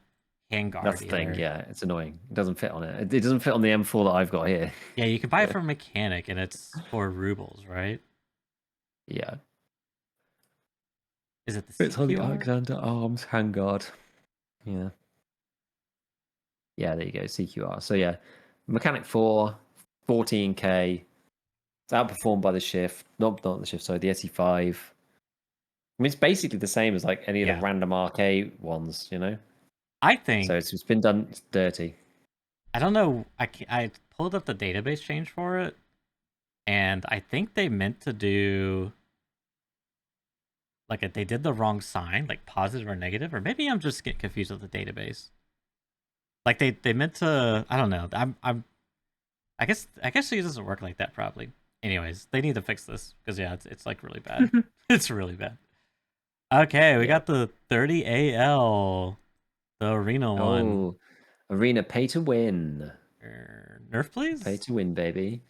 handguard That's the thing. either. Yeah, it's annoying. It doesn't fit on it. It doesn't fit on the M4 that I've got here. Yeah, you can buy it from Mechanic and it's 4 rubles, right? Yeah. Is it the It's on the CQR? Alexander Arms handguard. Yeah. Yeah, there you go. CQR. So yeah, Mechanic 4, 14k. It's outperformed by the Shift. Not the Shift, sorry, the SE5. I mean, it's basically the same as like any of the Yeah. random RK ones, you know? I So think it's been done dirty. I don't know. I pulled up the database change for it, and I think they meant to do like they did the wrong sign, like positive or negative, or maybe I'm just getting confused with the database. Like they meant to. I don't know. I guess it doesn't work like that probably. Anyways, they need to fix this because yeah, it's like really bad. It's really bad. Okay, we Yeah. got the 30 AL, the arena one. Oh, Arena pay to win. Nerf, Pay please. to win, baby.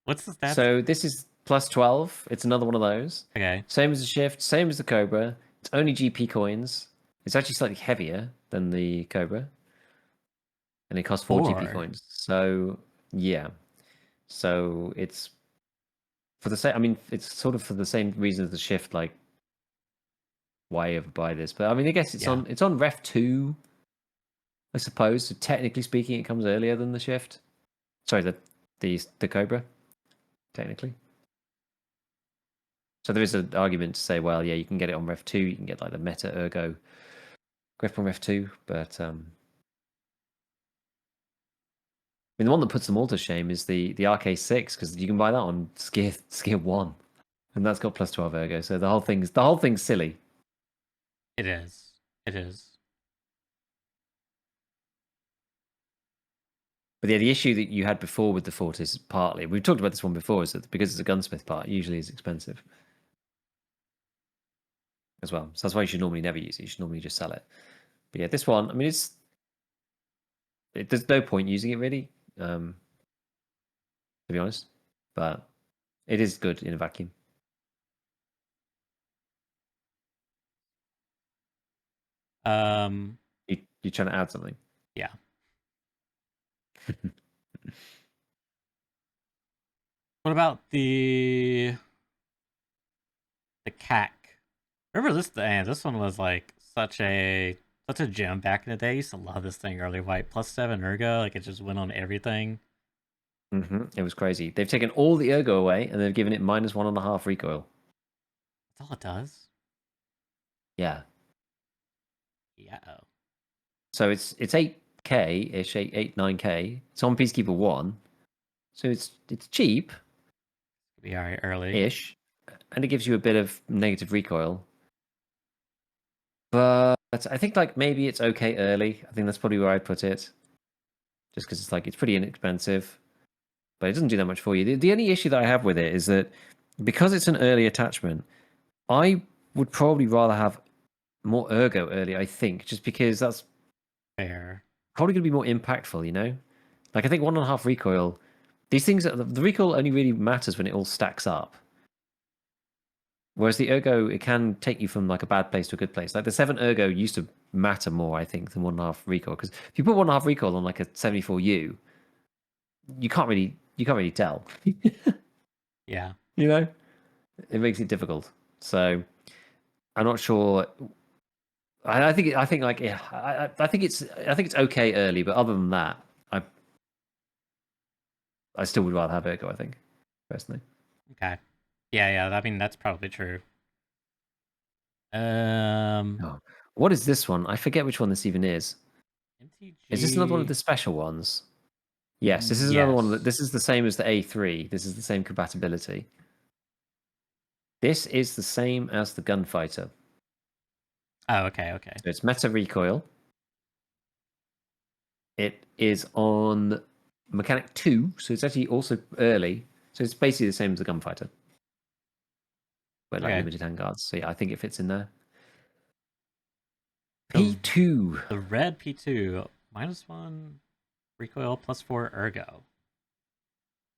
What's the stats? So this is +12. It's another one of those. Okay. Same as the Shift, same as the Cobra. It's only GP coins. It's actually slightly heavier than the Cobra. And it costs 4 GP 4. coins. So, yeah. So it's for the same, I mean, it's sort of for the same reason as the Shift, like, why ever buy this? But I mean, I guess Yeah. it's on Ref 2, I suppose. So technically speaking, it comes earlier than the Shift. Sorry, the Cobra, technically. So there is an argument to say, well, yeah, you can get it on Ref 2, you can get like the Meta Ergo grip on Ref 2, but I mean, the one that puts them all to shame is the RK6 because you can buy that on Skier 1, and that's got +12 Ergo. So the whole thing's silly. It is. It is. But yeah, the issue that you had before with the Fortis, partly we've talked about this one before, is that because it's a gunsmith part, it usually is expensive as well. So that's why you should normally never use it. You should normally just sell it. But yeah, this one, I mean, there's no point using it really, to be honest. But it is good in a vacuum. Um. You're trying to add something. Yeah. What about the CAC? Remember this? Man, this one was like such a gem back in the day. I used to love this thing early white +7 ergo. Like it just went on everything. It was crazy. They've taken all the ergo away and they've given it -1.5 recoil. That's all it does. Yeah. Yeah. Oh. So it's 8K ish, 9K. It's on Peacekeeper 1. So it's cheap Be alright early. ish. And it gives you a bit of negative recoil. But I think like maybe it's okay early. I think that's probably where I'd put it. Just because it's like it's pretty inexpensive. But it doesn't do that much for you. The only issue that I have with it is that because it's an early attachment, I would probably rather have more ergo early, I think, just because that's Fair. probably going to be more impactful, you know? Like, I think 1.5 recoil, these things, the recoil only really matters when it all stacks up. Whereas the ergo, it can take you from like a bad place to a good place. Like the 7 ergo used to matter more, I think, than 1.5 recoil. Because if you put 1.5 recoil on like a 74U, you can't really tell. Yeah. You know? It makes it difficult. So I'm not sure. I think like yeah, I think it's okay early, but other than that, I still would rather have ergo. I think personally. Okay. Yeah. I mean, that's probably true. Um, Oh, what is this one? I forget which one this even is. Is this another one of MTG. the special ones? Yes, this is another one. Yes. This is the same as the A3. This is the same compatibility. This is the same as the Gunfighter. Oh, okay. Okay. So it's meta recoil. It is on mechanic 2, so it's actually also early. So it's basically the same as the Gunfighter, but like Okay. limited handguards. So yeah, I think it fits in there. The P2. the red P2 -1 recoil +4 ergo.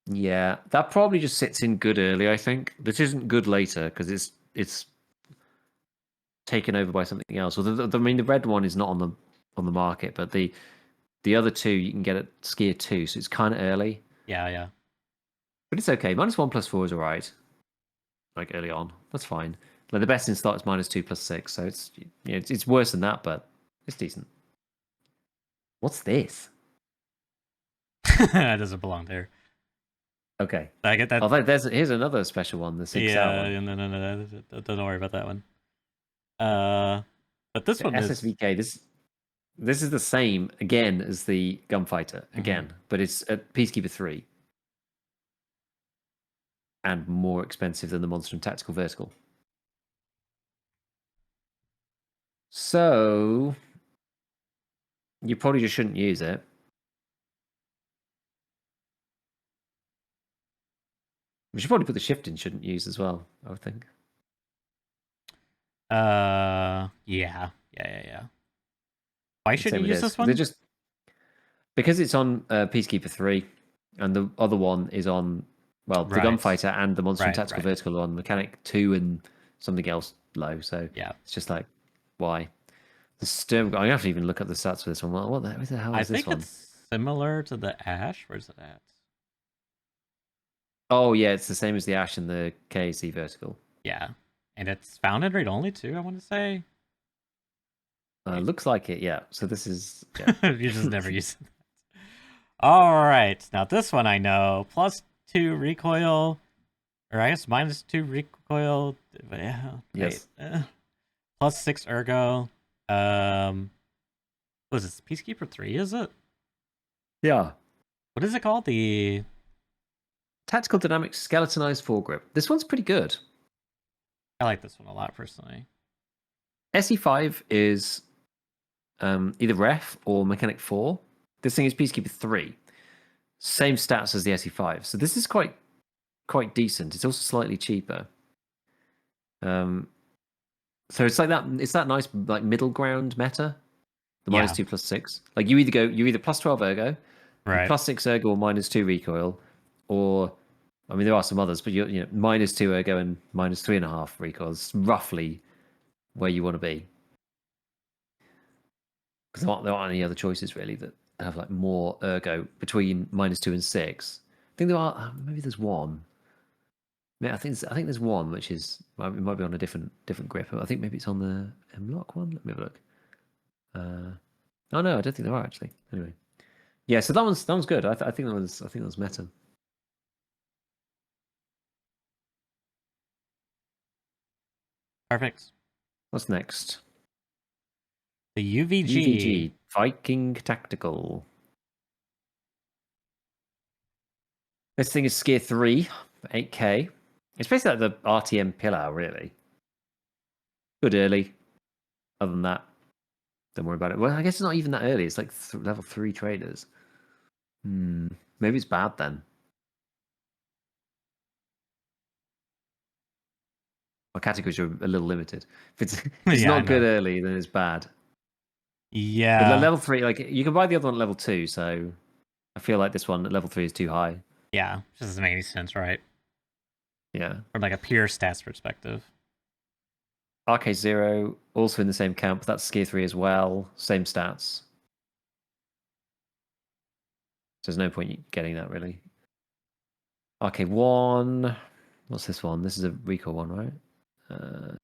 Yeah, that probably just sits in good early, I think. This isn't good later because it's taken over by something else. Well, I mean, the red one is not on the market, but the other two you can get at Skier 2, so it's kind of early. Yeah. But it's okay. -1 +4 is all right. Like early on, that's fine. Like the best in start is -2 +6, so it's worse than that, but it's decent. What's this? That doesn't belong there. Okay. I get that. Oh, here's another special one, the 6-hour Yeah. one. No. Don't worry about that one. But this The one is. SSVK. This is the same again as the Gunfighter Mhm. again, but it's at Peacekeeper 3 and more expensive than the Monster and Tactical Vertical. So you probably just shouldn't use it. We should probably put the shift in shouldn't use as well, I would think. Yeah. Why should you Same with use this this because they're one? just because it's on Peacekeeper 3 and the other one is on the Right. Gunfighter and the Monster and Tactical Right. Vertical are on Mechanic 2 and something else low. So Yeah. it's just like why? The Sturm. I'm gonna have to even look at the stats for this one. What the hell I is this think one? it's similar to the Ash. Where's it at? Oh yeah, it's the same as the Ash and the KAC Vertical. Yeah. And it's found in read only too, I want to say. Looks like it. Yeah. So this is yeah. You just never use it. All right. Now this one I know. +2 recoil. Or I guess -2 recoil. But yeah. Wait. Yes. +6 ergo. Was it Peacekeeper 3, is it? Yeah. What is it called? The Tactical Dynamics Skeletonized Foregrip. This one's pretty good. I like this one a lot personally. SE5 is either Ref or Mechanic 4. This thing is Peacekeeper 3. Same stats as the SE5. So this is quite decent. It's also slightly cheaper. So it's like that. It's that nice like middle ground meta. The Yeah. -2 +6. Like you're either +12 ergo, you're Right. +6 ergo or -2 recoil, or I mean there are some others, but you're -2 ergo and -3.5 recoil. It's roughly where you want to be. Because there aren't any other choices really that have like more ergo between -2 and 6. I think there are. Maybe there's one. Yeah, I think there's one which is it might be on a different grip. I think maybe it's on the M-Lock one. Let me have a look. Oh no, I don't think there are actually. Anyway, yeah. So that one's good. I think that was meta. Perfect. What's next? The UVG. UVG Viking Tactical. This thing is Skier 3, 8K. It's basically like the RTM Pillar, really. Good early. Other than that, don't worry about it. Well, I guess it's not even that early. It's like level 3 traders. Maybe it's bad then. My categories are a little limited. If it's Yeah, not good early, then it's bad. But Yeah. level 3, like you can buy the other one at level 2, so I feel like this one at level 3 is too high. Yeah. Just doesn't make any sense, right? Yeah. From like a pure stats perspective. Arcade 0, also in the same camp. That's Skier 3 as well. Same stats. So there's no point getting that, really. Arcade 1. What's this one? This is a recall one, right?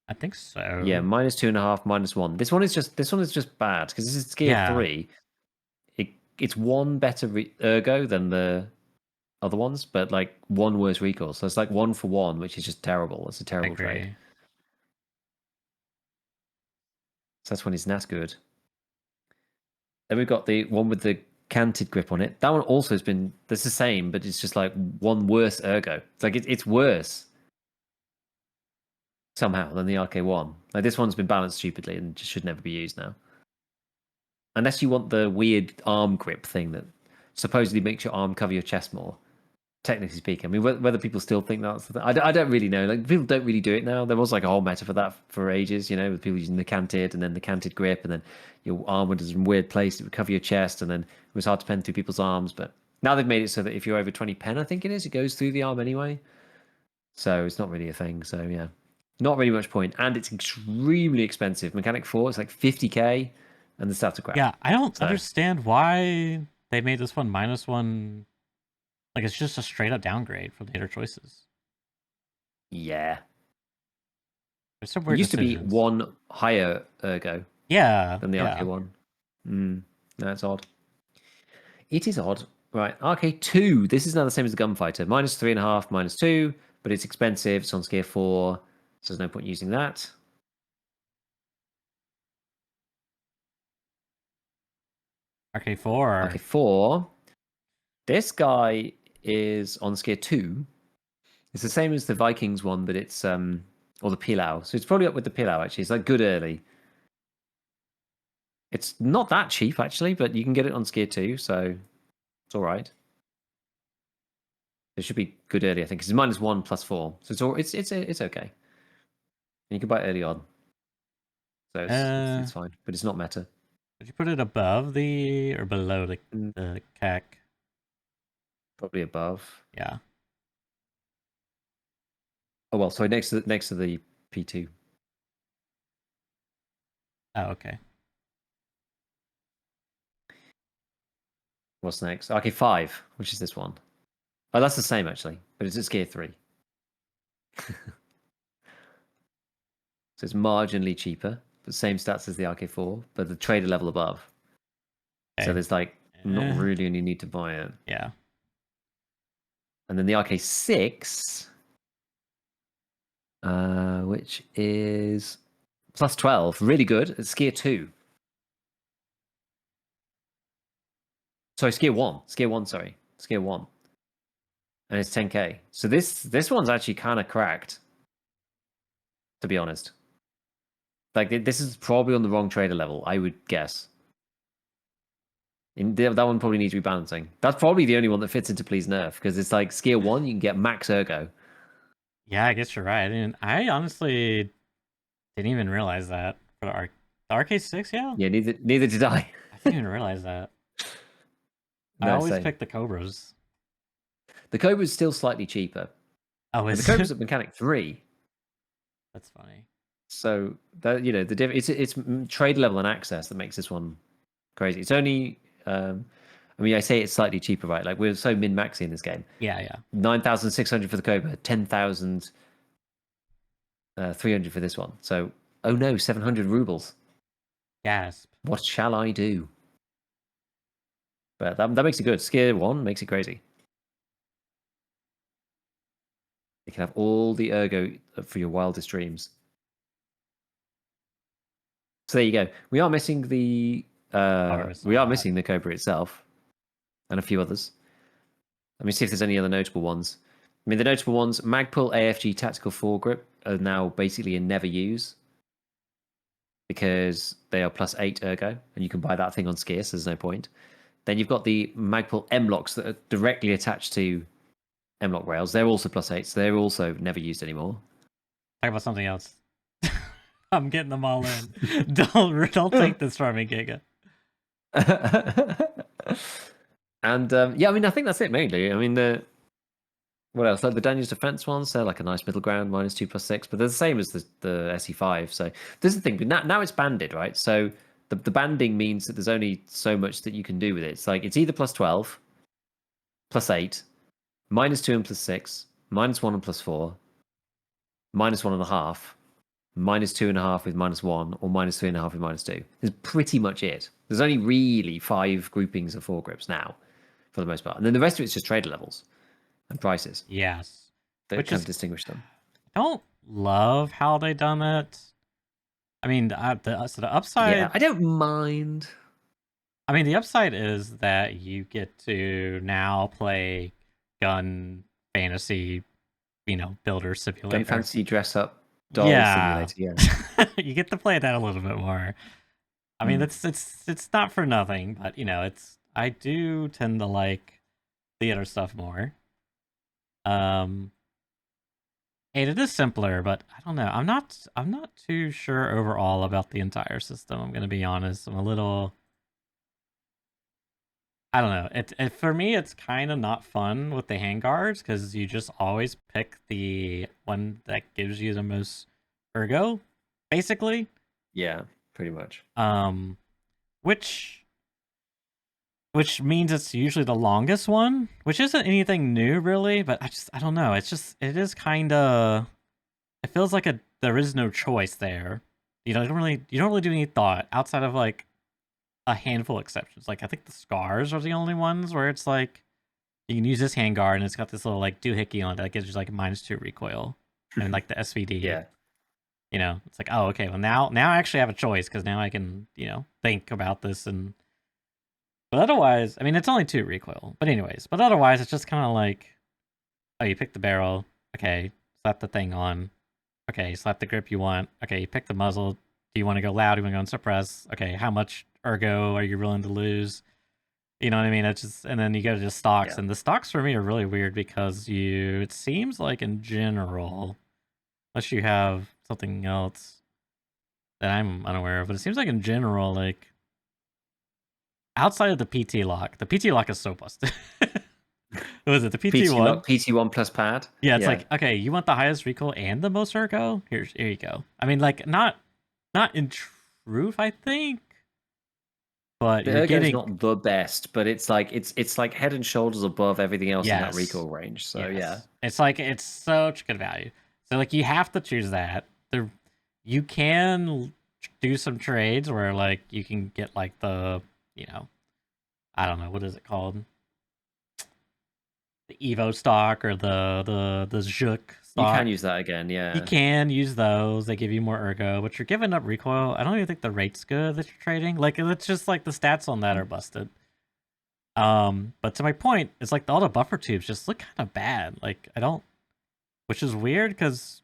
I think so. Yeah, -2.5, -1. This one is just bad because this is Skier 3. It's one better ergo than the other ones, but like one worse recall. So it's like 1 for 1, which is just terrible. It's a I terrible agree. trade. So that's when he's not good. Then we've got the one with the canted grip on it. That one also has been. That's the same, but it's just like one worse ergo. It's like it's worse somehow than the RK1. Like this one's been balanced stupidly and just should never be used now. Unless you want the weird arm grip thing that supposedly makes your arm cover your chest more. Technically speaking, I mean, whether people still think that's the thing, I don't really know. Like people don't really do it now. There was like a whole meta for that for ages, with people using the canted and then the canted grip, and then your arm was in a weird place. It would cover your chest, and then it was hard to pen through people's arms. But now they've made it so that if you're over 20 pen, I think it goes through the arm anyway. So it's not really a thing. So yeah, not really much point, and it's extremely expensive. Mechanic 4, it's like 50k, and the stats are crap. Yeah, I don't So understand why they made this one -1. Like it's just a straight up downgrade from the later choices. yeah, There's some it weird used to be decisions. one higher ergo Yeah. than the Yeah. RK1. That's odd. It is odd. Right, RK2. This is now the same as the Gunfighter. -3.5, -2, but it's expensive. It's on Skier 4, so there's no point using that. RK4. RK4. This guy is on Skier 2. It's the same as the Vikings one, but it's or the Pilau. So it's probably up with the Pilau actually. It's like good early. It's not that cheap actually, but you can get it on Skier 2, so it's all right. It should be good early, I think. It's -1 +4, so it's okay. And you can buy it early on, so it's fine. But it's not meta. Did you put it above the or below the CAC? Probably above. Yeah. Oh well, sorry, next to the P2. Oh, okay. What's next? Okay, 5, which is this one. Oh, that's the same actually, but it's at Skier 3. So it's marginally cheaper, but same stats as the RK4, but the trader level above. So Okay. there's like not Eh, really any need to buy it. yeah. And then the RK6, which is +12, really good. It's Skier 2. Sorry, Skier 1. Skier 1, sorry. Skier 1. And it's 10k. So this one's actually kind of cracked, to be honest. Like this is probably on the wrong trader level, I would guess. That one probably needs rebalancing. That's probably the only one that fits into Please Nerf because it's like Skier 1, you can get max ergo. Yeah, I guess you're right. I honestly didn't even realize that for the RK6. Yeah. Yeah, neither did I. I didn't even realize that. I No, always same. pick the Cobras. The Cobra's still slightly cheaper, Oh, but the is Cobra's it? at Mechanic 3. That's funny. So that it's trade level and access that makes this one crazy. It's only I mean I say it's slightly cheaper, right? Like we're so min maxing in this game. Yeah, yeah. 9,600 for the Cobra, 10,300 for this one. So oh no, 700 rubles. Gasp. What shall I do? But that makes it good. Skier 1 makes it crazy. You can have all the ergo for your wildest dreams. So there you go. We are missing the Missing we a are lot. missing the Cobra itself and a few others. Let me see if there's any other notable ones. I mean, the notable ones: Magpul AFG Tactical Foregrip are now basically a never use because they are +8 ergo, and you can buy that thing on Skier, so there's no point. Then you've got the Magpul M locks that are directly attached to M lock rails. They're also +8, so they're also never used anymore. Talk about something else. I'm getting them all in. Don't take this from me, Giga. And yeah, I mean, I think that's it mainly. I mean, what else? Like the Daniel's Defense ones, they're like a nice middle ground, -2/+6, but they're the same as the SE5. So this is the thing. But now it's banded, right? So the banding means that there's only so much that you can do with it. It's like it's either +12, +8, -2 and +6, -1 and +4, -1.5, -2.5 with -1, or -3.5 with -2. Is pretty much it. There's only really 5 groupings of foregrips now, for the most part, and then the rest of it's just trader levels and prices Yes. that Which kind is, of distinguish them. I don't love how they done it. I mean, the upside. Yeah, I don't mind. I mean, the upside is that you get to now play gun fantasy, builder simulator. Gun fancy dress up doll Yeah. simulator. Yeah, You get to play that a little bit more. I mean, it's not for nothing, but I do tend to like theater stuff more. And it is simpler, but I don't know. I'm not too sure overall about the entire system. I'm gonna be honest. I'm a little. I don't know. It for me, it's kind of not fun with the handguards because you just always pick the one that gives you the most ergo, basically. yeah, pretty much. Which means it's usually the longest one, which isn't anything new really, but I don't know. It is kind of. It feels like there is no choice there. You don't really do any thought outside of like a handful of exceptions. Like I think the scars are the only ones where it's like you can use this handguard and it's got this little like doohickey on it that gives you like -2 recoil and like the SVD. Yeah, It's like, oh, okay, well now I actually have a choice because now I can think about this. But otherwise, I mean, it's only 2 recoil. But anyways, otherwise it's just kind of like, oh, you pick the barrel, okay, slap the thing on, okay, slap the grip you want, okay, you pick the muzzle. Do you want to go loud? Do you want to go and suppress? Okay, how much ergo are you willing to lose? You know what I mean? It's just, and then you go to just stocks, yeah. and the stocks for me are really weird because it seems like in general, unless you have something else that I'm unaware of, but it seems like in general, like outside of the PT lock is so busted. What was it? The PT1? PT1 plus pad. Yeah, it's like, okay, you want the highest recoil and the most ergo? Here you go. I mean, like, not in truth, I think, but The you're ergo is getting. not the best, but it's like head and shoulders above everything else in that Yes. recoil range. So yeah, It's like it's such good value. So like you have to choose that. You can do some trades where like you can get like I don't know, what is it called? The Evo stock or the Zook you stock. can use that again. You Yeah, can use those. They give you more ergo, but you're giving up recoil. I don't even think the rate's good that you're trading. Like it's just like the stats on that are busted. But to my point, it's like all the buffer tubes just look kind of bad. Like which is weird because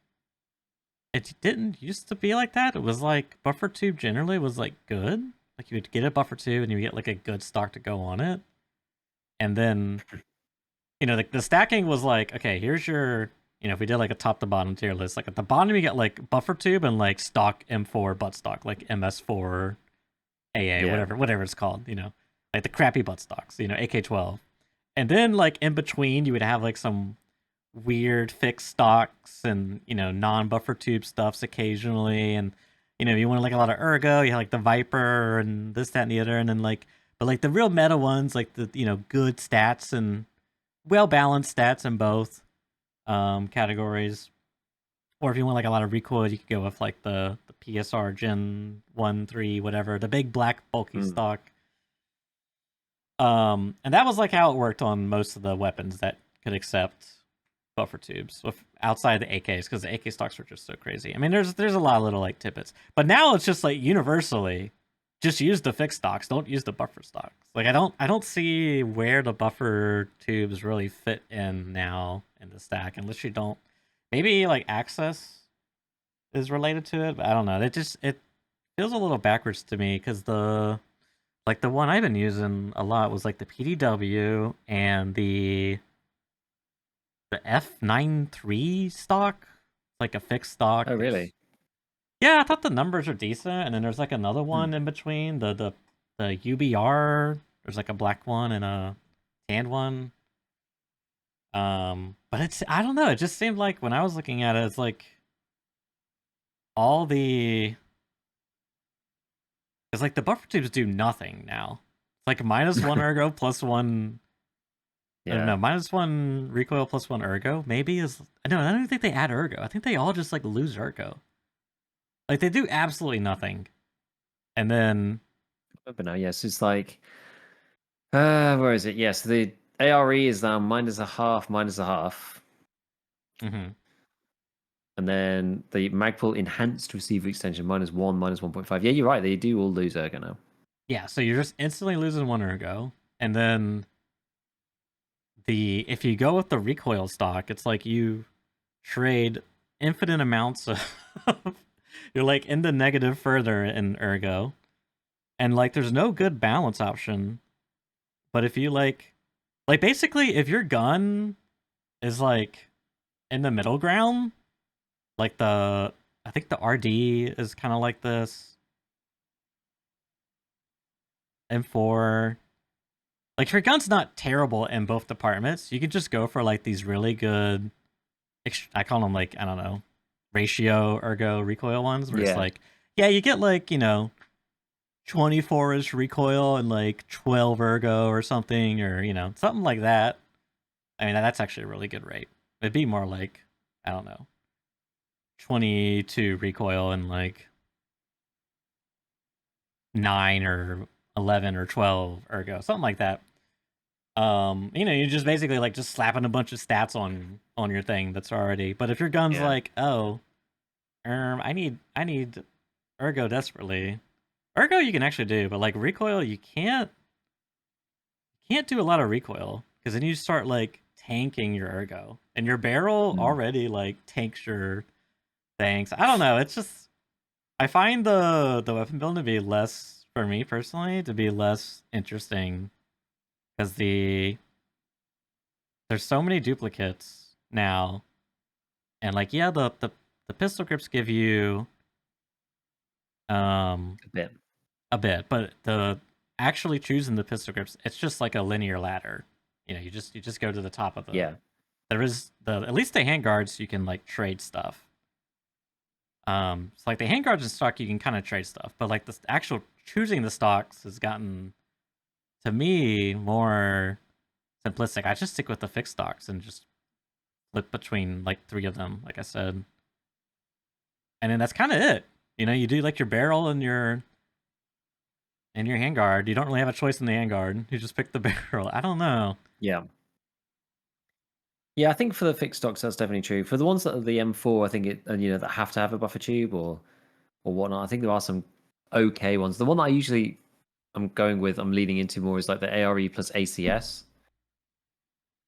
it didn't used to be like that. It was like buffer tube generally was like good. Like you would get a buffer tube and you would get like a good stock to go on it, and then the stacking was like, okay, here's your if we did like a top to bottom tier list, like at the bottom you get like buffer tube and like stock M4 butt stock, like MS4 AA, yeah. whatever it's called, like the crappy butt stocks, AK-12. And then like in between you would have like some weird fixed stocks and non-buffer tube stuffs occasionally, and you want like a lot of ergo, you have like the Viper and this, that, and the other, and then like but like the real meta ones, like the good stats and well balanced stats in both categories. Or if you want like a lot of recoil, you could go with like the PSR Gen 1, 3, whatever, the big black bulky stock. And that was like how it worked on most of the weapons that could accept buffer tubes with outside the AKs because the AK stocks are just so crazy. I mean, there's a lot of little like tidbits, but now it's just like universally, just use the fixed stocks. Don't use the buffer stocks. Like I don't see where the buffer tubes really fit in now in the stack unless you don't. Maybe like access is related to it, but I don't know. It feels a little backwards to me because the one I've been using a lot was like the PDW and the F93 stock, like a fixed stock. Oh, really? Yeah, I thought the numbers are decent, and then there's like another Hmm. one in between the UBR. There's like a black one and a tan one. But I don't know. It just seemed like when I was looking at it, it's like all the it's like the buffer tubes do nothing now. It's like -1 ergo plus one. I don't Yeah. know, -1 recoil plus one ergo maybe is. No, I don't think they add ergo. I think they all just like lose ergo. Like they do absolutely nothing, and then But now, yes, it's like, where is it? Yes, the ARE is now -0.5, -0.5. mhm. And then the Magpul enhanced receiver extension -1, -1.5. Yeah, you're right. They do all lose ergo now. Yeah, so you're just instantly losing one ergo, and then if you go with the recoil stock, it's like you trade infinite amounts of. You're like in the negative further in ergo, and like there's no good balance option. But if you like basically if your gun is like in the middle ground, like I think the RD is kind of like this. M4, like if your gun's not terrible in both departments, you can just go for like these really good. I call them like I don't know, ratio ergo recoil ones, where it's Yeah. like yeah, you get like 24-ish recoil and like 12 ergo or something, or something like that. I mean that's actually a really good rate. It'd be more like I don't know, 22 recoil and like 9 or 11 or 12 ergo, something like that. You're just basically like just slapping a bunch of stats on your thing that's already. But if your gun's Yeah. like, oh, I need ergo desperately. Ergo you can actually do, but like recoil you can't do a lot of recoil because then you start like tanking your ergo, and your barrel Mm. already like tanks your things. I don't know. It's just I find the weapon build to be less for me personally to be less interesting because there's so many duplicates now, and like yeah, the pistol grips give you um A bit. a bit, but the actually choosing the pistol grips, it's just like a linear ladder. You just go to the top of Yeah. there is at least the handguards you can like trade stuff. So like the handguards and stock you can kind of trade stuff, but like the actual choosing the stocks has gotten to me more simplistic. I just stick with the fixed stocks and just flip between like 3 of them, like I said. And then that's kind of it. You do like your barrel and your handguard. You don't really have a choice in the handguard. You just pick the barrel. I don't know. Yeah. Yeah, I think for the fixed stocks, that's definitely true. For the ones that are the M4, I think that have to have a buffer tube or whatnot. I think there are some okay ones. The one that I'm leading into more is like the ARE plus ACS.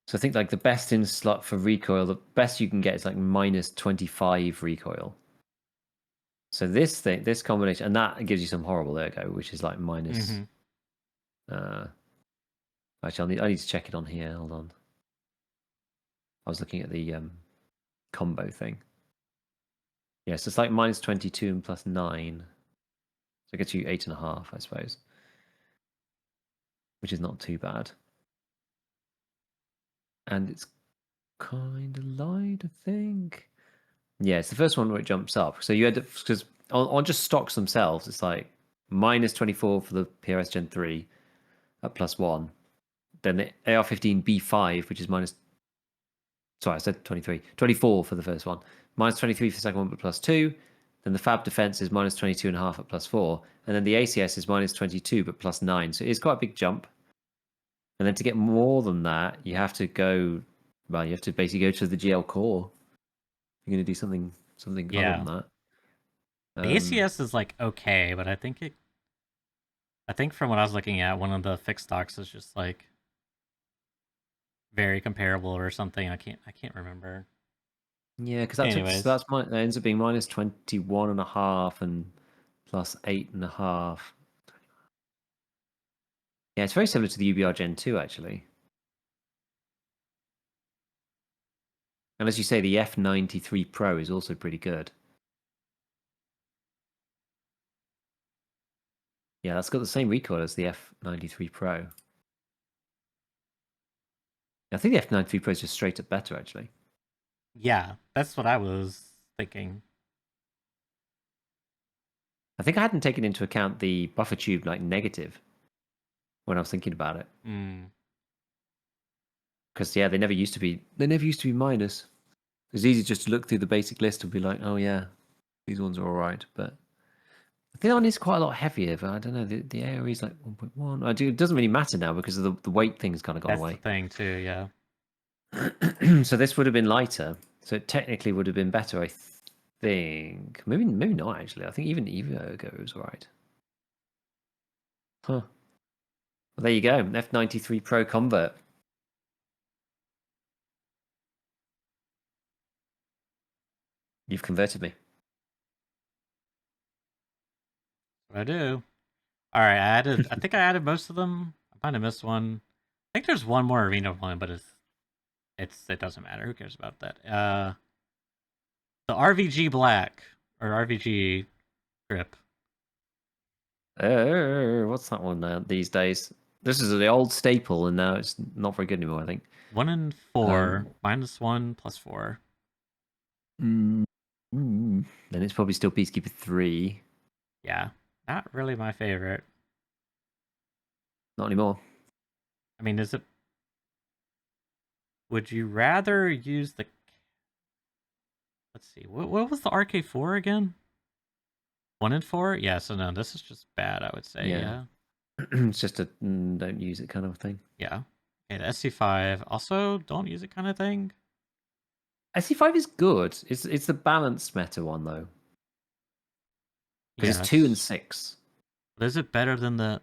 So I think like the best in slot for recoil, the best you can get is like -25 recoil. So this combination, and that gives you some horrible ergo, which is like minus. Mm-hmm. Actually, I need to check it on here. Hold on. I was looking at the combo thing. Yeah, so it's like -22 and +9. So it gets you 8.5, I suppose, which is not too bad. And it's kind of light, I think. Yeah, it's the first one where it jumps up. So you had because on just stocks themselves, it's like -24 for the PRS Gen 3 at +1. Then the AR-15B5, which is minus. Sorry, I said 23. 24 for the first one. -23 for the second one, but +2. Then the Fab Defense is -22.5 at +4. And then the ACS is -22, but +9. So it's quite a big jump. And then to get more than that, you have to go Well, you have to basically go to the GL core. You're going to do something other Yeah. than that. The ACS is like okay, but I think from what I was looking at, one of the fixed stocks is just like very comparable or something. I can't remember. Yeah, because Anyways, that ends up being minus 21.5 and plus 8.5. Yeah, it's very similar to the UBR Gen 2 actually. And as you say, the F93 Pro is also pretty good. Yeah, that's got the same recoil as the F93 Pro. I think the F93 Pro is just straight up better actually. yeah, that's what I was thinking. I think I hadn't taken into account the buffer tube like negative when I was thinking about it. Mm. Because yeah, they never used to be minus. It's easy just to look through the basic list and be like, oh yeah, these ones are all right. But I think that one is quite a lot heavier. But I don't know, the AOE is like 1.1. It doesn't really matter now because of the weight thing's kind of gone That's the away. thing too. Yeah. So this would have been lighter. So it technically would have been better, I think. Maybe not actually. I think even Evo goes all right. Huh. Well, there you go. F93 Pro convert. You've converted me. What I do. All right, I added. I think I added most of them. I might have missed one. I think there's one more arena one, but it doesn't matter. Who cares about that? The RVG Black or RVG Trip. What's that one these days? This is the old staple, and now it's not very good anymore, I think. 1 and 4, -1 +4. Mm, then it's probably still Peacekeeper 3. Yeah, not really my favorite. Not anymore. I mean, is it? Would you rather use the? Let's see. What was the RK4 again? 1 and 4? Yeah. So no, this is just bad. I would say. Yeah. Yeah. It's just a don't use it kind of thing. Yeah. Okay. The SC5 also don't use it kind of thing. SC5 is good. It's the balanced meta one though, because it's 2 and Yes. 6. But is it better than the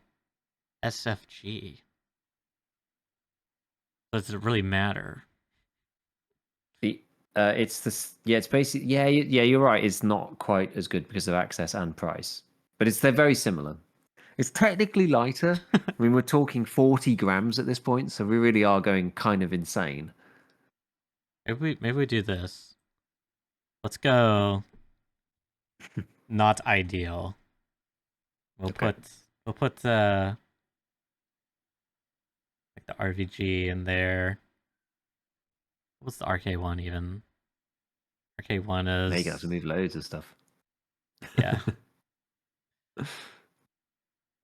SFG? Does it really matter? It's this. Yeah, it's basically yeah. You're right. It's not quite as good because of access and price, but they're very similar. It's technically lighter. I mean, we're talking 40 grams at this point, so we really are going kind of insane. Maybe we do this. Let's go. Not ideal. We'll Okay. put like the RVG in there. What's the RK1 even? RK1 Now you have to is move loads of stuff. yeah.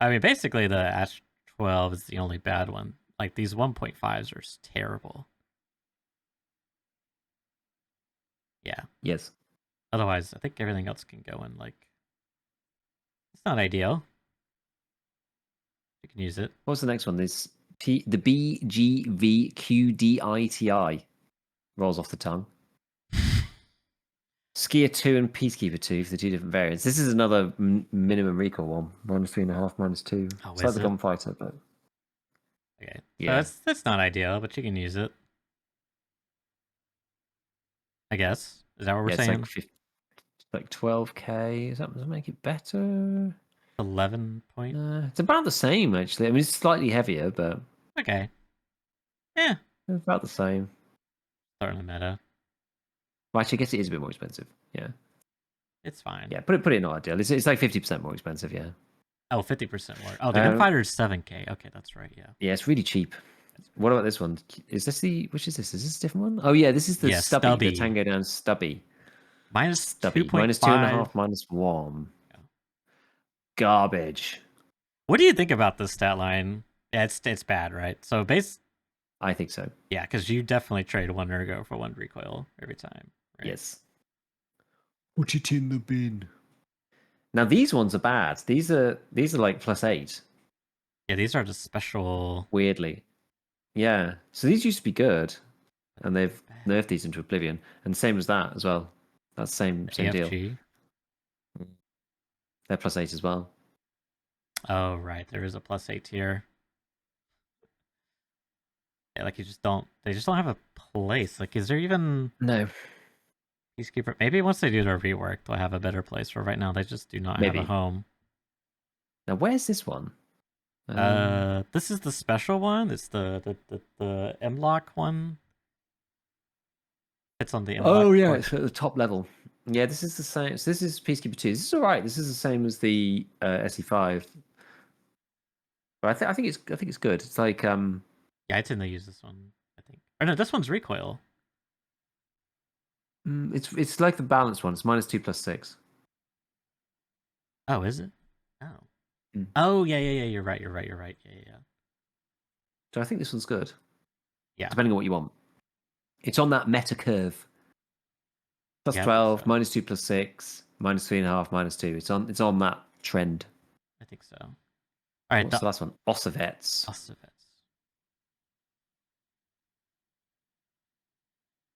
I mean, basically the Ash 12 is the only bad one. Like these 1.5s are terrible. Yeah. Yes. Otherwise, I think everything else can go in. Like it's not ideal. You can use it. What's the next one? This the BGVQDITI rolls off the tongue. Skier 2 and Peacekeeper 2 for the 2 different variants. This is another minimum recall one. -3.5, -2. Oh, It's like is the it? gunfighter, but Okay. yeah. So that's not ideal, but you can use it. I guess. Is that what we're Yeah, it's saying? like 12k. Does that make it better? 11 point. It's about the same actually. I mean, it's slightly heavier, but Okay. Yeah. it's about the same. Starting the meta. Well, actually, I guess it is a bit more expensive. Yeah, It's fine. yeah. Put it in not ideal. It's like 50% more expensive. Yeah. Oh, 50% more. Oh, the gunfighter is 7k. Okay, that's right. Yeah. Yeah, it's really cheap. What about this one? Is this which is this? Is this a different one? Oh yeah, this is the Yeah, stubby, the stubby. Tango Down stubby. Minus Stubby. -2.5, 2.5. -1. Yeah. Garbage. What do you think about this stat line? Yeah, it's bad, right? So I think so. yeah, because you definitely trade 1 ergo for 1 recoil every time, right? Yes. Put it in the bin. Now these ones are bad. These are like +8. Yeah, these are just special. Weirdly. Yeah. So these used to be good. and they've nerfed these into oblivion. And same as that as well. That's same deal. AFG. They're +8 as well. Oh right, there is a +8 tier. Yeah, like they just don't have a place. Like, is there even No, Peacekeeper? Maybe once they do their rework, they'll have a better place. For right now, they just do not have a maybe. home. Now where's this one? This is the special one. It's the M-Lock one. It's on the M-Lock. Oh yeah, it's at the top level. Yeah, this is the same. So this is Peacekeeper 2. This is all right. This is the same as the SE5. But I think it's good. It's like Yeah, I tend to use this one. I think. Or no, this one's recoil. it's like the balanced one. It's -2/+6. Oh, is it? Oh. Mm. Oh yeah. You're right. Yeah. So I think this one's good. Yeah. Depending on what you want. It's on that meta curve. Yeah, +12, so. -2/+6, -3.5, -2. It's on that trend. I think so. All right. What's the last one? Ossovets.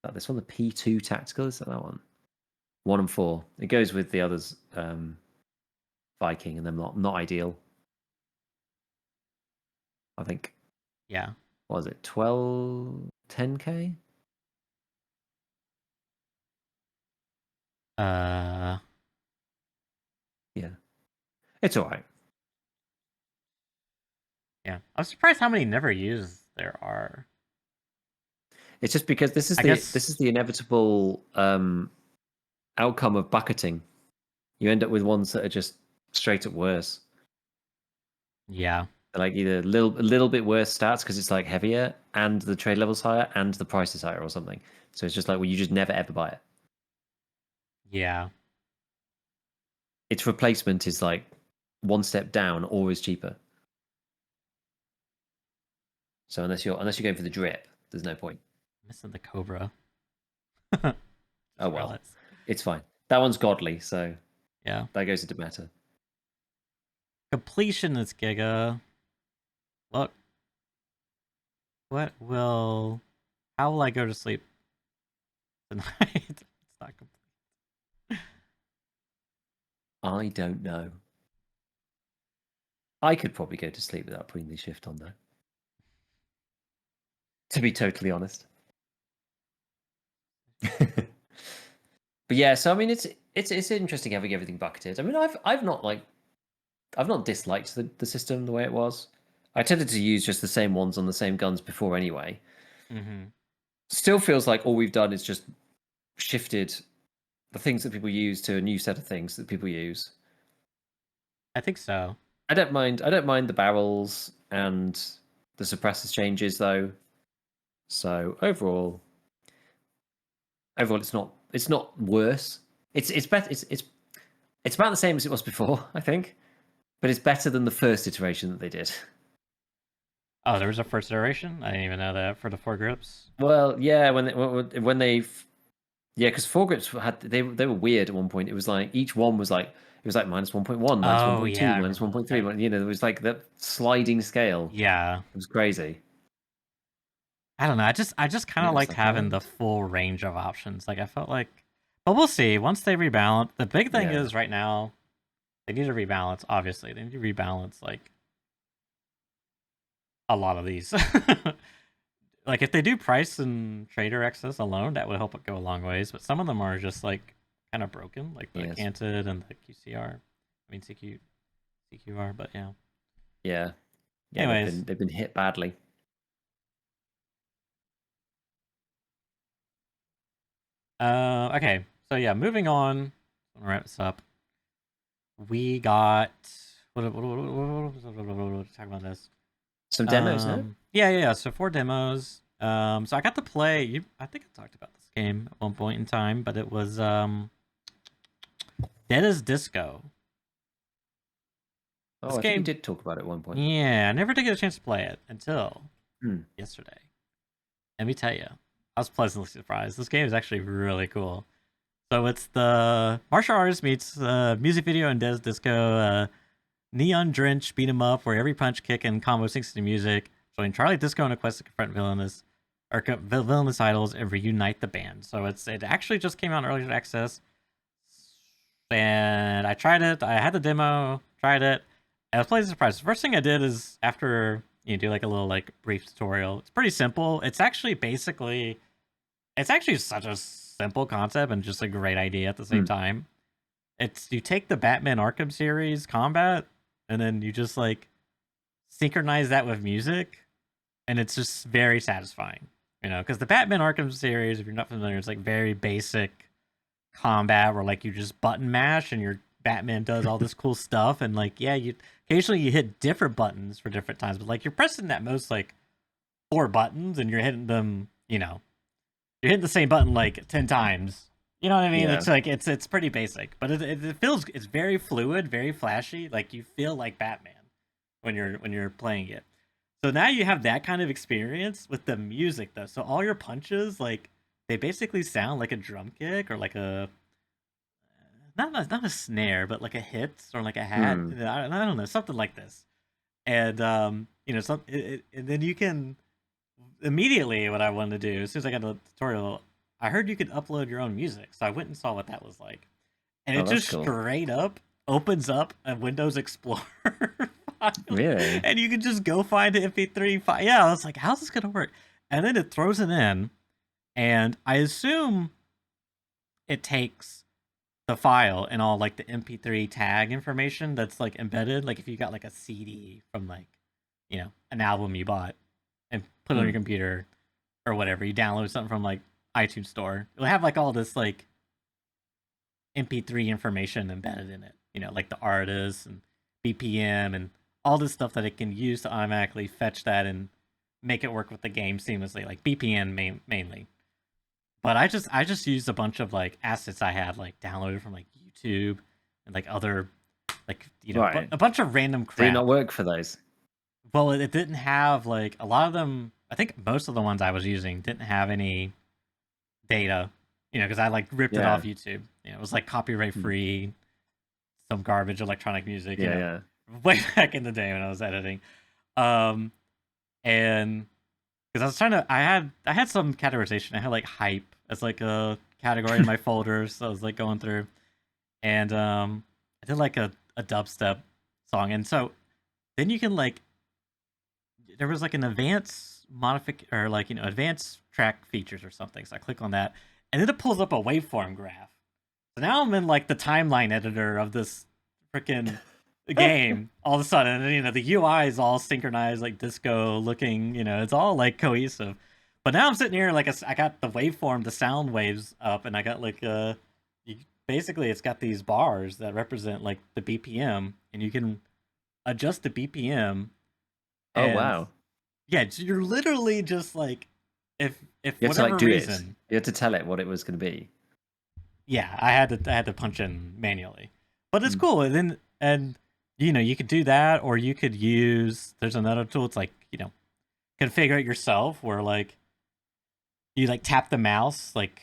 That this one, the P2 tactical, is that one? 1 and 4. It goes with the others, Viking, and them not ideal. I think. Yeah. What was it? 10K? Yeah. It's all right. Yeah. I'm surprised how many never used there are. It's just because this is the inevitable outcome of bucketing. You end up with ones that are just straight up worse. Yeah. They're like either a little bit worse stats because it's like heavier and the trade level's higher and the price is higher or something. So it's just like, well, you just never ever buy it. Yeah. Its replacement is like one step down or is cheaper. So unless you're going for the drip, there's no point. Missing the Cobra. Oh well, realized. It's fine. That one's godly, so yeah, that goes into meta. Completion is Giga. Look, how will I go to sleep tonight? It's not complete. I don't know. I could probably go to sleep without putting the shift on, though. To be totally honest. But yeah, so I mean, it's interesting having everything bucketed. I mean, I've not disliked the system the way it was. I tended to use just the same ones on the same guns before anyway. Mm-hmm. Still feels like all we've done is just shifted the things that people use to a new set of things that people use. I think so. I don't mind the barrels and the suppressors changes though. So overall it's not worse. It's better. It's about the same as it was before, I think, but it's better than the first iteration that they did. Oh, there was a first iteration. I didn't even know that for the 4 grips. Well, yeah, because 4 grips they were weird at one point. It was like each one was like -1.1, -1.2, yeah, -1.3. You know, there was like that sliding scale. Yeah, it was crazy. I don't know. I just kind of liked having the full range of options. Like I felt like, but we'll see once they rebalance. The big thing is right now, they need to rebalance. Obviously, they need to rebalance like a lot of these. Like if they do price and trader access alone, that would help it go a long ways. But some of them are just like kind of broken, like the Canted and the QCR. I mean CQR, but yeah. Yeah. Anyways, they've been hit badly. Okay. So yeah, moving on. I'll wrap this up. We got what talk about this. Some demos, no? Yeah. So 4 demos. So I got to play. I think I talked about this game at one point in time, but it was Dead as Disco. Oh, I think you did talk about it at one point. Yeah, I never did get a chance to play it until yesterday. Let me tell you, I was pleasantly surprised. This game is actually really cool. So it's the martial artist meets music video and Dead as Disco. Neon Drench beat 'em up, where every punch, kick, and combo syncs to the music, showing Charlie Disco on a quest to confront villainous villainous idols and reunite the band. So it actually just came out in early access, and I tried it. I had the demo, tried it. I was pleasantly surprised. The first thing I did is after you do like a little like brief tutorial. It's pretty simple. It's actually such a simple concept and just a great idea at the same time. It's you take the Batman Arkham series combat and then you just like synchronize that with music, and it's just very satisfying. Because the Batman Arkham series, if you're not familiar, it's like very basic combat where like you just button mash and your Batman does all this cool stuff, and like you occasionally you hit different buttons for different times, but like you're pressing at most like 4 buttons and you're hitting them, you're hitting the same button like 10 times. You know what I mean? Yeah. It's like it's pretty basic, but it feels it's very fluid, very flashy. Like you feel like Batman when you're playing it. So now you have that kind of experience with the music though. So all your punches like they basically sound like a drum kick or like a not a snare, but like a hit or like a hat. I don't know, something like this. And and then you can immediately what I wanted to do as soon as I got the tutorial, I heard you could upload your own music, so I went and saw what that was like, and it just cool. straight up opens up a Windows Explorer file, Really? and you can just go find the MP3 file. Yeah, I was like, how's this gonna work? And then it throws it in, and I assume it takes the file and all like the MP3 tag information that's like embedded. Like if you got like a CD from like an album you bought and put it on your computer or whatever, you download something from like iTunes store, it'll have like all this like MP3 information embedded in it. Like the artist and BPM and all this stuff that it can use to automatically fetch that and make it work with the game seamlessly, like BPM mainly. But I just used a bunch of like assets I had like downloaded from like YouTube and like other like Right. a bunch of random crap. Did it not work for those? Well, it didn't have like a lot of them. I think most of the ones I was using didn't have any data, because I like ripped it off YouTube. It was like copyright free, some garbage electronic music. Yeah. Way back in the day when I was editing, and because I was trying to, I had some categorization. I had like hype as like a category in my folders. So I was like going through, and I did like a dubstep song, and so then you can like there was like an advanced or like advanced track features or something. So I click on that, and then it pulls up a waveform graph. So now I'm in like the timeline editor of this freaking game all of a sudden, and the UI is all synchronized, like disco looking. It's all like cohesive. But now I'm sitting here like I got the waveform, the sound waves up, and I got like basically it's got these bars that represent like the BPM, and you can adjust the BPM. Oh wow! Yeah, you're literally just like if you had whatever to like do reason, it. You had to tell it what it was going to be. Yeah, I had to punch in manually, but it's cool. And you could do that, or you could use. There's another tool. It's like configure it yourself, where like you like tap the mouse like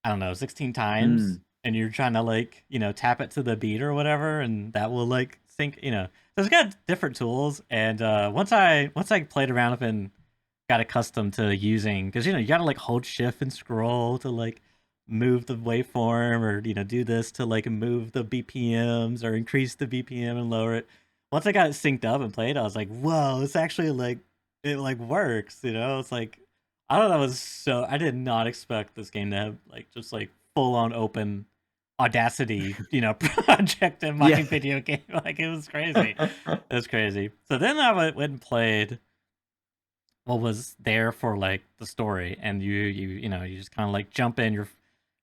I don't know 16 times, and you're trying to like tap it to the beat or whatever, and that will like sync. So it's got different tools, and once I played around with it and got accustomed to using, because you gotta like hold shift and scroll to like move the waveform, or do this to like move the BPMs or increase the BPM and lower it. Once I got it synced up and played, I was like, whoa, it's actually like it like works. It's like I don't know, it was so I did not expect this game to have like just like full on open Audacity project in my video game. Like it was crazy. It was crazy. So then I went and played what was there for like the story, and you just kind of like jump in. You're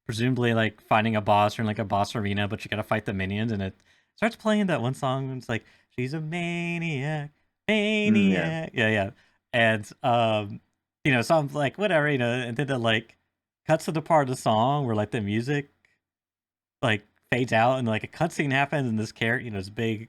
presumably like fighting a boss or in like a boss arena, but you gotta fight the minions, and it starts playing that one song, and it's like she's a maniac, yeah. And so I'm like whatever, and then it like cuts to the part of the song where like the music like fades out, and like a cutscene happens, and this character, this big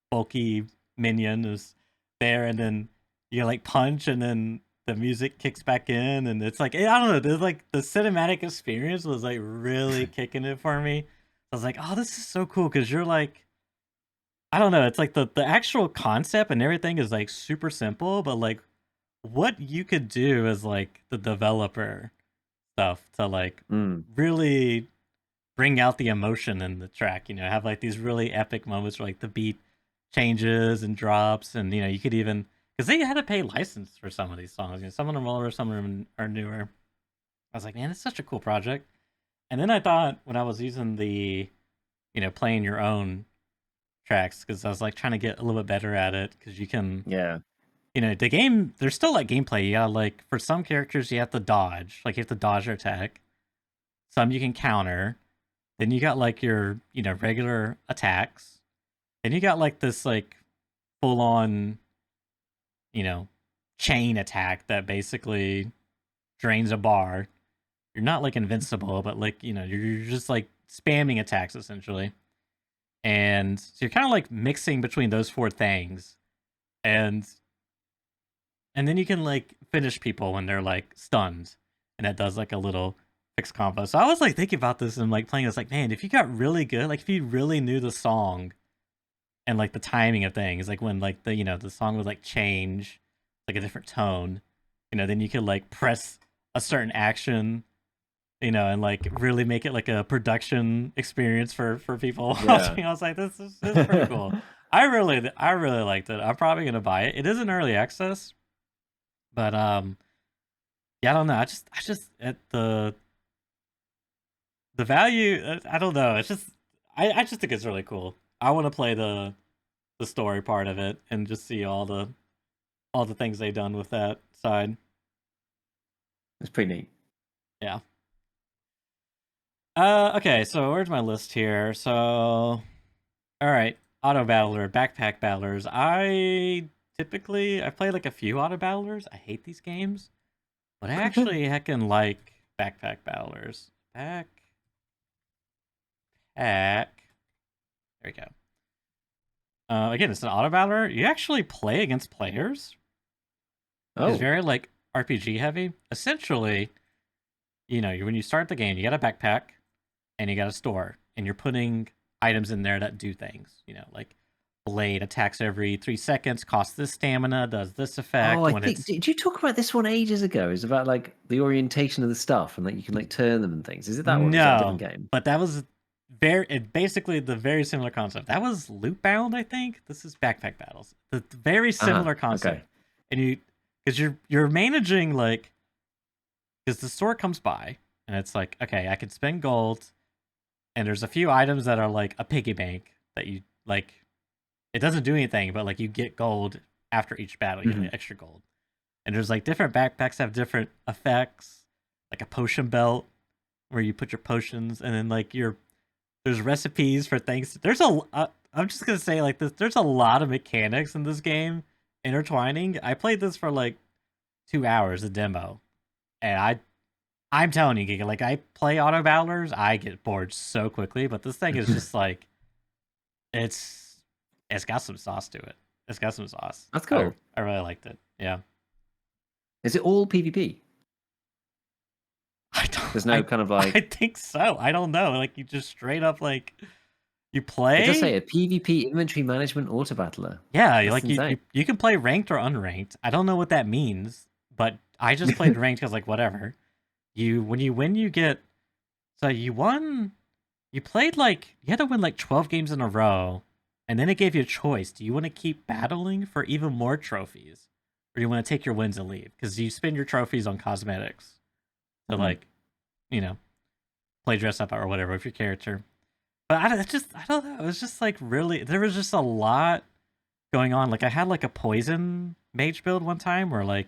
bulky minion is there, and then you like punch, and then the music kicks back in, and it's like I don't know, there's like the cinematic experience was like really kicking it for me. I was like, oh, this is so cool, because you're like I don't know, it's like the actual concept and everything is like super simple, but like what you could do as like the developer stuff to like Mm. really bring out the emotion in the track. You know, have like these really epic moments where like the beat changes and drops, and you know you could even because they had to pay license for some of these songs. You know, some of them are older, some of them are newer. I was like, man, it's such a cool project. And then I thought when I was using the, you know, playing your own tracks because I was like trying to get a little bit better at it because you can, Yeah. you know, the game there's still like gameplay. You gotta like for some characters you have to dodge, like you have to dodge their attack. Some you can counter. Then you got like your, you know, regular attacks. Then you got like this like full on, you know, chain attack that basically drains a bar. You're not like invincible, but like, you know, you're just like spamming attacks essentially. And so you're kind of like mixing between those four things. And then you can like finish people when they're like stunned. And that does like a little fixed combo. So I was like thinking about this and like playing this like, man, if you got really good, like if you really knew the song and like the timing of things, like when like the, you know, the song would like change like a different tone, you know, then you could like press a certain action, you know, and like really make it like a production experience for people Yeah. watching. I was like, this is pretty cool. I really liked it. I'm probably gonna buy it. It is an early access, but yeah, I don't know. I just at the value. I don't know. It's just I just think it's really cool. I want to play the story part of it and just see all the things they've done with that side. It's pretty neat. Yeah. Okay, so where's my list here? So, all right, auto battler, backpack battlers. I play like a few auto battlers. I hate these games, but I actually heckin' like backpack battlers. Backpack. There we go. Again, it's an auto battler. You actually play against players. It's Oh. very like RPG heavy. Essentially, you know, when you start the game, you got a backpack and you got a store, and you're putting items in there that do things. You know, like blade attacks every 3 seconds, costs this stamina, does this Oh, effect I when think it's did you talk about this one ages ago? It's about like the orientation of the stuff and like you can like turn them and things. Is it that one or is that a different no, game? but that was basically the very similar concept. That was loot bound, I think. This is backpack battles. The very Uh-huh. similar Okay. concept, and because you're managing like because the store comes by and it's like okay, I can spend gold and there's a few items that are like a piggy bank that you like it doesn't do anything but like you get gold after each battle, you get Mhm. like, extra gold, and there's like different backpacks have different effects, like a potion belt where you put your potions, and then like your there's recipes for things. I'm just gonna say like this, there's a lot of mechanics in this game intertwining. I played this for like 2 hours, a demo, and I'm telling you, Giga, like I play auto battlers, I get bored so quickly, but this thing is just like it's it's got some sauce to it. It's got some sauce. That's I cool. I really liked it. Yeah. Is it all PvP? I don't There's no kind of like I think so. I don't know. Like you just straight up like you it does say play. a PvP inventory management auto battler. Yeah, That's like insane. you can play ranked or unranked. I don't know what that means, but I just played ranked because like whatever. When you win, you get so you won. You played like you had to win like 12 games in a row, and then it gave you a choice. Do you want to keep battling for even more trophies, or do you want to take your wins and leave? Because you spend your trophies on cosmetics to Mhm. like, you know, play dress up or whatever with your character. But I don't know. It was just like really there was just a lot going on. Like I had like a poison mage build one time where like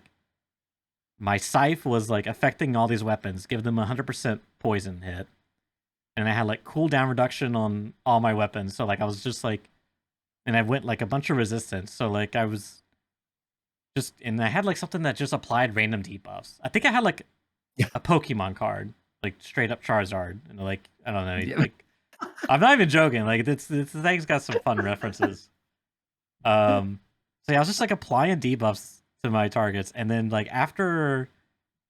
my scythe was like affecting all these weapons, give them 100% poison hit, and I had like cooldown reduction on all my weapons. So like I was just like, and I went like a bunch of resistance. So like I was just, and I had like something that just applied random debuffs. I think I had like Yeah. a Pokemon card, like straight up Charizard, and like I don't know, Yeah. like I'm not even joking. Like it's the thing's got some fun references. So yeah, I was just like applying debuffs to my targets, and then like after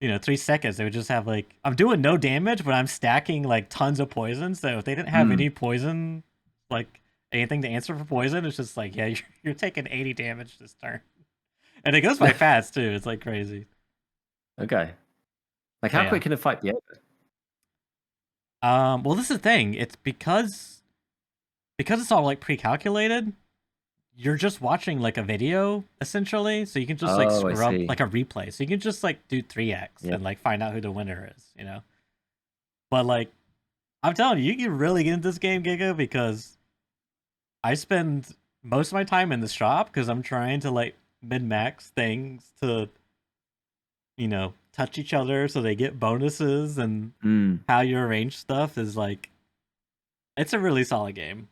3 seconds, they would just have like I'm doing no damage, but I'm stacking like tons of poison. So if they didn't have Mm. any poison, like anything to answer for poison, it's just like yeah, you're taking 80 damage this turn. And it goes by fast too. It's like crazy. Okay. Like, But how yeah. quick can a fight be over? Well, this is the thing. It's because it's all like pre-calculated. You're just watching like a video essentially, so you can just like Oh, I screw up see. like a replay. So you can just like do 3x Yeah. and like find out who the winner is, you know. But like I'm telling you, you can really get into this game, Giga, because I spend most of my time in the shop because I'm trying to like min max things to touch each other so they get bonuses, and Mm. how you arrange stuff is like it's a really solid game.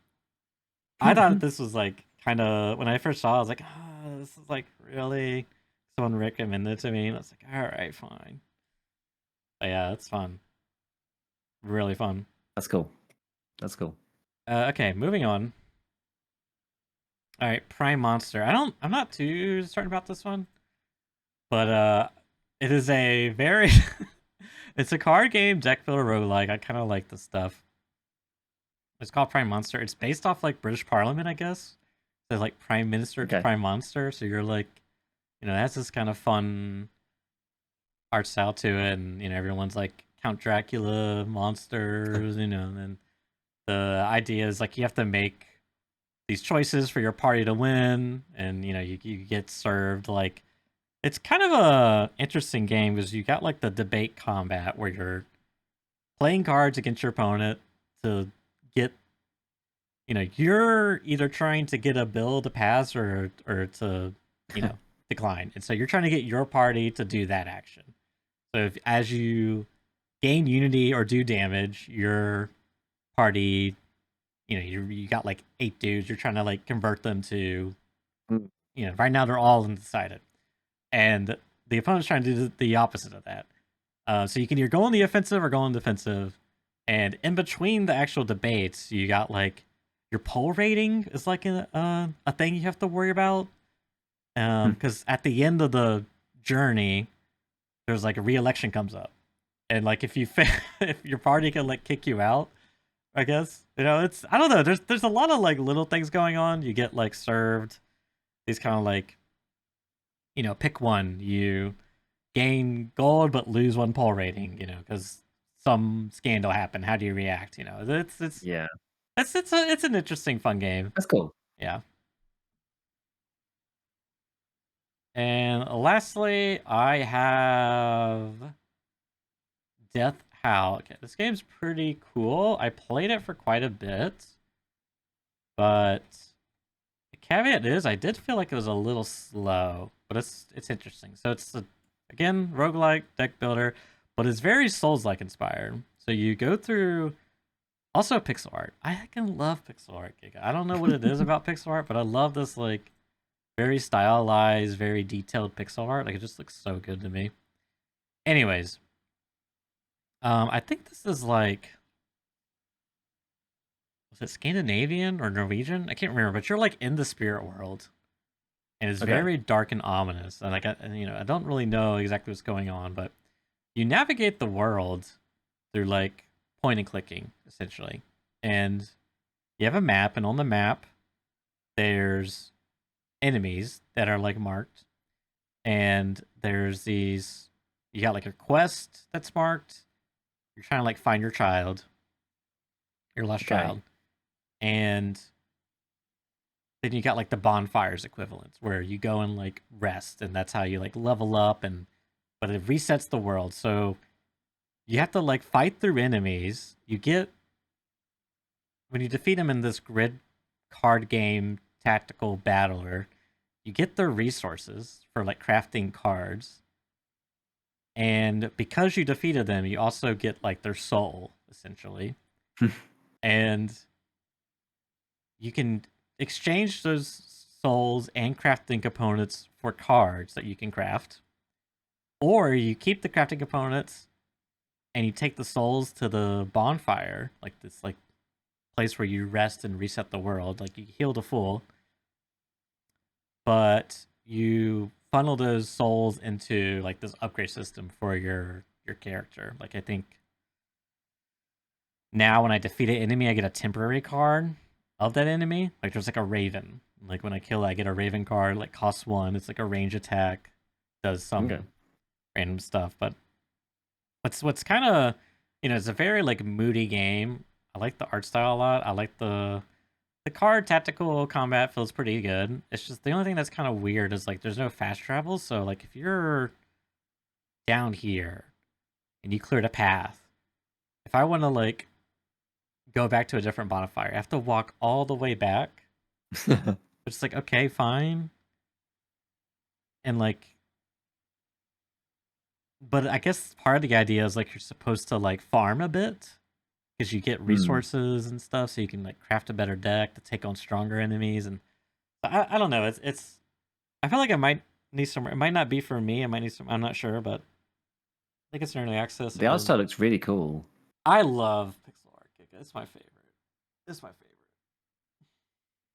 I thought this was like kind of when I first saw it, I was like, this is like really someone recommended it to me. And I was like, all right, fine. But yeah, it's fun, really fun. That's cool. That's cool. Okay, moving on. All right, Prime Monster. I'm not too certain about this one, but it is a very it's a card game deck builder roguelike. I kind of like this stuff. It's called Prime Monster. It's based off like British Parliament, I guess. So like Prime Minister to Okay. Prime Monster. So you're like, it has this kind of fun art style to it, and everyone's like Count Dracula monsters, and the idea is like you have to make these choices for your party to win, and you get served like it's kind of a interesting game because you got like the debate combat where you're playing cards against your opponent to get you're either trying to get a bill to pass or to decline, and so you're trying to get your party to do that action. So if as you gain unity or do damage, your party, you got like 8 dudes. You're trying to like convert them to, Mm. right now they're all undecided, and the opponent's trying to do the opposite of that. So you can either go on the offensive or go on defensive, and in between the actual debates, you got like your poll rating is like a thing you have to worry about. Because at the end of the journey, there's like a re-election comes up, and like if you if your party can like kick you out, I guess it's I don't know. There's a lot of like little things going on. You get like served these kind of like pick one. You gain gold but lose one poll rating. Because some scandal happened. How do you react? Yeah. It's an interesting fun game. That's cool. Yeah. And lastly, I have Death Howl. Okay, this game's pretty cool. I played it for quite a bit, but the caveat is I did feel like it was a little slow, but it's interesting. So it's again roguelike deck builder, but it's very Souls-like inspired. So you go through also pixel art. I can love pixel art, Giga. I don't know what it is about pixel art, but I love this like very stylized, very detailed pixel art. Like it just looks so good to me. Anyways, I think this is like was it Scandinavian or Norwegian? I can't remember, but you're like in the spirit world, and it's Okay. very dark and ominous. And like I don't really know exactly what's going on, but you navigate the world through like point and clicking essentially, and you have a map, and on the map there's enemies that are like marked, and there's these you got like a quest that's marked. You're trying to like find your child, your lost Okay. child, and then you got like the bonfires equivalents where you go and like rest, and that's how you like level up, and but it resets the world. So you have to like fight through enemies. You get when you defeat them in this grid card game tactical battler, you get their resources for like crafting cards. And because you defeated them, you also get like their soul essentially. And you can exchange those souls and crafting components for cards that you can craft. Or you keep the crafting components and you take the souls to the bonfire, like this like place where you rest and reset the world, like you heal to full, but you funnel those souls into like this upgrade system for your character. Like I think now when I defeat an enemy, I get a temporary card of that enemy. Like there's like a raven. Like when I kill, I get a Raven card. Like costs 1. It's like a range attack. Does some Okay. random stuff. But what's kind of, it's a very like moody game. I like the art style a lot. I like the card tactical combat feels pretty good. It's just the only thing that's kind of weird is like there's no fast travel. So like if you're down here and you cleared a path, if I want to like go back to a different bonfire, I have to walk all the way back. It's like okay, fine, and like, but I guess part of the idea is like you're supposed to like farm a bit because you get resources and stuff, so you can like craft a better deck to take on stronger enemies. And I don't know. It's I feel like I might need some. It might not be for me. I might need some. I'm not sure, but I think it's an early access. The art style looks really cool. I love pixel art, Giga. It's my favorite. It's my favorite.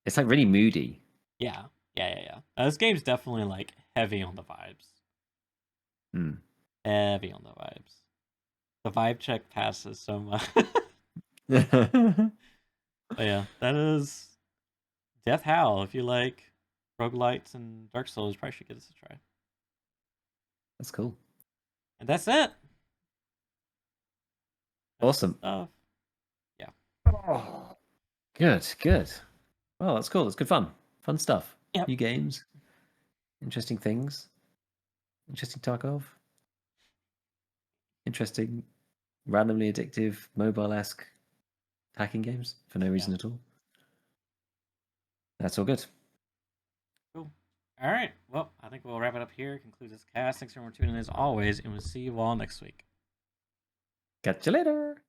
It's like really moody. Yeah. This game's definitely like heavy on the vibes. Mm. Heavy on the vibes. The vibe check passes so much. But yeah, that is Death Howl. If you like roguelites and Dark Souls, you probably should give this a try. That's cool. And that's it. That's Awesome. stuff. Yeah. Oh. Good. Well, that's cool. That's good fun. Fun stuff. Yep. New games. Interesting things. Interesting Tarkov. Interesting, randomly addictive, mobile-esque hacking games for no reason at all. That's all good. Cool. All right. Well, I think we'll wrap it up here. Conclude this cast. Thanks everyone for tuning in as always, and we'll see you all next week. Catch you later.